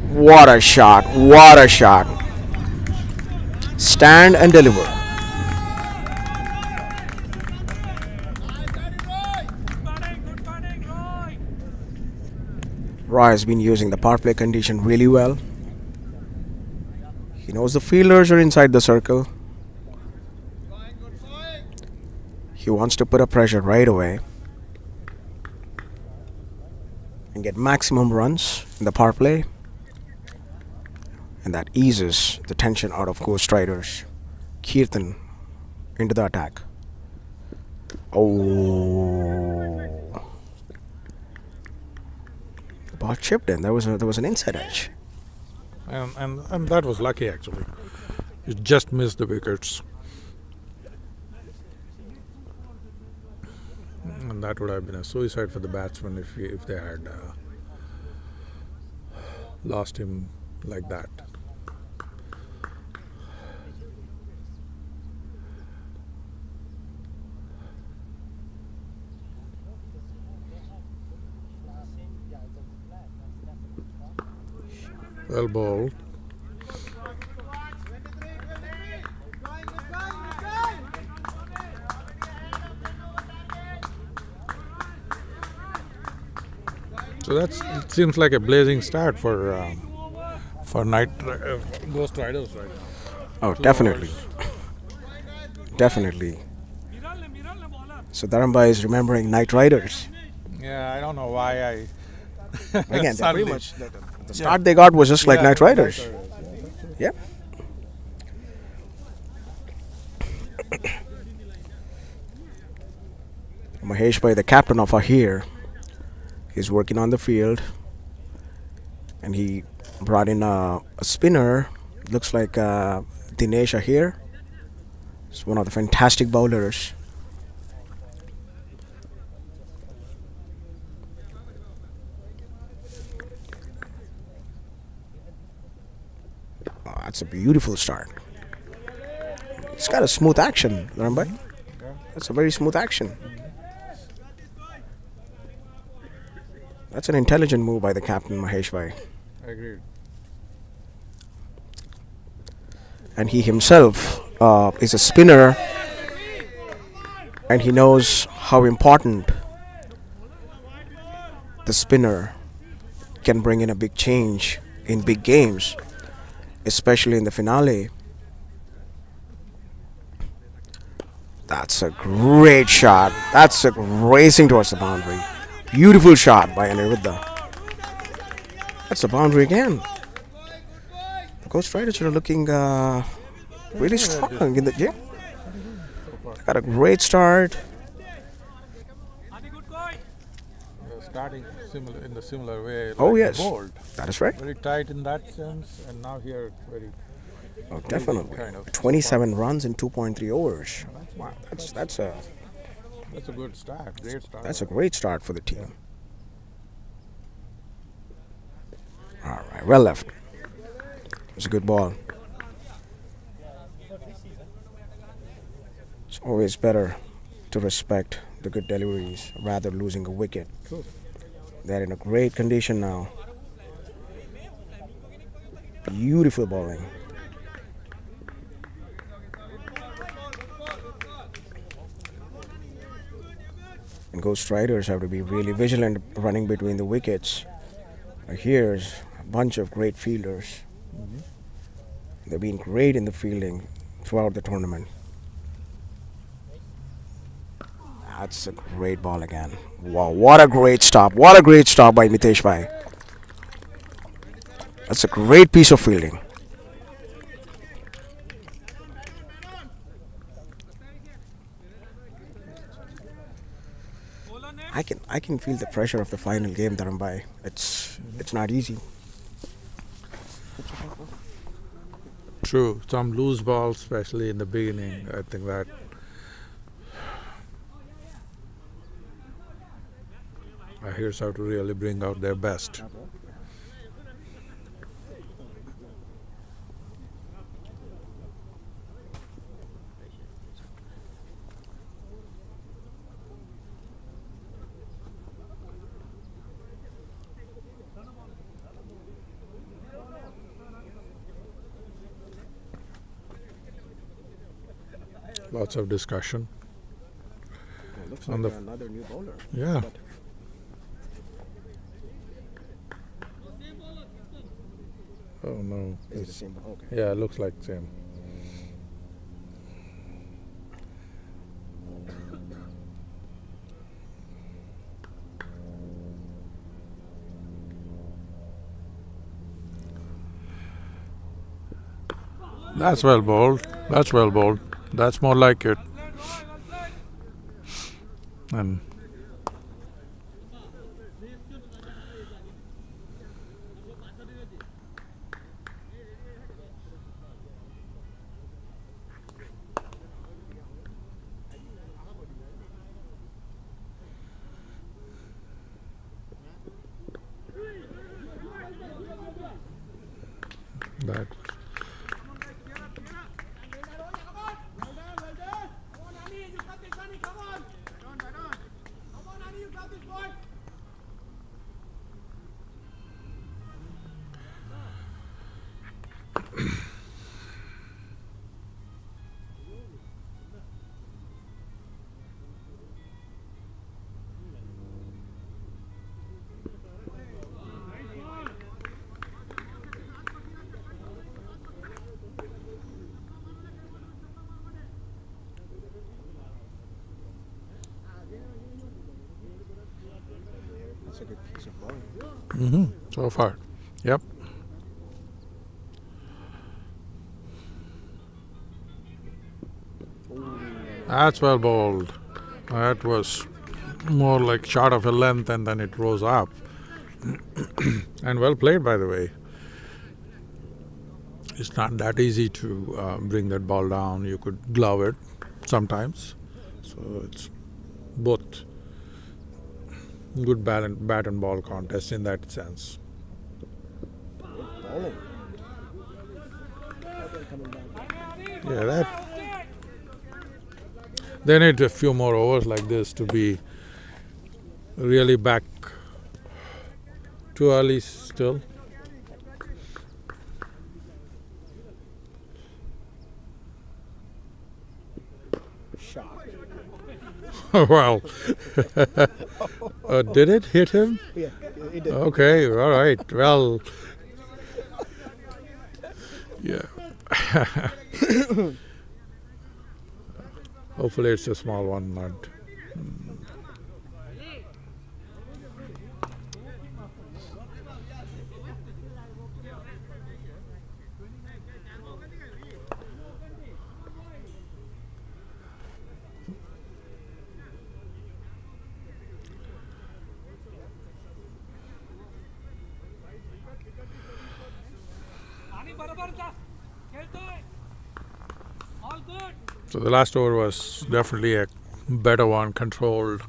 S1: What a shot. What a shot. Stand and deliver. Roy has been using the power play condition really well. He knows the fielders are inside the circle. He wants to put up pressure right away and get maximum runs in the power play. And that eases the tension out of Ghost Riders. Kirtan into the attack. Oh. The ball chipped in. There was an inside edge.
S2: And that was lucky actually. You just missed the wickets. And that would have been a suicide for the batsman if they had lost him like that. Well bowled. So it seems like a blazing start for Ghost Riders right now.
S1: Oh,
S2: 2
S1: definitely.
S2: hours.
S1: Definitely. So Dharambai is remembering Night Riders.
S2: Yeah, I don't know why I.
S1: Again, they're
S2: Suddenly.
S1: pretty much the start they got was just like Night Riders. Yeah. Mahesh Bhai, the captain of Ahir, is working on the field, and he brought in a spinner. Looks like Dinesh Ahir. He's one of the fantastic bowlers. Oh, that's a beautiful start. It's got a smooth action, Dharambai. That's a very smooth action. That's an intelligent move by the captain, Mahesh Bhai.
S2: I agree.
S1: And he himself is a spinner, and he knows how important the spinner can bring in a big change in big games, especially in the finale. That's a great shot. That's a racing towards the boundary. Beautiful shot by Aniruddha. That's a boundary again. The Ghost Riders are looking really strong in the game. Got a great start.
S2: Starting in the similar way.
S1: Oh,
S2: like
S1: yes.
S2: Bowled.
S1: That is right.
S2: Very tight in that sense, and now here it's very.
S1: Oh, definitely.
S2: Kind of.
S1: 27 runs in 2.3 overs. Wow, that's a
S2: That's a good start. Great start.
S1: that's a great start for the team. All right, well left. It's a good ball. It's always better to respect the good deliveries rather than losing a wicket.
S2: True.
S1: They're in a great condition now. Beautiful bowling. And Ghost Riders have to be really vigilant running between the wickets. Here's a bunch of great fielders. They've been great in the fielding throughout the tournament. That's a great ball again. Wow, what a great stop. What a great stop by Mitesh Bhai. That's a great piece of fielding. I can feel the pressure of the final game, Dharambai. It's not easy.
S2: True. Some loose balls, especially in the beginning. I think that Ahirs have to really bring out their best. Lots of discussion.
S1: Looks
S2: On
S1: like
S2: the-
S1: another new bowler.
S2: Yeah. Oh no.
S1: Is it the
S2: It's-
S1: same? Okay.
S2: Yeah, it looks like same. That's well bowled. That's well bowled. That's more like it. And that
S1: That's a good piece of bowling.
S2: so far. Yep. That's well bowled. That was more like short of a length and then it rose up. And well played, by the way. It's not that easy to bring that ball down. You could glove it sometimes. So it's both good bat and ball contest in that sense.
S1: Bowling.
S2: Yeah, that. They need a few more overs like this to be really back. Too early still.
S1: Shot.
S2: Well, did it hit him?
S1: Yeah, it did.
S2: Okay, all right. Well, yeah. Hopefully it's a small one, not. So the last over was definitely a better one, controlled.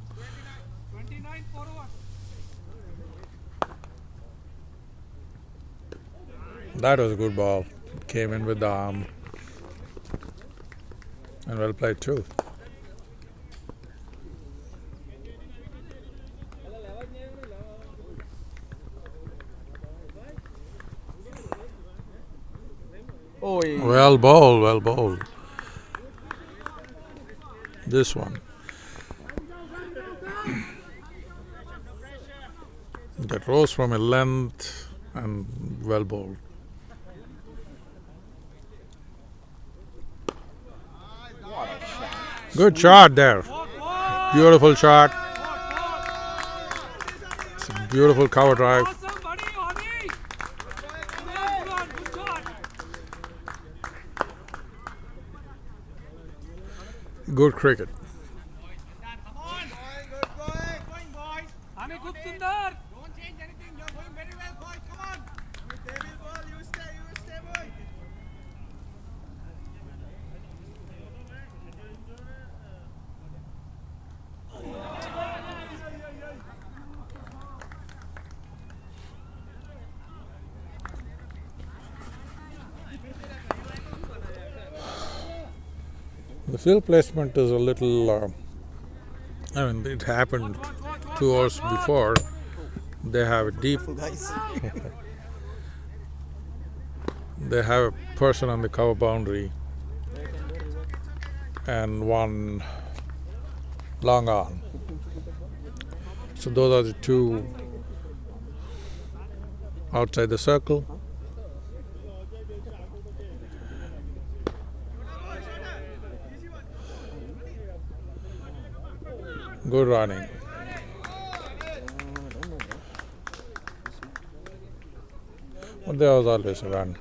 S2: That was a good ball. Came in with the arm. And well played too.
S1: Oh,
S2: Well bowled, well bowled. This one. That rose from a length and well bowled. Good shot there. Beautiful shot. It's a beautiful cover drive. good cricket. The field placement is a little, it happened 2 hours before. They have a deep, they have a person on the cover boundary and one long on. So those are the two outside the circle. Good running. But there was always a run.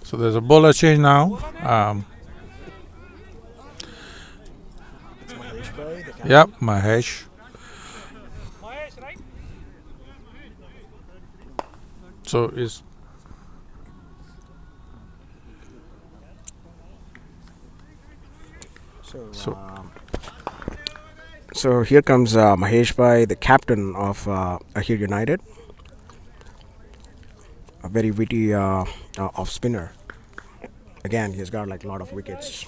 S2: So there's a bowler change now. Yep, Mahesh. So is
S1: So here comes Mahesh Bhai, the captain of Ahir United. A very witty off spinner. Again, he's got like a lot of wickets.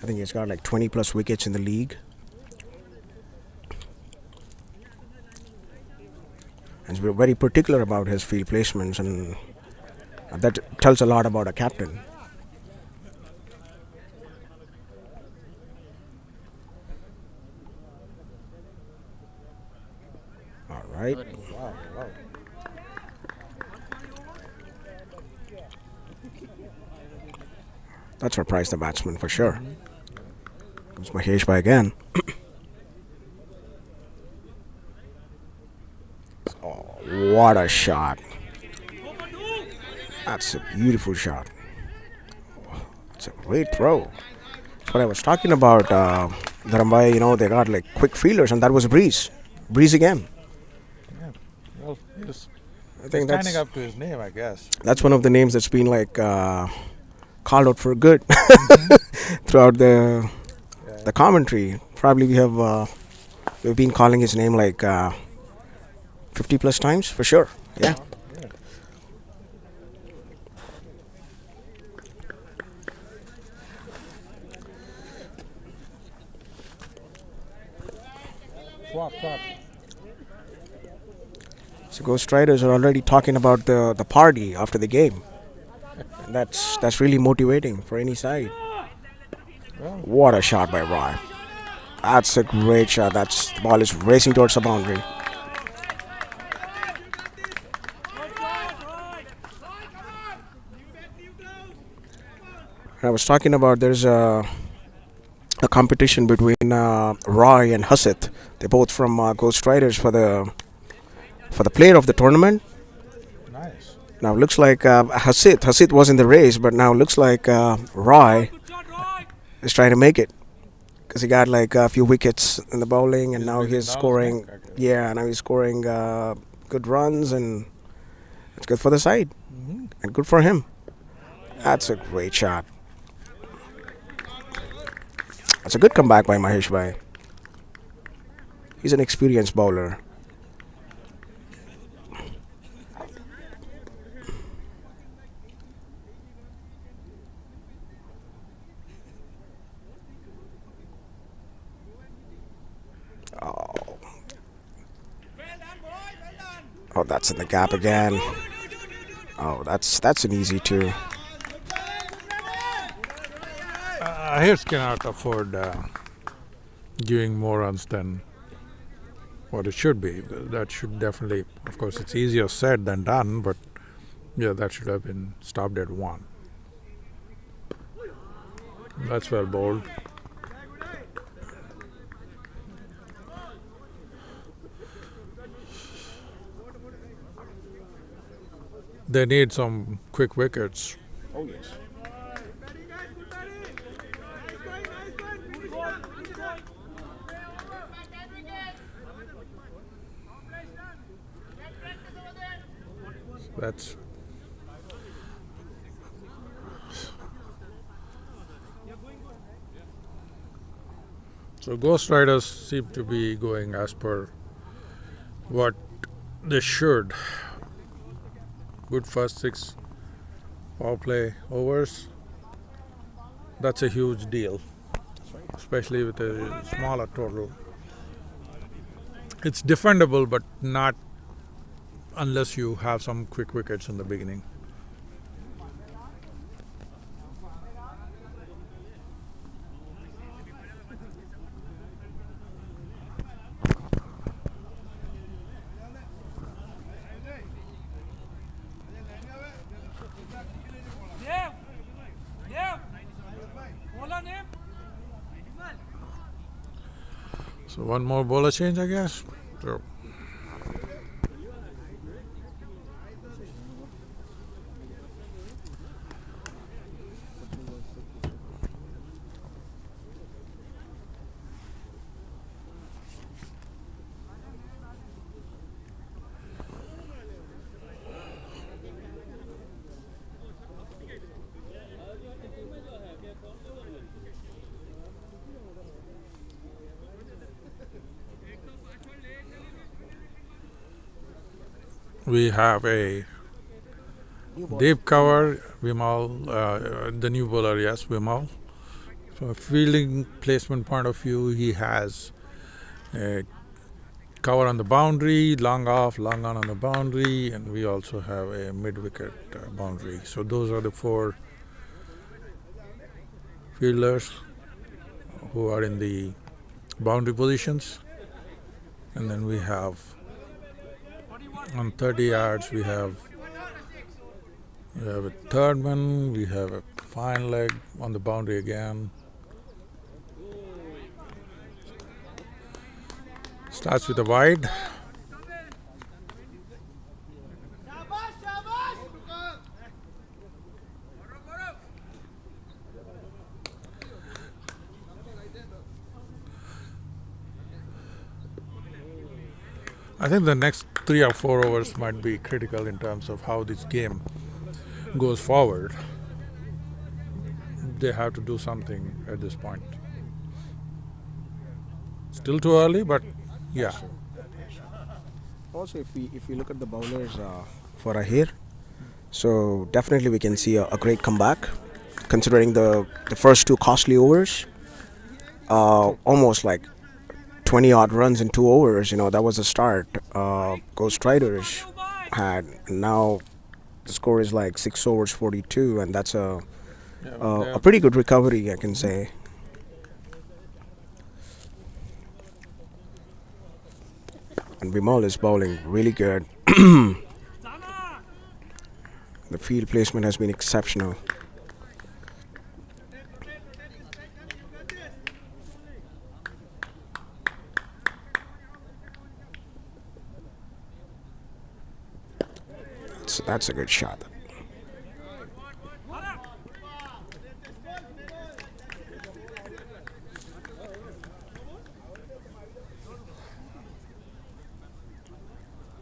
S1: I think he's got like 20 plus wickets in the league. And he's very particular about his field placements, and that tells a lot about a captain. All right. That surprised the batsman for sure. Comes Mahesh Bhai again. Oh, what a shot. That's a beautiful shot. It's a great throw. That's what I was talking about. Dharam, they got like quick fielders, and that was Breeze. Breeze again.
S2: yeah, well, he's
S1: I think
S2: standing
S1: that's
S2: up to his name, I guess.
S1: that's one of the names that's been like called out for good throughout the commentary. Probably we've been calling his name like 50 plus times for sure. Yeah.
S2: Swap.
S1: So Ghost Riders are already talking about the party after the game. That's really motivating for any side. What a shot by Roy. That's a great shot. The ball is racing towards the boundary. I was talking about there's a competition between Roy and Hasit. They're both from Ghost Riders for the player of the tournament.
S2: Nice.
S1: Now looks like Hasit was in the race, but now looks like Roy is trying to make it because he got like a few wickets in the bowling, and now he's scoring. Yeah, now he's scoring good runs, and it's good for the side and good for him. That's a great shot. That's a good comeback by Mahesh Bhai. He's an experienced bowler. Oh, that's in the gap again. Oh, that's an easy two.
S2: Ahir cannot afford giving more runs than what it should be. That should definitely, of course, it's easier said than done, but yeah, that should have been stopped at 1. That's well bowled. They need some quick wickets.
S1: Oh yes.
S2: That's so Ghost Riders seem to be going as per what they should. Good first 6 power play overs. That's a huge deal, especially with a smaller total. It's defendable, but not unless you have some quick wickets in the beginning. So one more bowler change, I guess. So we have a deep cover, Vimal, the new bowler, yes, Vimal. From a fielding placement point of view, he has a cover on the boundary, long off, long on the boundary, and we also have a mid-wicket boundary. So those are the 4 fielders who are in the boundary positions. And then we have on 30 yards, we have a third man, we have a fine leg on the boundary again. Starts with a wide. I think the next 3 or 4 overs might be critical in terms of how this game goes forward. They have to do something at this point. Still too early, but yeah.
S1: Also, if we look at the bowlers for Ahir, so definitely we can see a great comeback, considering the first 2 costly overs, almost like 20 odd runs in 2 overs. That was the start. Ghost Riders had, and now the score is like 6 overs 42, and that's a pretty good recovery, I can say. And Vimal is bowling really good. The field placement has been exceptional. That's a good shot.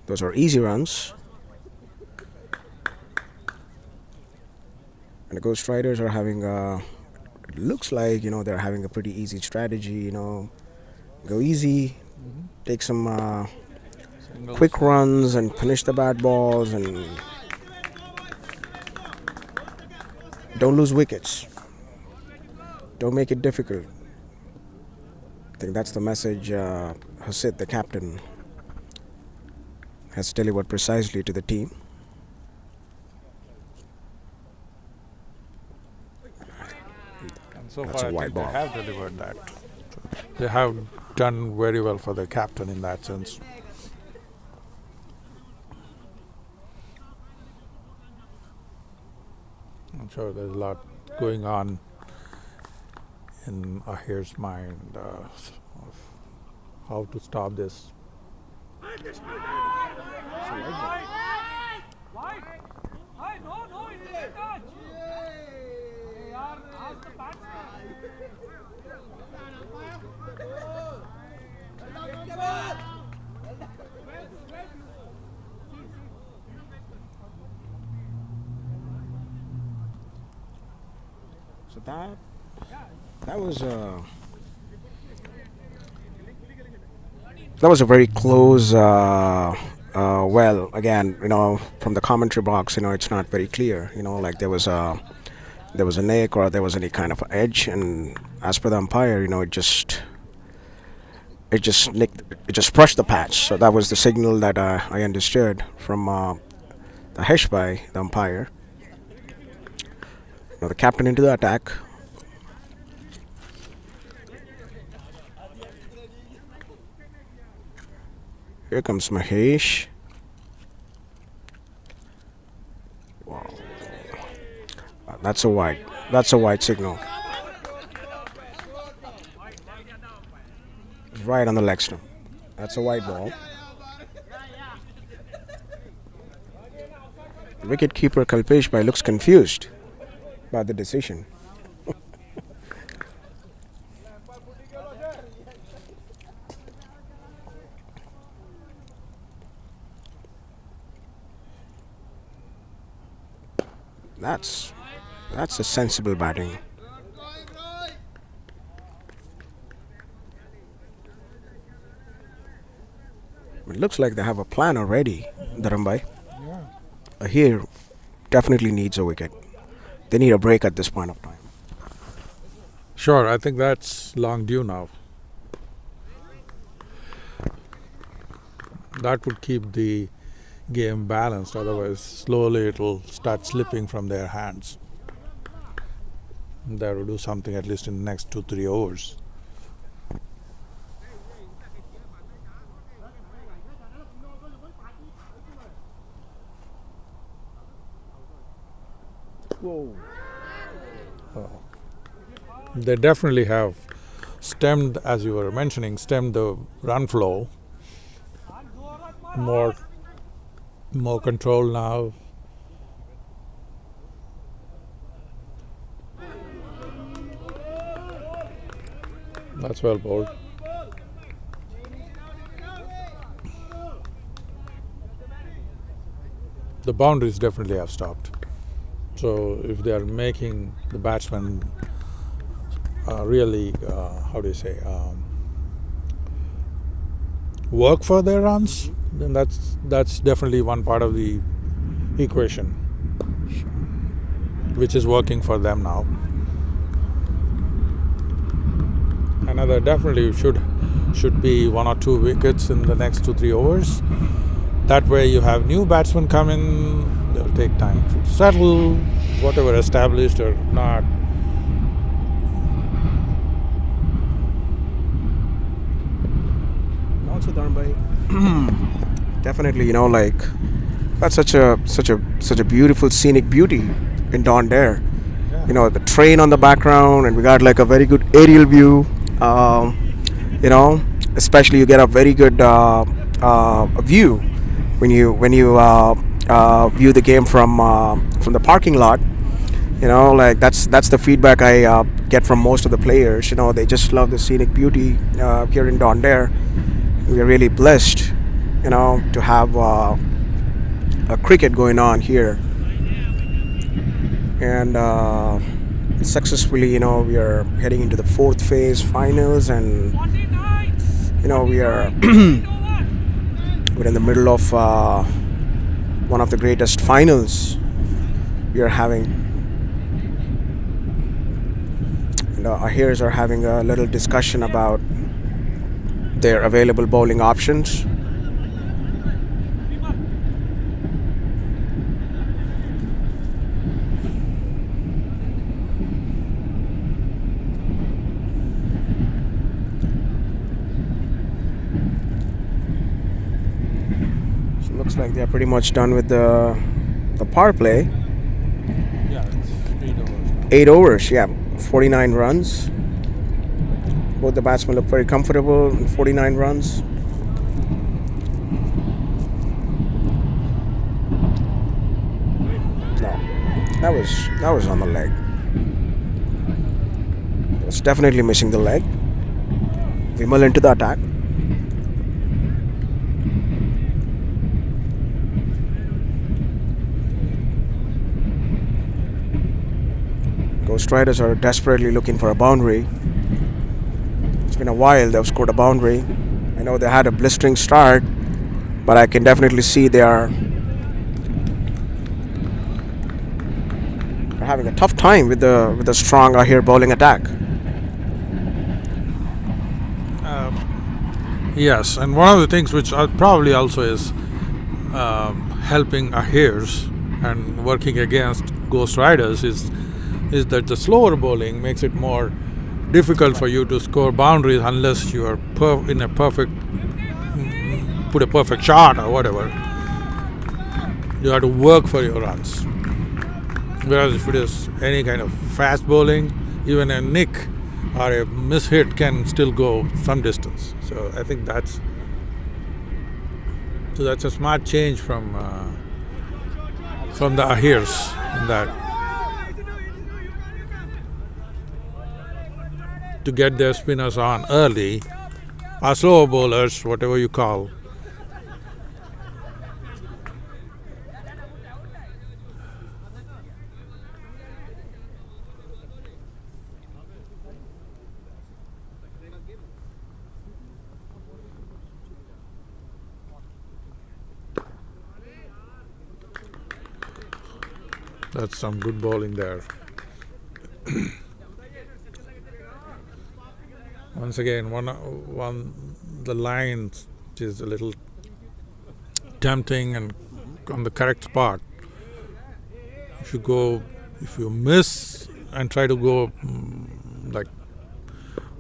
S1: Those are easy runs. And the Ghost Riders are having it looks like, they're having a pretty easy strategy, go easy, take some quick runs and punish the bad balls and don't lose wickets. Don't make it difficult. I think that's the message Hasid, the captain, has delivered precisely to the team.
S2: And so
S1: That's
S2: far,
S1: a
S2: I
S1: wide
S2: think
S1: ball.
S2: they have delivered that. They have done very well for the captain in that sense. I'm sure there's a lot going on in Ahir's mind of how to stop this.
S1: So that was a very close. Well, again, from the commentary box, it's not very clear. Like there was a nick or there was any kind of edge, and as per the umpire, it just brushed the patch. So that was the signal that I understood from the hesh by the umpire. The captain into the attack. Here comes Mahesh. Wow. That's a wide signal. It's right on the leg stump. That's a wide ball. Wicketkeeper Kalpesh Bhai looks confused by the decision. That's a sensible batting. It looks like they have a plan already, Dharambai. Ahir definitely needs a wicket. They need a break at this point of time.
S2: Sure, I think that's long due now. That would keep the game balanced, otherwise slowly it'll start slipping from their hands. They will do something at least in the next 2-3 overs.
S1: Whoa.
S2: They definitely have stemmed, as you were mentioning, stemmed the run flow. More control now. That's well bowled. The boundaries definitely have stopped. So if they are making the batsmen really, work for their runs, then that's definitely one part of the equation, which is working for them now. Another definitely should be 1 or 2 wickets in the next 2-3 overs. That way you have new batsmen come in, they'll take time to settle, whatever established or not.
S1: Also, Dharambai, definitely, that's such a beautiful scenic beauty in Don Dare.
S2: Yeah.
S1: The train on the background, and we got like a very good aerial view. Especially you get a very good view when you view the game from the parking lot. Like that's the feedback I get from most of the players. They just love the scenic beauty here in Don Dare. We are really blessed, to have a cricket going on here, and successfully, we are heading into the fourth phase finals, and we are we're in the middle of one of the greatest finals we are having. And Ahirs are having a little discussion about their available bowling options. So looks like they're pretty much done with the power play.
S2: Yeah, it's 8 overs.
S1: 8 overs, yeah, 49 runs. Both the batsmen look very comfortable in 49 runs. No, that was on the leg. It was definitely missing the leg. Vimal into the attack. Ghost Riders are desperately looking for a boundary. It's been a while they've scored a boundary. I know they had a blistering start, but I can definitely see they're having a tough time with the strong Ahir bowling attack.
S2: Yes, and one of the things which probably also is helping Ahirs and working against Ghost Riders is that the slower bowling makes it more difficult for you to score boundaries unless you are in a perfect, put a perfect shot or whatever. You have to work for your runs. Whereas if it is any kind of fast bowling, even a nick or a mishit can still go some distance. So I think that's a smart change from the Ahirs in that, to get their spinners on early, or slower bowlers, whatever you call. That's some good bowling there. Once again, the line is a little tempting and on the correct spot. If you miss and try to go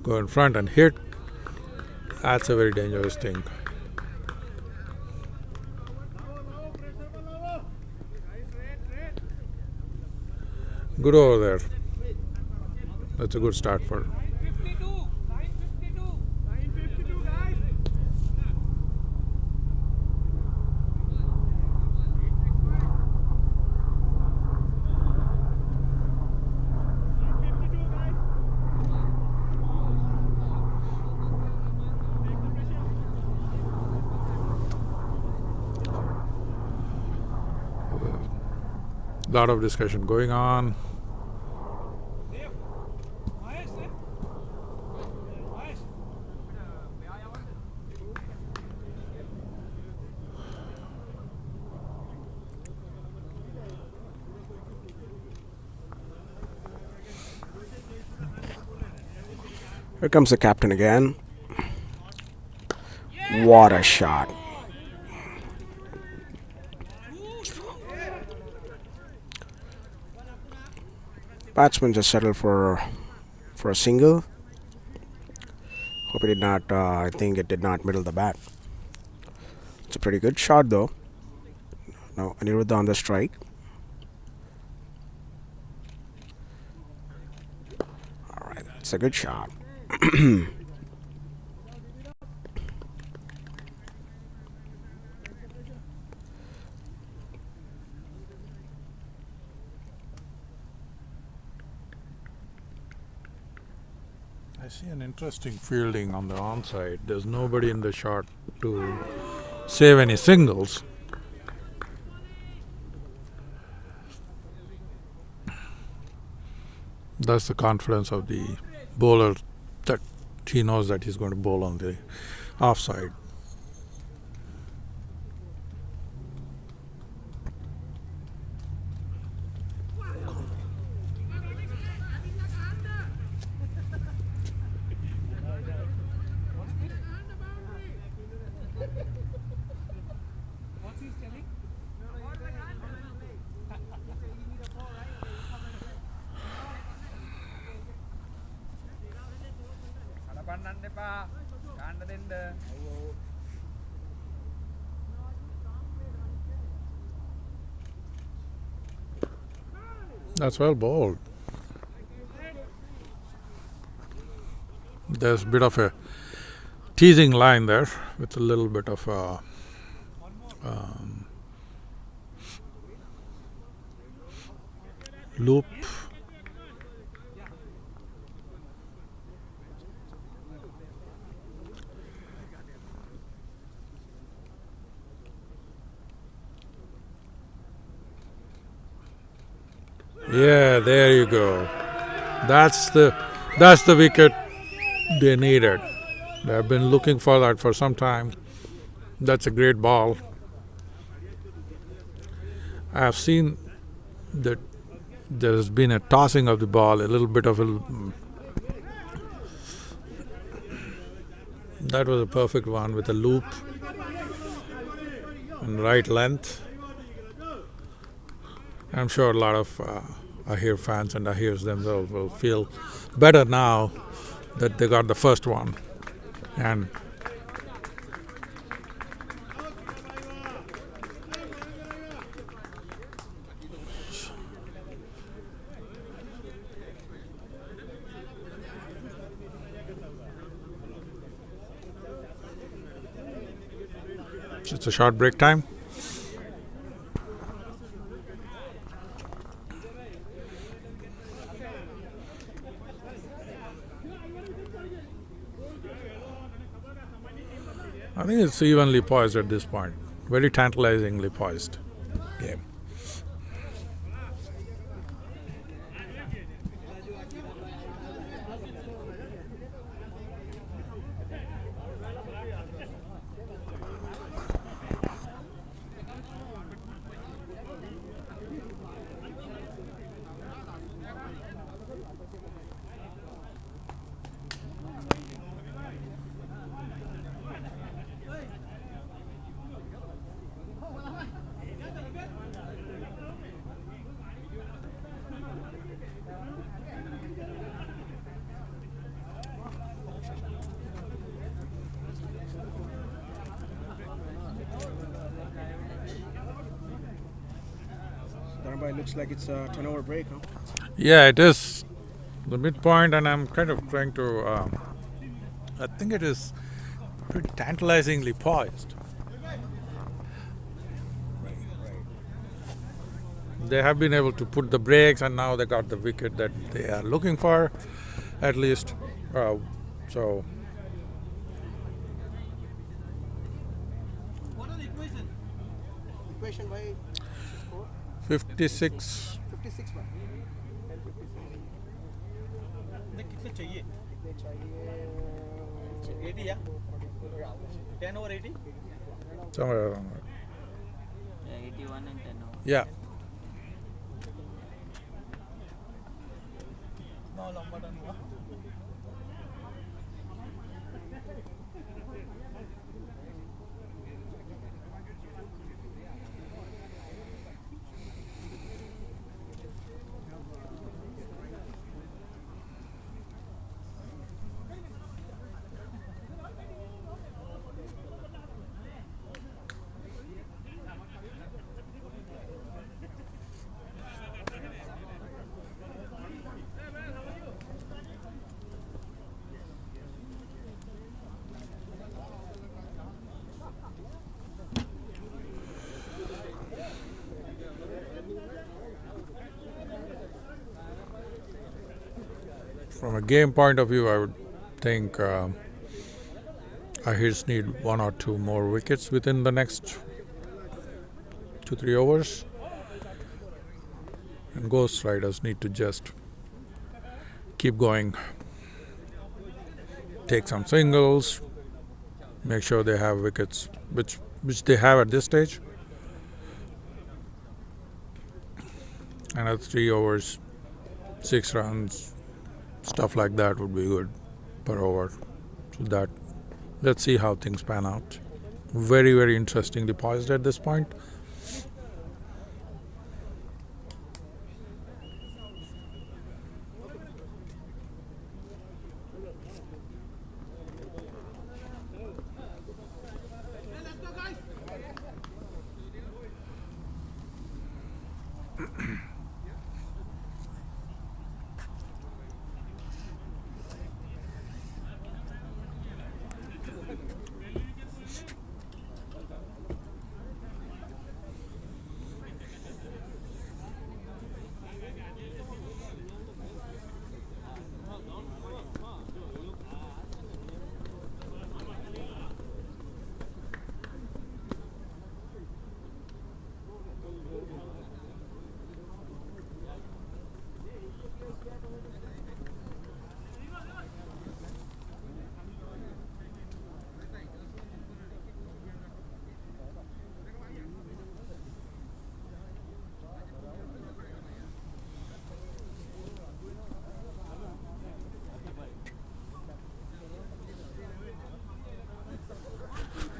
S2: go in front and hit, that's a very dangerous thing. Good over there. That's a good start for. Lot of discussion going on.
S1: Here comes the captain again. What a shot. Batsman just settled for a single. Hope it did not, I think it did not middle the bat. It's a pretty good shot though. Now Aniruddha on the strike. Alright, that's a good shot.
S2: see an interesting fielding on the onside. There's nobody in the shot to save any singles. That's the confidence of the bowler, that he knows that he's going to bowl on the offside. That's well bowled. There's a bit of a teasing line there with a little bit of a loop. Yeah, there you go. That's the wicket they needed. They have been looking for that for some time. That's a great ball. I have seen that there has been a tossing of the ball, a little bit of a. That was a perfect one with a loop and right length. I'm sure a lot of Ahir fans and Ahirs themselves will feel better now that they got the first one. And it's a short break time. I think it's evenly poised at this point. Very tantalizingly poised game.
S1: It looks like it's a 10-over break, huh?
S2: Yeah, it is the midpoint, and I'm kind of trying to. I think it is pretty tantalizingly poised. They have been able to put the brakes, and now they got the wicket that they are looking for, at least. So.
S5: What are the equation? Equation by
S2: 56.
S5: 56 one. कितने चाहिए? कितने चाहिए? 80 या? 10 over 80?
S2: Somewhere around that.
S4: Yeah, 81 and 10 over.
S2: Yeah.
S5: No, lamba done हुआ.
S2: From a game point of view, I would think Ahirs need 1 or 2 more wickets within the next 2-3 overs, and Ghost Riders need to just keep going, take some singles, make sure they have wickets, which they have at this stage. Another 3 overs, 6 runs, stuff like that would be good per over. So that, let's see how things pan out. Very, very interestingly poised at this point.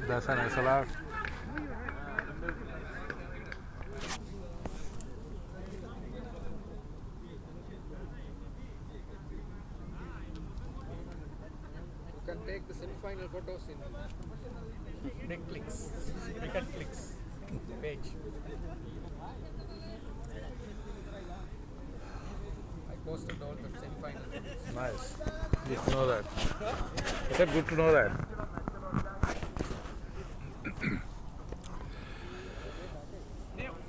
S2: That's an SLR.
S5: You can take the semi-final photos in big clicks, bigger clicks page. I posted all the semi-final photos.
S2: Nice. Good to know that. I said good to know that.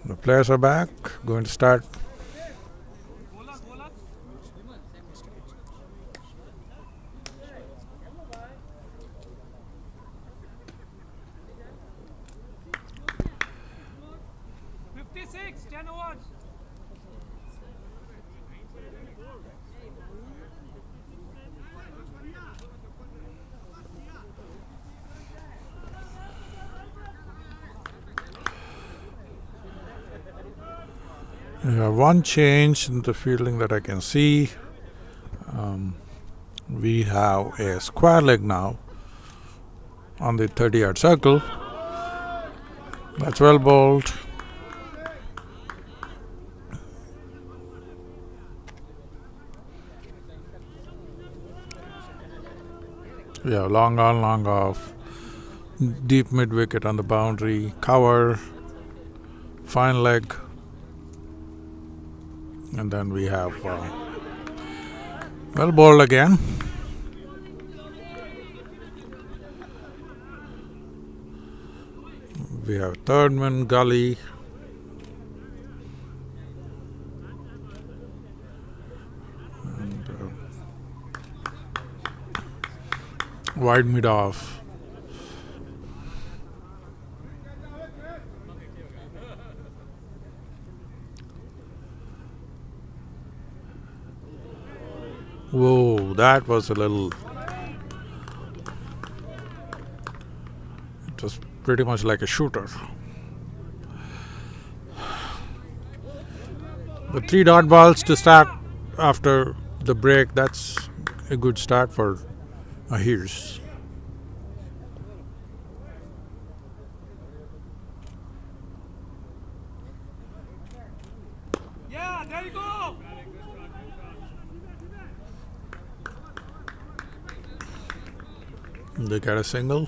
S2: The players are back, going to start. One change in the fielding that I can see. We have a square leg now on the 30-yard circle. That's well bowled. We have long on, long off. Deep mid wicket on the boundary. Cover. Fine leg. And then we have well bowled again. We have third man, gully. And wide mid off. Whoa, that was a little... It was pretty much like a shooter. The 3 dot balls to start after the break, that's a good start for Ahirs.
S5: Yeah, there you go.
S2: They get a single.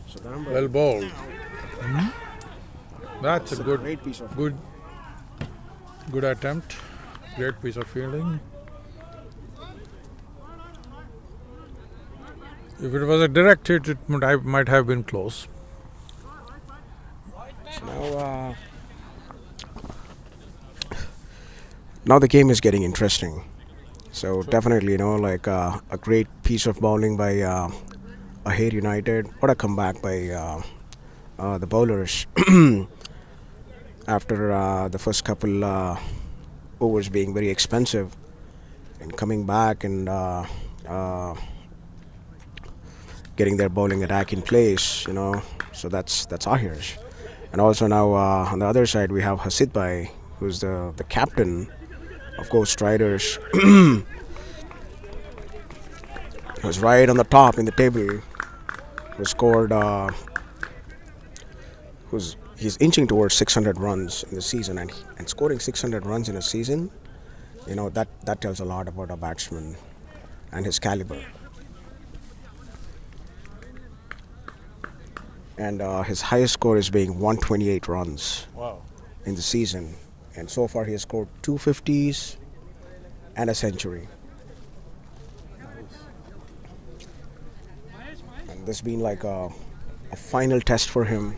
S1: So Dharam
S2: Well bowled. That's a good,
S1: great piece of
S2: good attempt. Great piece of fielding. If it was a direct hit, it might have been close.
S1: So now the game is getting interesting. So definitely, like a great piece of bowling by Ahir United. What a comeback by the bowlers after the first couple overs being very expensive and coming back and getting their bowling attack in place. So that's Ahir's. And also now on the other side we have Hasid Bhai, who's the captain of Ghost Riders. Was right on the top in the table. Who scored? He's inching towards 600 runs in the season, and scoring 600 runs in a season, that tells a lot about a batsman and his caliber. And his highest score is being 128 runs in the season, and so far he has scored 250s and a century. And this been like a final test for him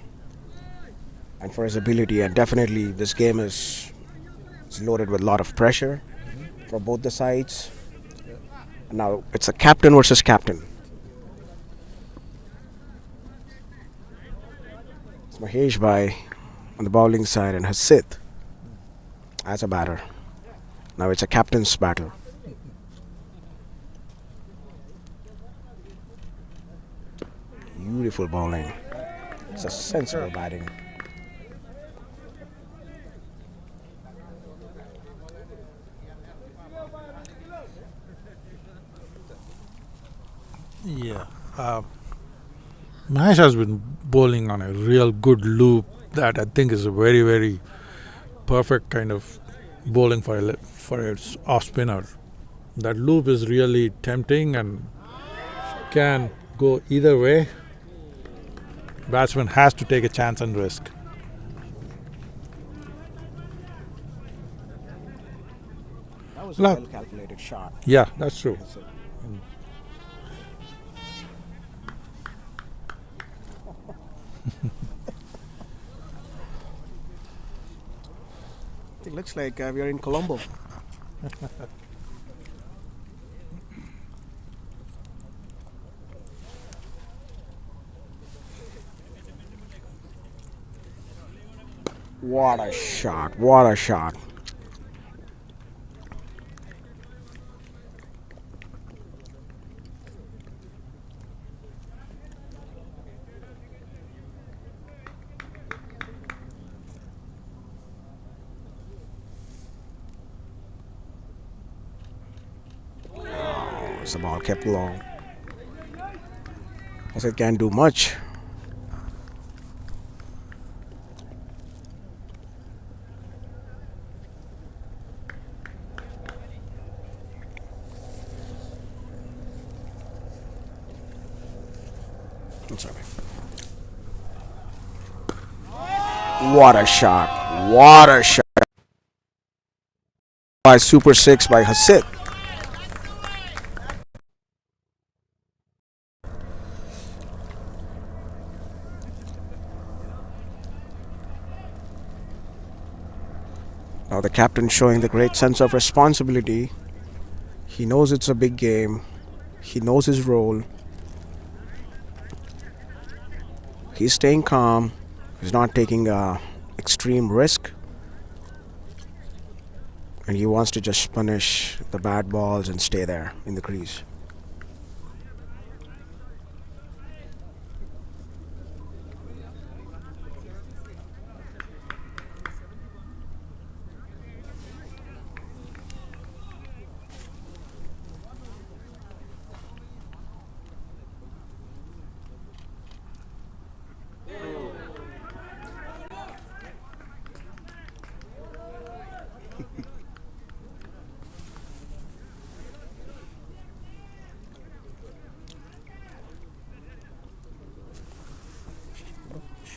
S1: and for his ability. And definitely this game is loaded with a lot of pressure for both the sides. And now it's a captain versus captain. It's Mahesh Bhai on the bowling side and Hasid as a batter. Now it's a captain's battle. Beautiful bowling. It's a sensible batting.
S2: Yeah. Mahesh has been bowling on a real good loop that I think is a very, very perfect kind of bowling for a off spinner. That loop is really tempting and can go either way. Batsman has to take a chance and risk.
S1: That was a well calculated shot.
S2: Yeah, that's true.
S1: It looks like we are in Colombo. What a shot. What a shot. As the ball kept low. As it can't do much. I'm sorry. What a shot. What a shot. By Super 6 by Hasid. Now the captain showing the great sense of responsibility. He knows it's a big game. He knows his role. He's staying calm. He's not taking extreme risk. And he wants to just punish the bad balls and stay there in the crease.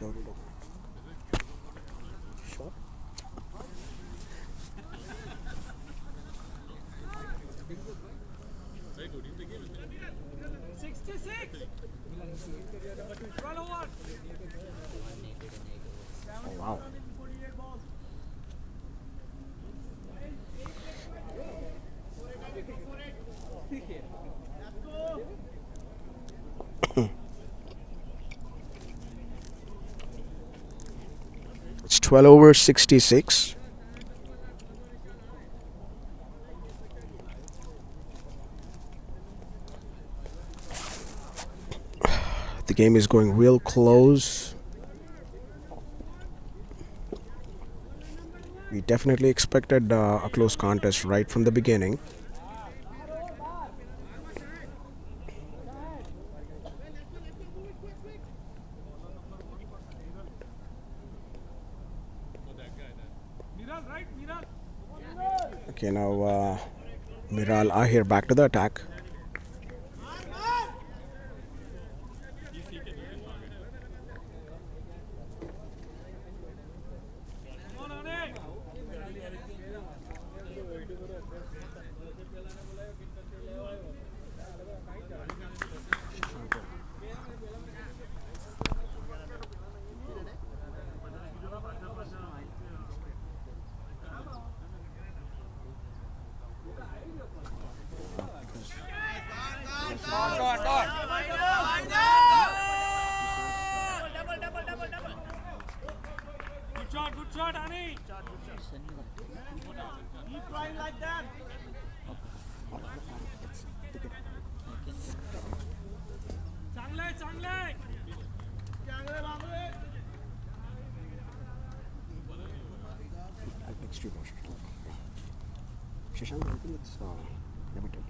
S1: Oh, wow. It's 12 over 66. The game is going real close. We definitely expected a close contest right from the beginning. Okay, now Miral Ahir back to the attack.
S8: Good shot, Ani. Keep trying like that. चांगले चांगले
S1: Next two motion. Shashank, I think it's limited.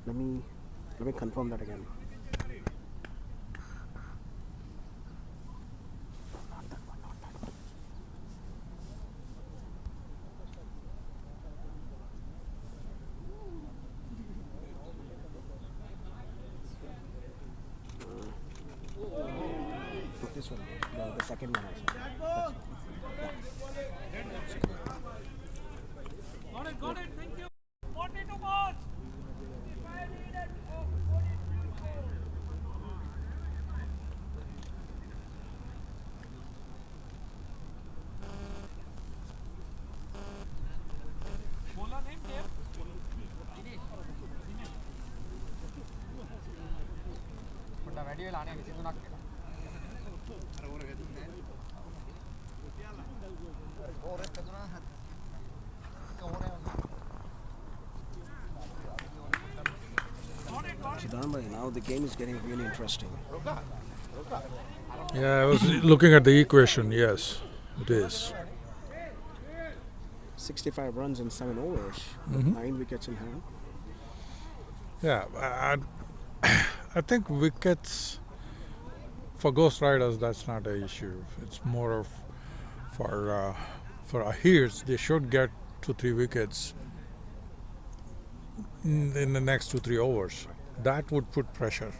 S1: Let me confirm that again. This one, the second one also.
S8: got it, thank you. 42 balls. बोला नहीं tape बड़ा video लाने किसी को ना केला और एक कदना
S1: Now the game is getting really interesting.
S2: Yeah, I was looking at the equation. Yes, it is.
S1: 65 runs in 7 overs, 9 wickets in hand.
S2: Yeah, I think wickets for Ghost Riders, that's not an issue. It's more of for Ahirs, they should get 2-3 wickets in the next 2-3 overs. That would put pressure.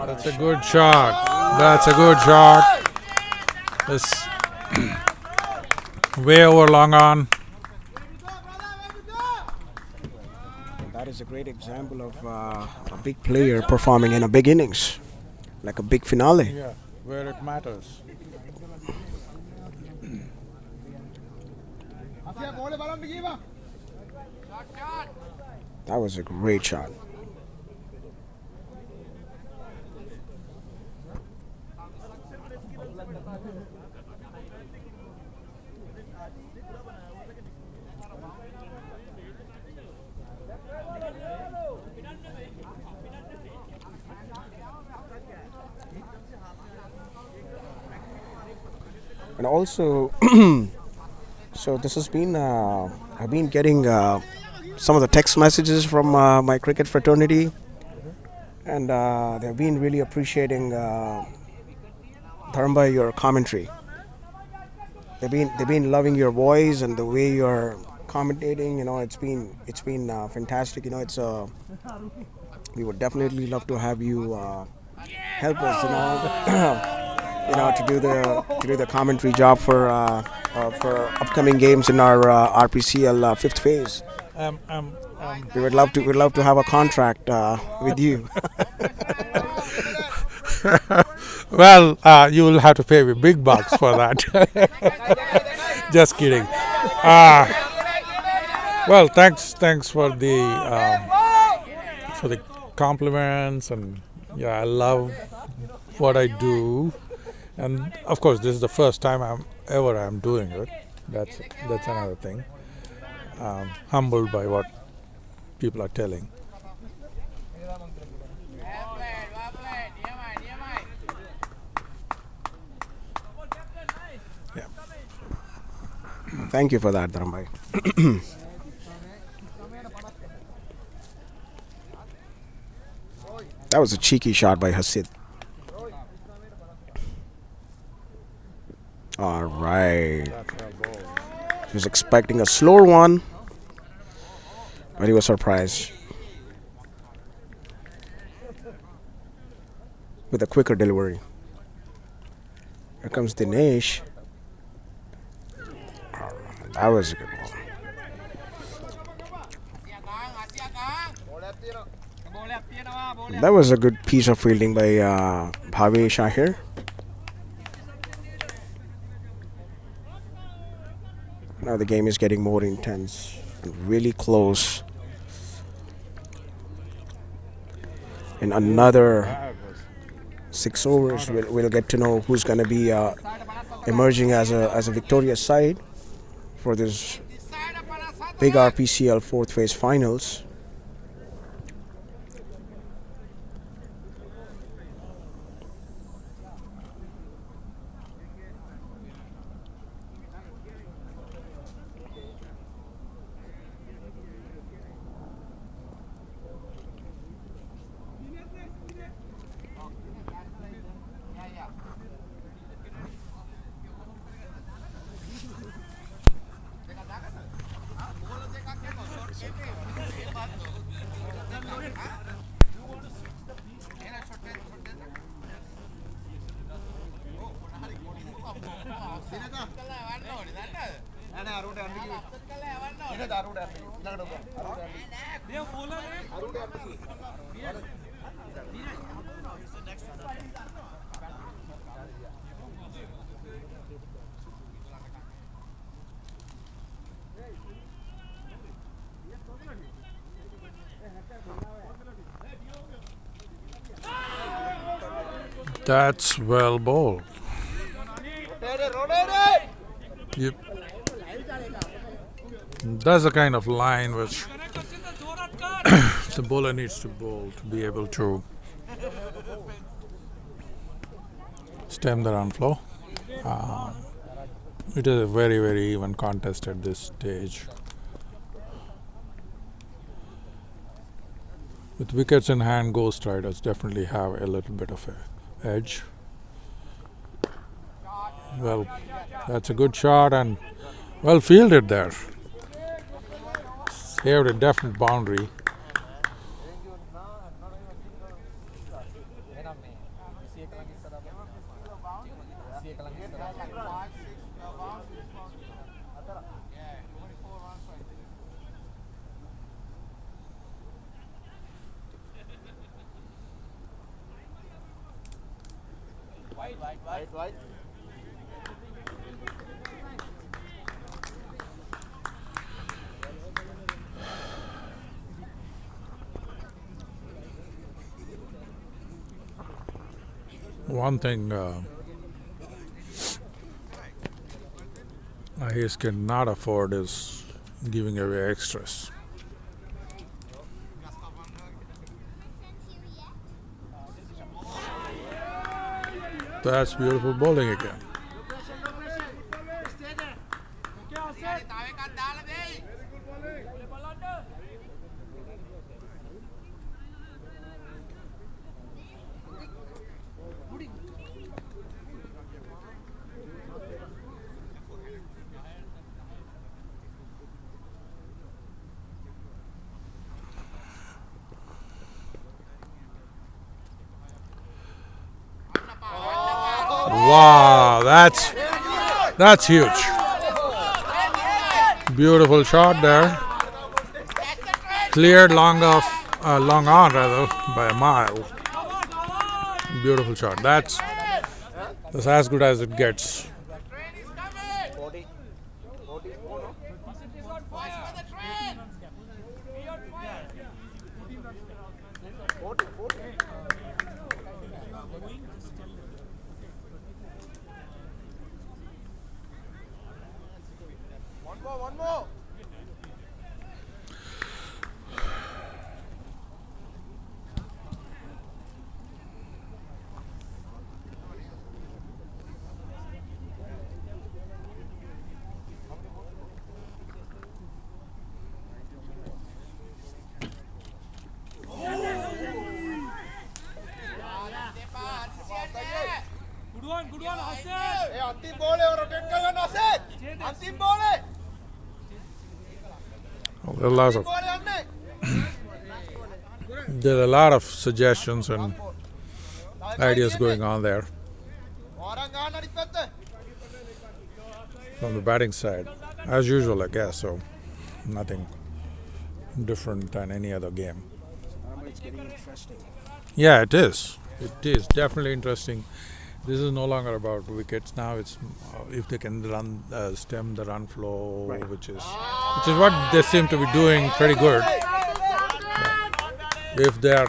S2: That's a good shot. That's a good shot. It's way over long on.
S1: That is a great example of a big player performing in a big innings, like a big finale.
S2: Yeah, where it matters.
S1: That was a great shot. And also, so this has been, I've been getting some of the text messages from my cricket fraternity, and they've been really appreciating Dharmbai, your commentary. They've been loving your voice and the way you're commentating. It's been fantastic. It's we would definitely love to have you help us. To do the commentary job for upcoming games in our RPCL fifth phase. We'd love to have a contract with you.
S2: Well, you will have to pay me big bucks for that. Just kidding. Well, thanks for the compliments, and yeah, I love what I do, and of course, this is the first time I'm doing it. That's another thing. Humbled by what people are telling. Yeah.
S1: Thank you for that, Dharambai. That was a cheeky shot by Hasid. All right. He was expecting a slower one, but he was surprised with a quicker delivery. Here comes Dinesh. That was a good ball. That was a good piece of fielding by Bhavesh Ahir. Now the game is getting more intense and really close. In another 6 overs, we'll get to know who's going to be emerging as a victorious side for this big RPCL fourth phase finals.
S2: That's well bowled. Yep. That's the kind of line which the bowler needs to bowl to be able to stem the run flow. It is a very, very even contest at this stage. With wickets in hand, Ghost Riders definitely have a little bit of a edge. Well, that's a good shot and well fielded there. Saved a definite boundary. One thing Ahir cannot afford is giving away extras. That's beautiful bowling again. Wow, that's huge. Beautiful shot there. Cleared long on rather by a mile. Beautiful shot. That's as good as it gets.
S8: One more. Good one, Ahir. Hey, अंतिम ball है और rotate कर लेना Ahir. अंतिम ball है.
S2: There are a lot of suggestions and ideas going on there from the batting side, as usual, I guess. So nothing different than any other game.
S1: It's getting interesting.
S2: Yeah, it is. It is definitely interesting. This is no longer about wickets now. It's if they can run, stem the run flow,
S1: Right.
S2: which is what they seem to be doing pretty good. If they are,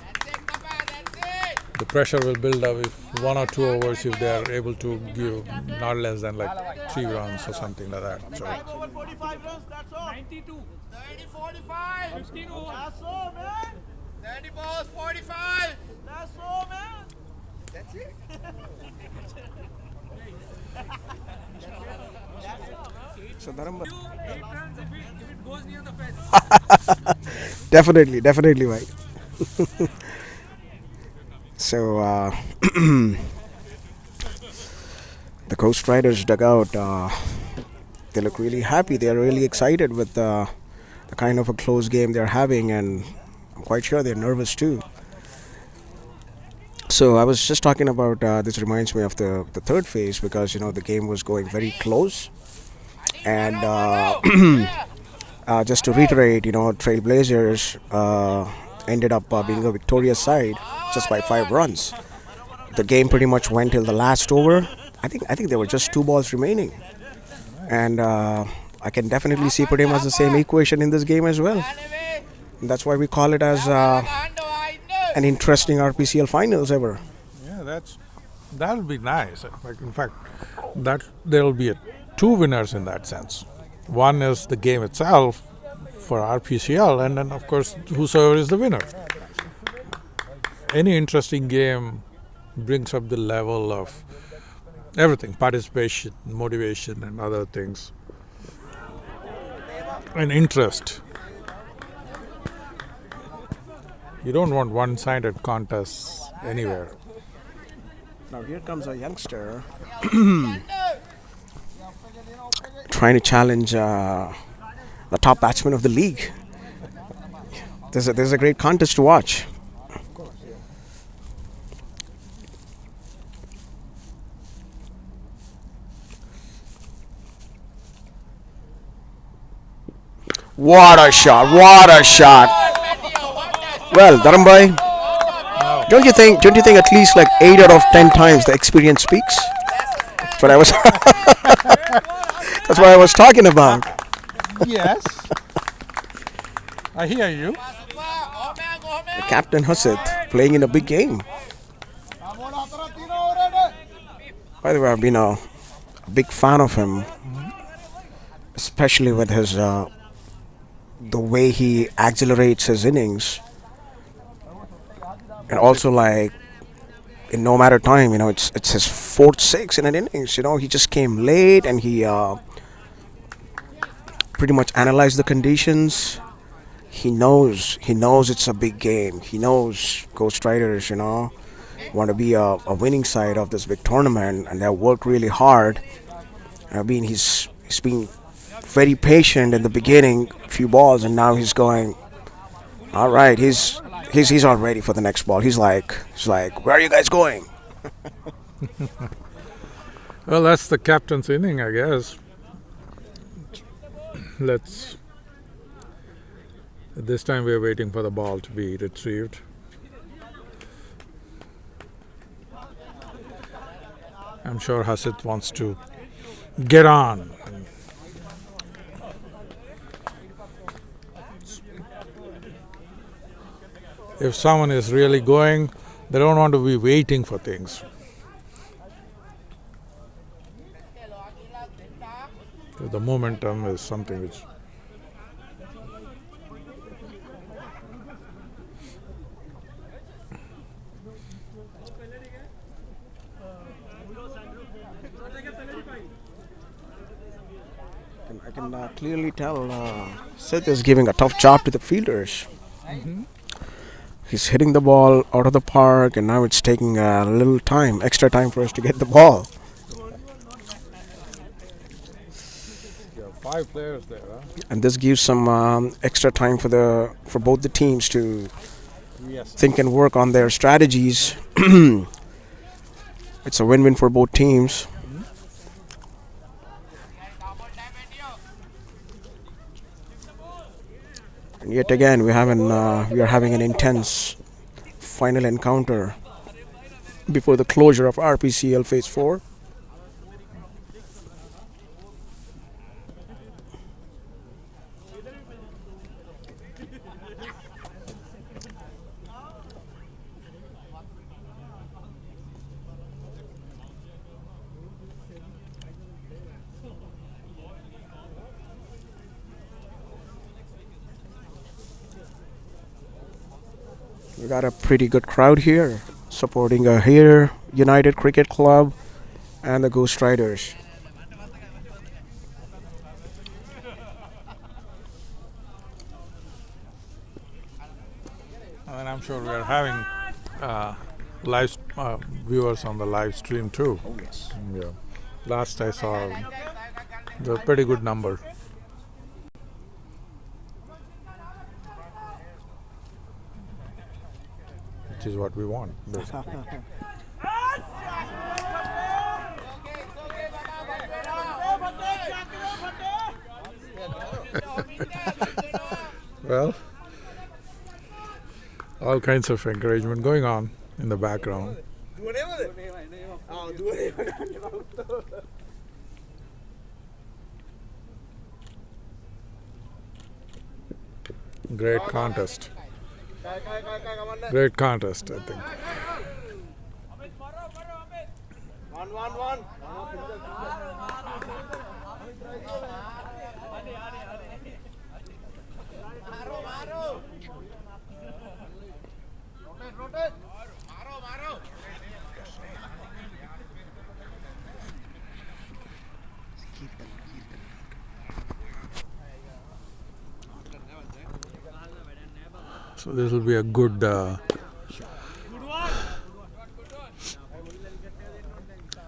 S2: the pressure will build up. If 1 or 2 overs, if they are able to give not less than like 3 runs or something like that. So
S8: 45 runs, that's all. 92. 30, 45. 15 overs. That's all, man. 30 balls, 45. That's all, man. That's it.
S1: So Dharam,
S8: 8 runs if it goes near the fence.
S1: definitely, right. So the Coast Riders dugout, they look really happy. They are really excited with the kind of a close game they're having, and I'm quite sure they're nervous too. So I was just talking about this reminds me of the third phase, because the game was going very close, and just to reiterate, Trailblazers ended up being a victorious side just by 5 runs. The game pretty much went till the last over. I think there were just 2 balls remaining, and I can definitely see pretty much the same equation in this game as well. And that's why we call it as an interesting RPCL finals ever.
S2: yeah, that'll be nice. Like, in fact, that there will be 2 winners in that sense. One is the game itself for RPCL, and then of course whosoever is the winner. Any interesting game brings up the level of everything: participation, motivation, and other things, and interest. You don't want one-sided contests anywhere.
S1: Now here comes a youngster trying to challenge the top batsman of the league. There's a great contest to watch. What a shot! What a shot! Well, Dharambai, don't you think at least like 8 out of 10 times the experience speaks? That's what I was. That's what I was talking about.
S2: Yes, I hear you.
S1: Captain Hasid playing in a big game. By the way, I've been a big fan of him, especially with his the way he accelerates his innings, and also like in no matter time, it's his 4th 6 in an innings. He just came late and he pretty much analyzed the conditions. he knows it's a big game. He knows Ghost Riders, want to be a winning side of this big tournament, and they worked really hard. I mean, he's been very patient in the beginning, few balls, and now he's going. All right, he's all ready for the next ball. He's like, where are you guys going?
S2: Well, that's the captain's inning, I guess. This time we're waiting for the ball to be retrieved. I'm sure Hasit wants to get on. If someone is really going, they don't want to be waiting for things. The momentum is something which
S1: I can clearly tell Seth is giving a tough job to the fielders. He's hitting the ball out of the park, and now it's taking a little time, extra time for us to get the ball.
S2: you have 5 players there, huh?
S1: And this gives some extra time for both the teams to think and work on their strategies. It's a win-win for both teams. And yet again, we are having an intense final encounter before the closure of RPCL Phase 4. We got a pretty good crowd here supporting Ahir United Cricket Club and the Ghost Riders.
S2: And I'm sure we are having live viewers on the live stream too.
S1: Oh yes.
S2: Yeah. Last I saw, they were pretty good number. Which is what we want, basically. Well, all kinds of encouragement going on in the background. Great contest. Great contest, I think.
S8: One. Rotate. Maro.
S2: So this will be a good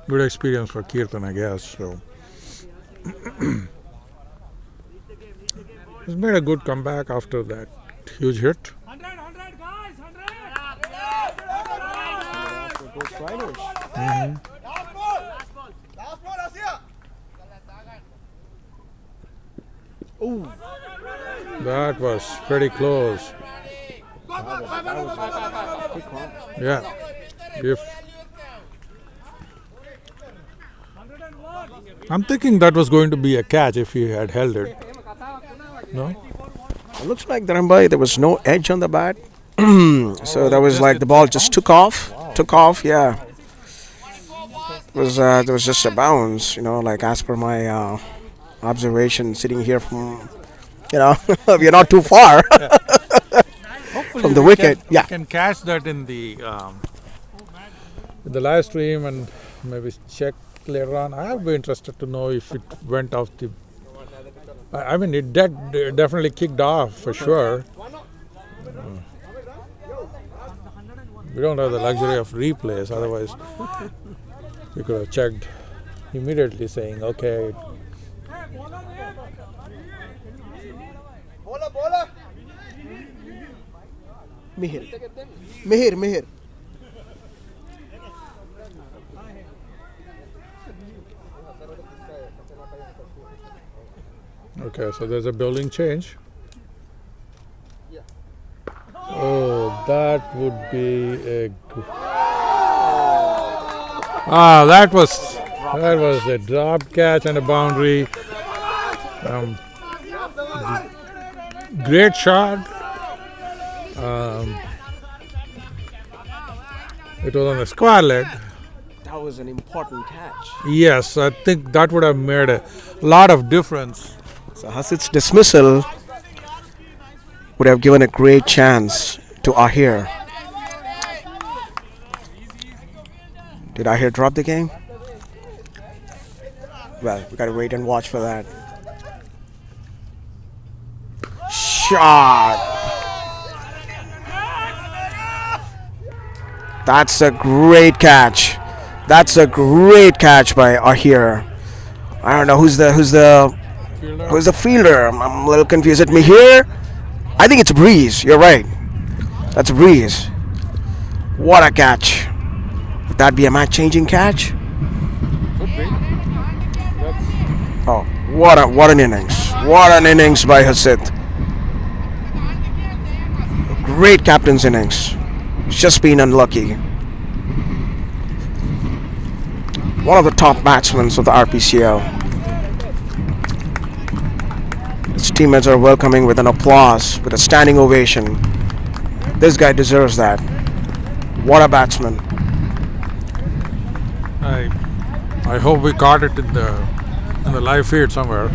S2: good experience for Kirtan, I guess. So he's made a good comeback after that huge hit.
S8: 100 guys, 100.
S1: Ghost Riders.
S8: Last ball, Asia.
S1: Ooh,
S2: That was pretty close. Yeah. If I'm thinking that was going to be a catch if he had held it. No?
S1: it looks like Dharambai, there was no edge on the bat. So that was like the ball just took off. Yeah. There was just a bounce, like as per my observation sitting here from, we're not too far from the wicket. Yeah.
S2: Can catch that in the live stream and maybe check later on. I'll be interested to know if it went off the. I mean, it definitely kicked off for sure. We don't have the luxury of replays, otherwise we could have checked immediately saying, okay,
S8: Bola, bola. Mihir.
S2: okay, so there's a building change. Oh, that would be a that was a drop catch and a boundary. Great shot. It was on a square leg.
S1: That was an important catch.
S2: Yes, I think that would have made a lot of difference.
S1: So Hasid's dismissal would have given a great chance to Ahir. Did Ahir drop the game? Well, we gotta wait and watch for that. Shot! That's a great catch. That's a great catch by Ahir. I don't know who's the fielder. I'm a little confused. At me here, I think it's Breeze. You're right. That's Breeze. What a catch! Would that be a match-changing catch?
S2: Could be.
S1: Oh, what an innings! What an innings by Hasid. Great captain's innings. Just been unlucky. One of the top batsmen of the RPCL. His teammates are welcoming with an applause, with a standing ovation. This guy deserves that. What a batsman.
S2: I hope we caught it in the live feed somewhere.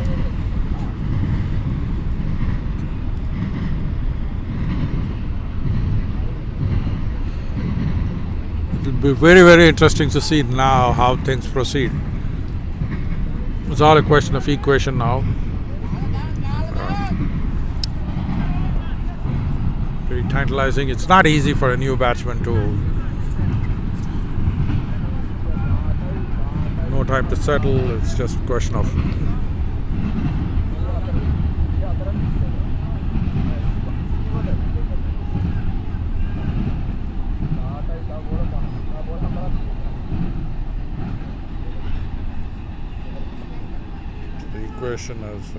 S2: It will be very, very interesting to see now how things proceed. It's all a question of equation now. Very tantalizing. It's not easy for a new batsman to no time to settle. It's just a question of the equation is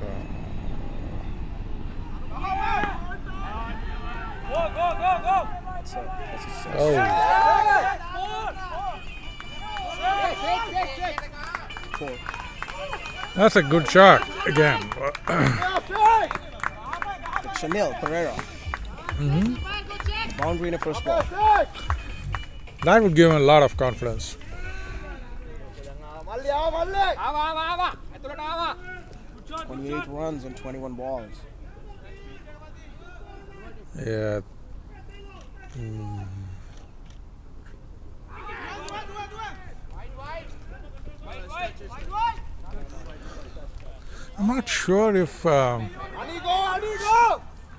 S2: that's a good shot again.
S1: Chanel Pereira. Boundary in the first ball.
S2: That would give him a lot of confidence.
S1: 28 runs and 21 balls.
S2: Yeah. I'm not sure if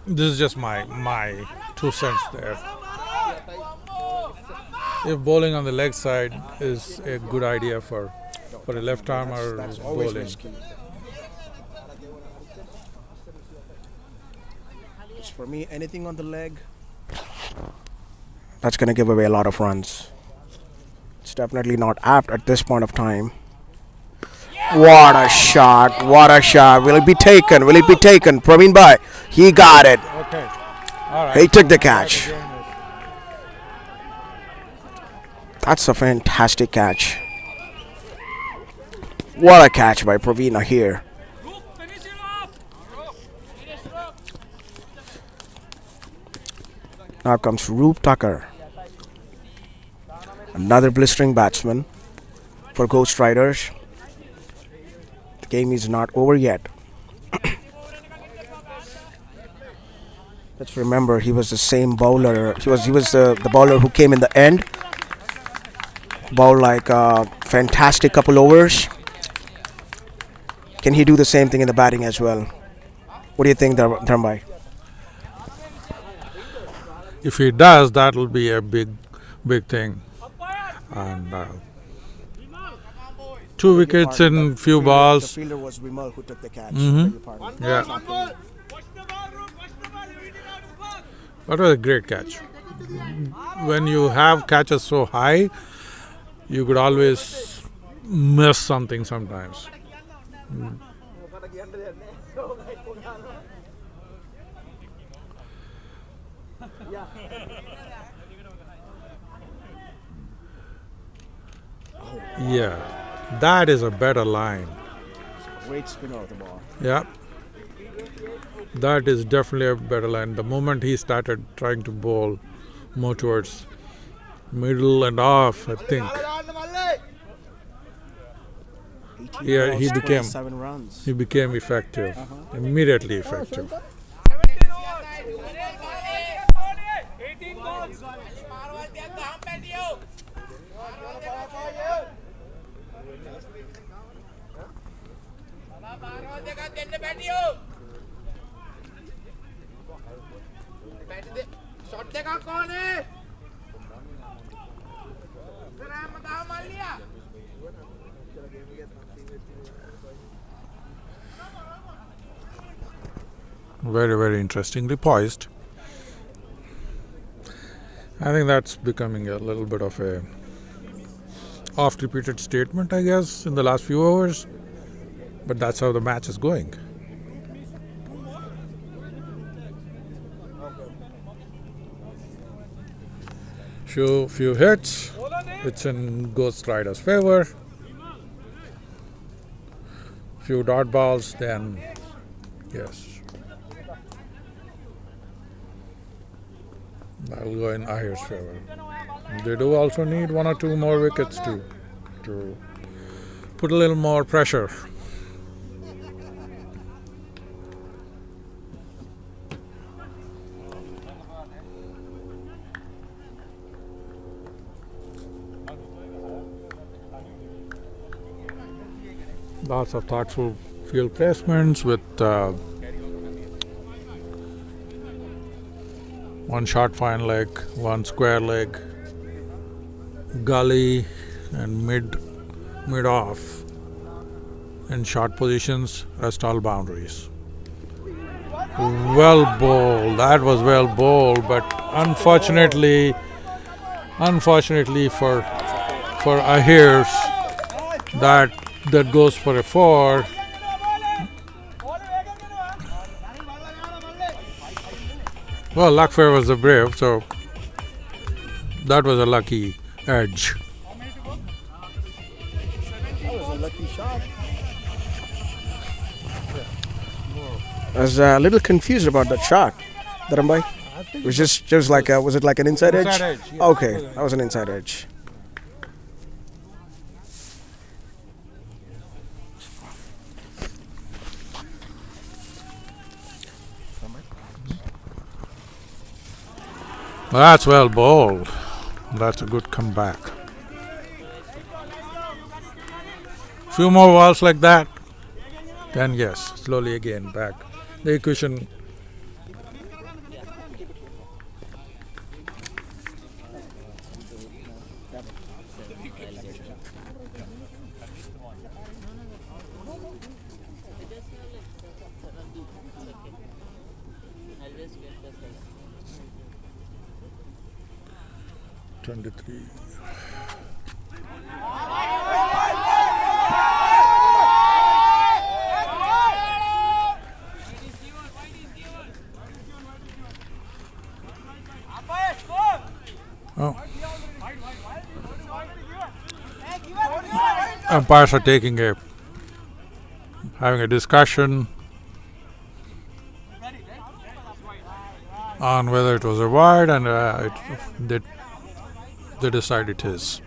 S2: this is just my 2 cents there. If bowling on the leg side is a good idea for a left armer
S1: That's always
S2: bowling.
S1: risky. Just for me, anything on the leg, that's going to give away a lot of runs. It's definitely not apt at this point of time. What a shot! What a shot! Will it be taken? Will it be taken? Praveen Bhai, he got it.
S2: Okay. All right.
S1: He took the catch. That's a fantastic catch. What a catch by Praveen Ahir. Now comes Roop Tucker. Another blistering batsman for Ghost Riders. The game is not over yet. Let's remember, he was the same bowler. He was the bowler who came in the end. Bowled like a fantastic couple overs. Can he do the same thing in the batting as well? What do you think, Dharmbai?
S2: If he does, that will be a big big thing. And 2 wickets in few
S1: The
S2: balls.
S1: fielder was Vimal who took the catch.
S2: Mhm.
S1: Beg your pardon.
S2: Yeah.
S8: Watch the ball, bro. Watch the ball. You hit it out of the box.
S2: That was a great catch. When you have catches so high, you could always miss something sometimes. Yeah, that is a better line.
S1: Great spinner of the ball.
S2: Yeah, that is definitely a better line. The moment he started trying to bowl more towards middle and off, I think,
S1: 18
S2: yeah,
S1: balls,
S2: he became
S1: 27 runs.
S2: effective, immediately effective.
S8: 18 balls. Shot देखा कौन है मार लिया
S2: Very, very interestingly poised. I think that's becoming a little bit of a oft-repeated statement, I guess, in the last few hours. But that's how the match is going. Few hits. It's in Ghost Rider's favor. Few dot balls, then yes. That'll go in Ahir's favor. They do also need 1 or 2 more wickets to put a little more pressure. Lots of thoughtful field placements with 1 short fine leg, 1 square leg, gully and mid off in short positions, rest all boundaries. Well bowled, that was well bowled, but unfortunately for Ahir's, that goes for a 4. Well, luck favors the brave, so that was a lucky edge.
S1: That was a lucky shot. I was a little confused about that shot, Dharambai. It was just like was it like an inside edge?
S2: Inside edge, yeah.
S1: Okay, that was an inside edge.
S2: That's well bowled. That's a good comeback. Few more balls like that, then yes, slowly again back. The equation. '23. Oh. Umpires are having a discussion on whether it was a wide, and they decide it is.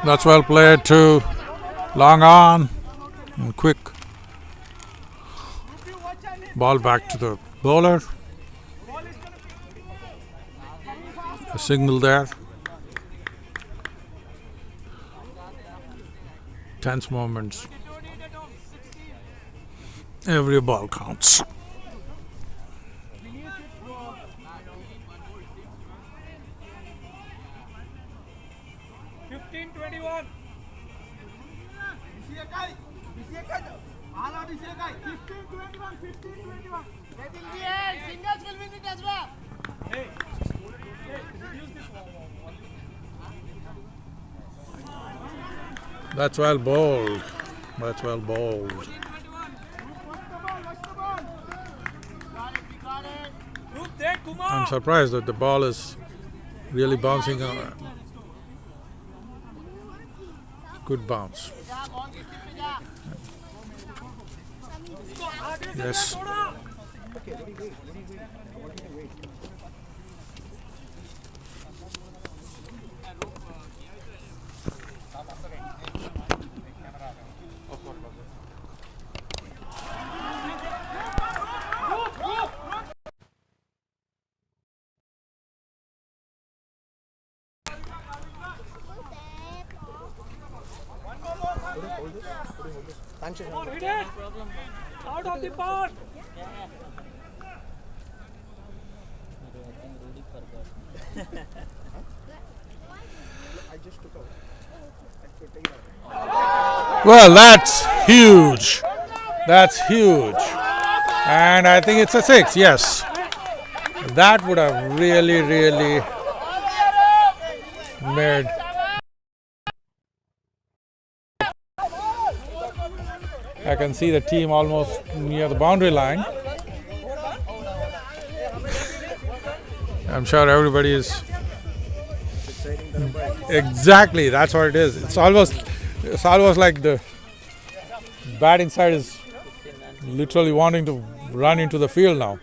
S2: That's well played too. Long on and quick. Ball back to the bowler. A single there. Tense moments. Every ball counts.
S8: 15-21. All out 15-21. 15-21. They will be end. Singles will win it as well. Hey, reduce this one.
S2: That's well bowled. That's well bowled.
S8: Watch the ball. Got it. Group there, Kumar.
S2: I'm surprised that the ball is really bouncing. Good bounce. Yes.
S8: Come on, hit it. Out of the park.
S2: Well, that's huge. That's huge. And I think it's a 6, yes. That would have really made. I can see the team almost near the boundary line. I'm sure everybody is. Exactly, that's what it is. It's almost like the batting side is literally wanting to run into the field now.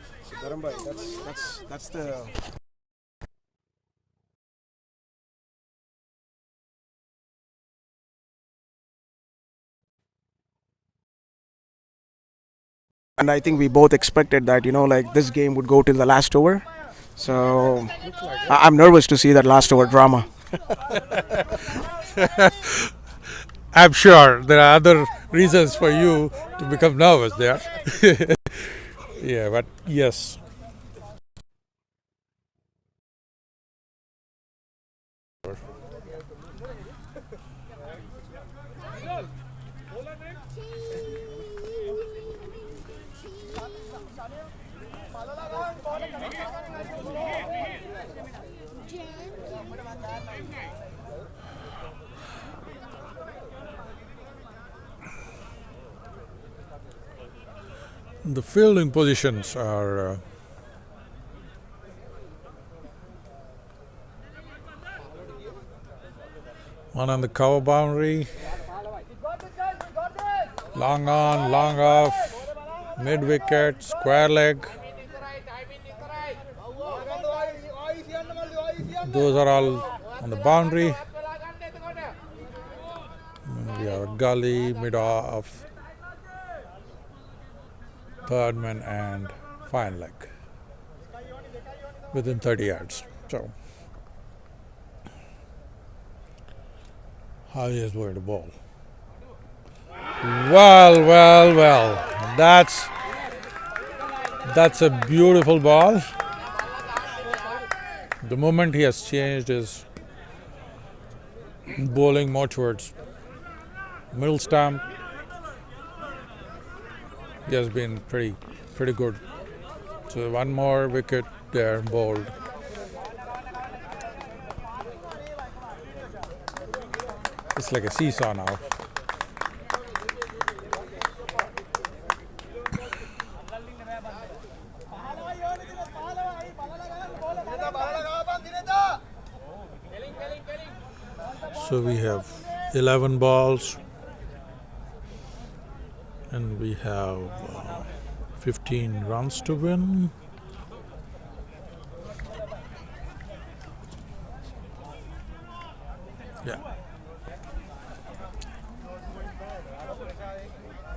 S1: That's the. And I think we both expected that, like this game would go till the last over. So I'm nervous to see that last over drama.
S2: I'm sure there are other reasons for you to become nervous there. Yeah, but yes. The fielding positions are one on the cover boundary, long on, long off, mid wicket, square leg. Those are all on the boundary. And we have a gully, mid off, third man and fine leg within 30 yards. So how he is going to bowl? Well. That's a beautiful ball. The moment he has changed his bowling more towards middle stump, he has been pretty good. So one more wicket there bowled. It's like a seesaw now. So we have 11 balls and we have 15 runs to win. Yeah.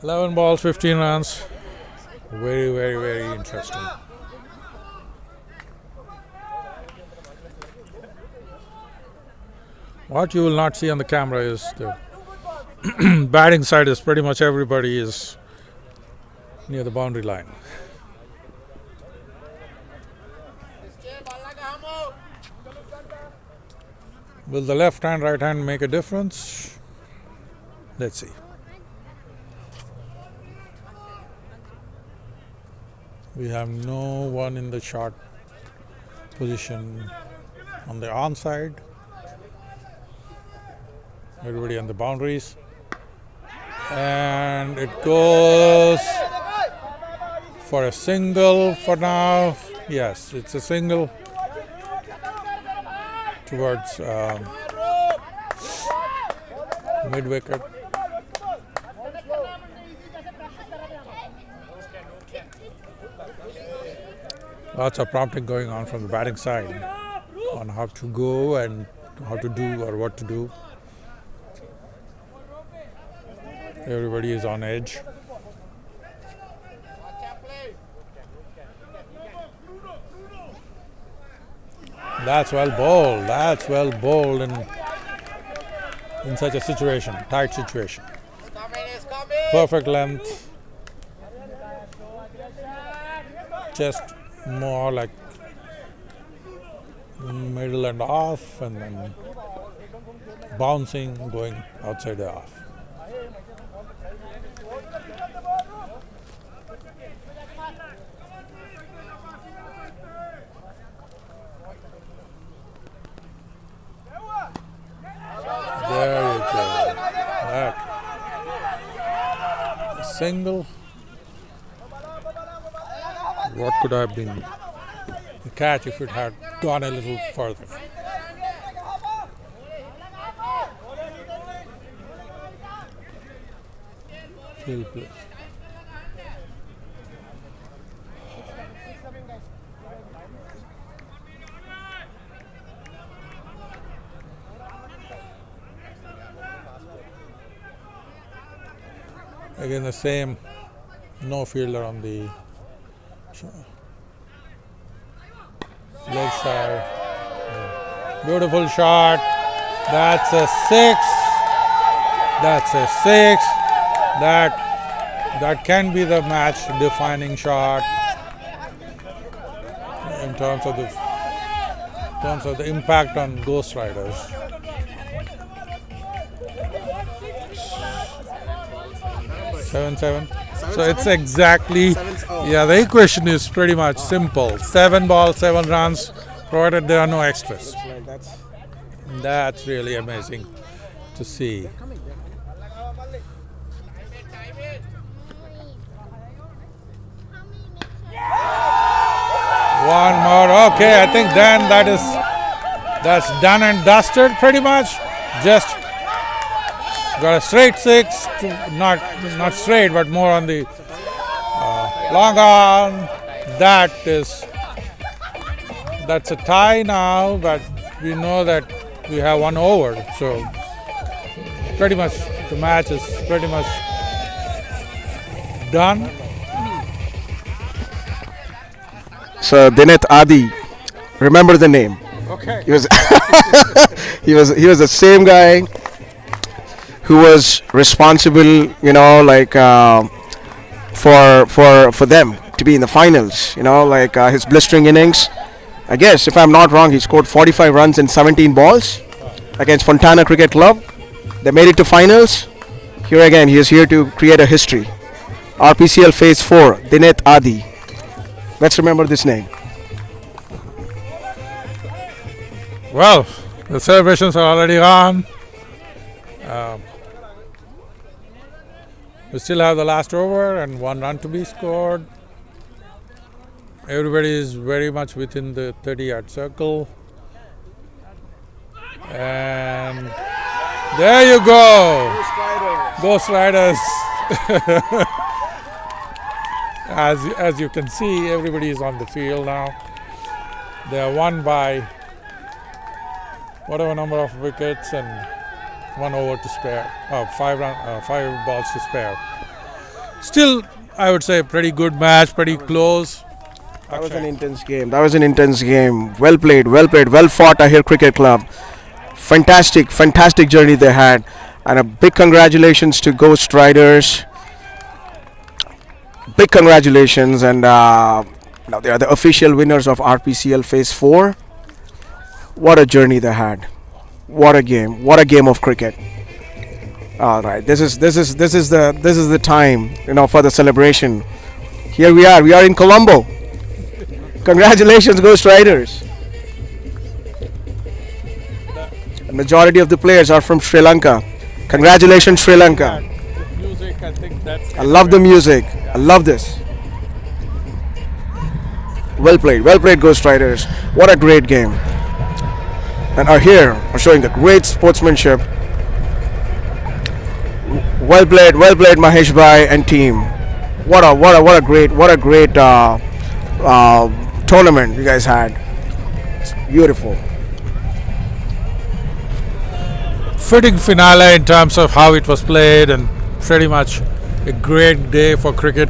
S2: 11 balls, 15 runs. Very interesting. What you will not see on the camera is the batting side is pretty much everybody is near the boundary line. Will the left hand, right hand make a difference? Let's see. We have no one in the short position on the onside. Everybody on the boundaries. And it goes for a single for now. Yes, it's a single towards mid wicket. Lots of prompting going on from the batting side on how to go and how to do or what to do. Everybody is on edge. That's well bowled. That's well bowled in such a situation, tight situation. Perfect length. Just more like middle and off, and then bouncing, going outside the off. There you go. That single. What could have been the catch if it had gone a little further? Field play. Again the same, no fielder on the leg side. Beautiful shot. That's a six. That's a six. That can be the match defining shot in terms of the impact on Ghost Riders. Seven. So it's exactly, yeah, the equation is pretty much simple. 7 balls, 7 runs, provided there are no extras. That's really amazing to see. One more. Okay, I think then that's done and dusted pretty much. Just got a straight 6, not straight, but more on the long arm. That's a tie now, but we know that we have 1 over. So pretty much the match is pretty much done.
S1: So Dineth Adi, remember the name.
S2: Okay.
S1: He was he was the same guy who was responsible, for them to be in the finals. His blistering innings. I guess if I'm not wrong, he scored 45 runs in 17 balls against Fontana Cricket Club. They made it to finals. Here again, he is here to create a history. RPCL Phase 4, Dineth Adi. Let's remember this name.
S2: Well, the celebrations are already on. We still have the last over and 1 run to be scored. Everybody is very much within the 30-yard circle. And there you go. Ghost Riders. As you can see, everybody is on the field now. They are won by whatever number of wickets and 1 over to spare. 5 balls to spare. Still, I would say pretty good match, pretty close.
S1: That was an intense game. Well played, well fought Ahir Cricket Club. Fantastic journey they had, and a big congratulations to Ghost Riders. Big congratulations, and now they are the official winners of RPCL Phase 4. What a journey they had! What a game! What a game of cricket! All right, this is the time, for the celebration. Here we are. We are in Colombo. Congratulations, Ghost Riders. The majority of the players are from Sri Lanka. Congratulations, Sri Lanka.
S2: Music, I think that's.
S1: I love the music. I love this. Well played, Ghost Riders. What a great game. And Ahir are showing a great sportsmanship. Well played, Mahesh Bhai and team. What a great tournament you guys had. It's beautiful.
S2: Fitting finale in terms of how it was played, and pretty much a great day for cricket,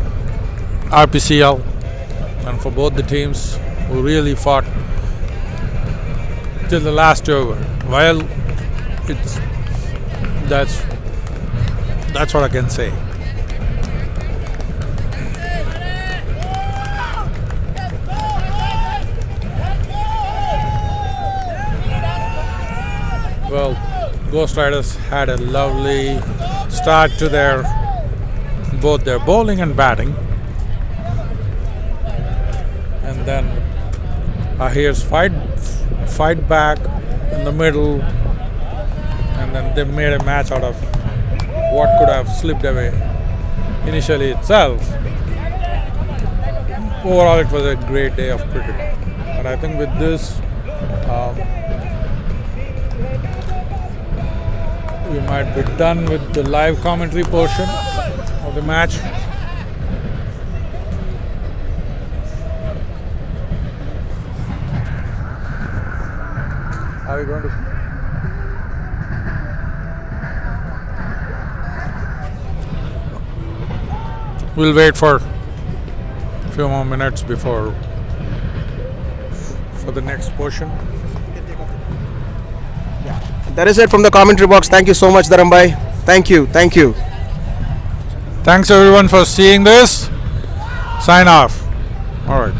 S2: RPCL, and for both the teams who really fought till the last over. Well, that's what I can say. Well, Ghost Riders had a lovely start to both their bowling and batting, and then Ahir's fight back in the middle, and then they made a match out of what could have slipped away initially itself. Overall, it was a great day of cricket, and I think with this we might be done with the live commentary portion of the match. Are we going to? We'll wait for a few more minutes for the next portion.
S1: That is it from the commentary box. Thank you so much, Dharambai. Thank you.
S2: Thanks everyone for seeing this. Sign off. All right.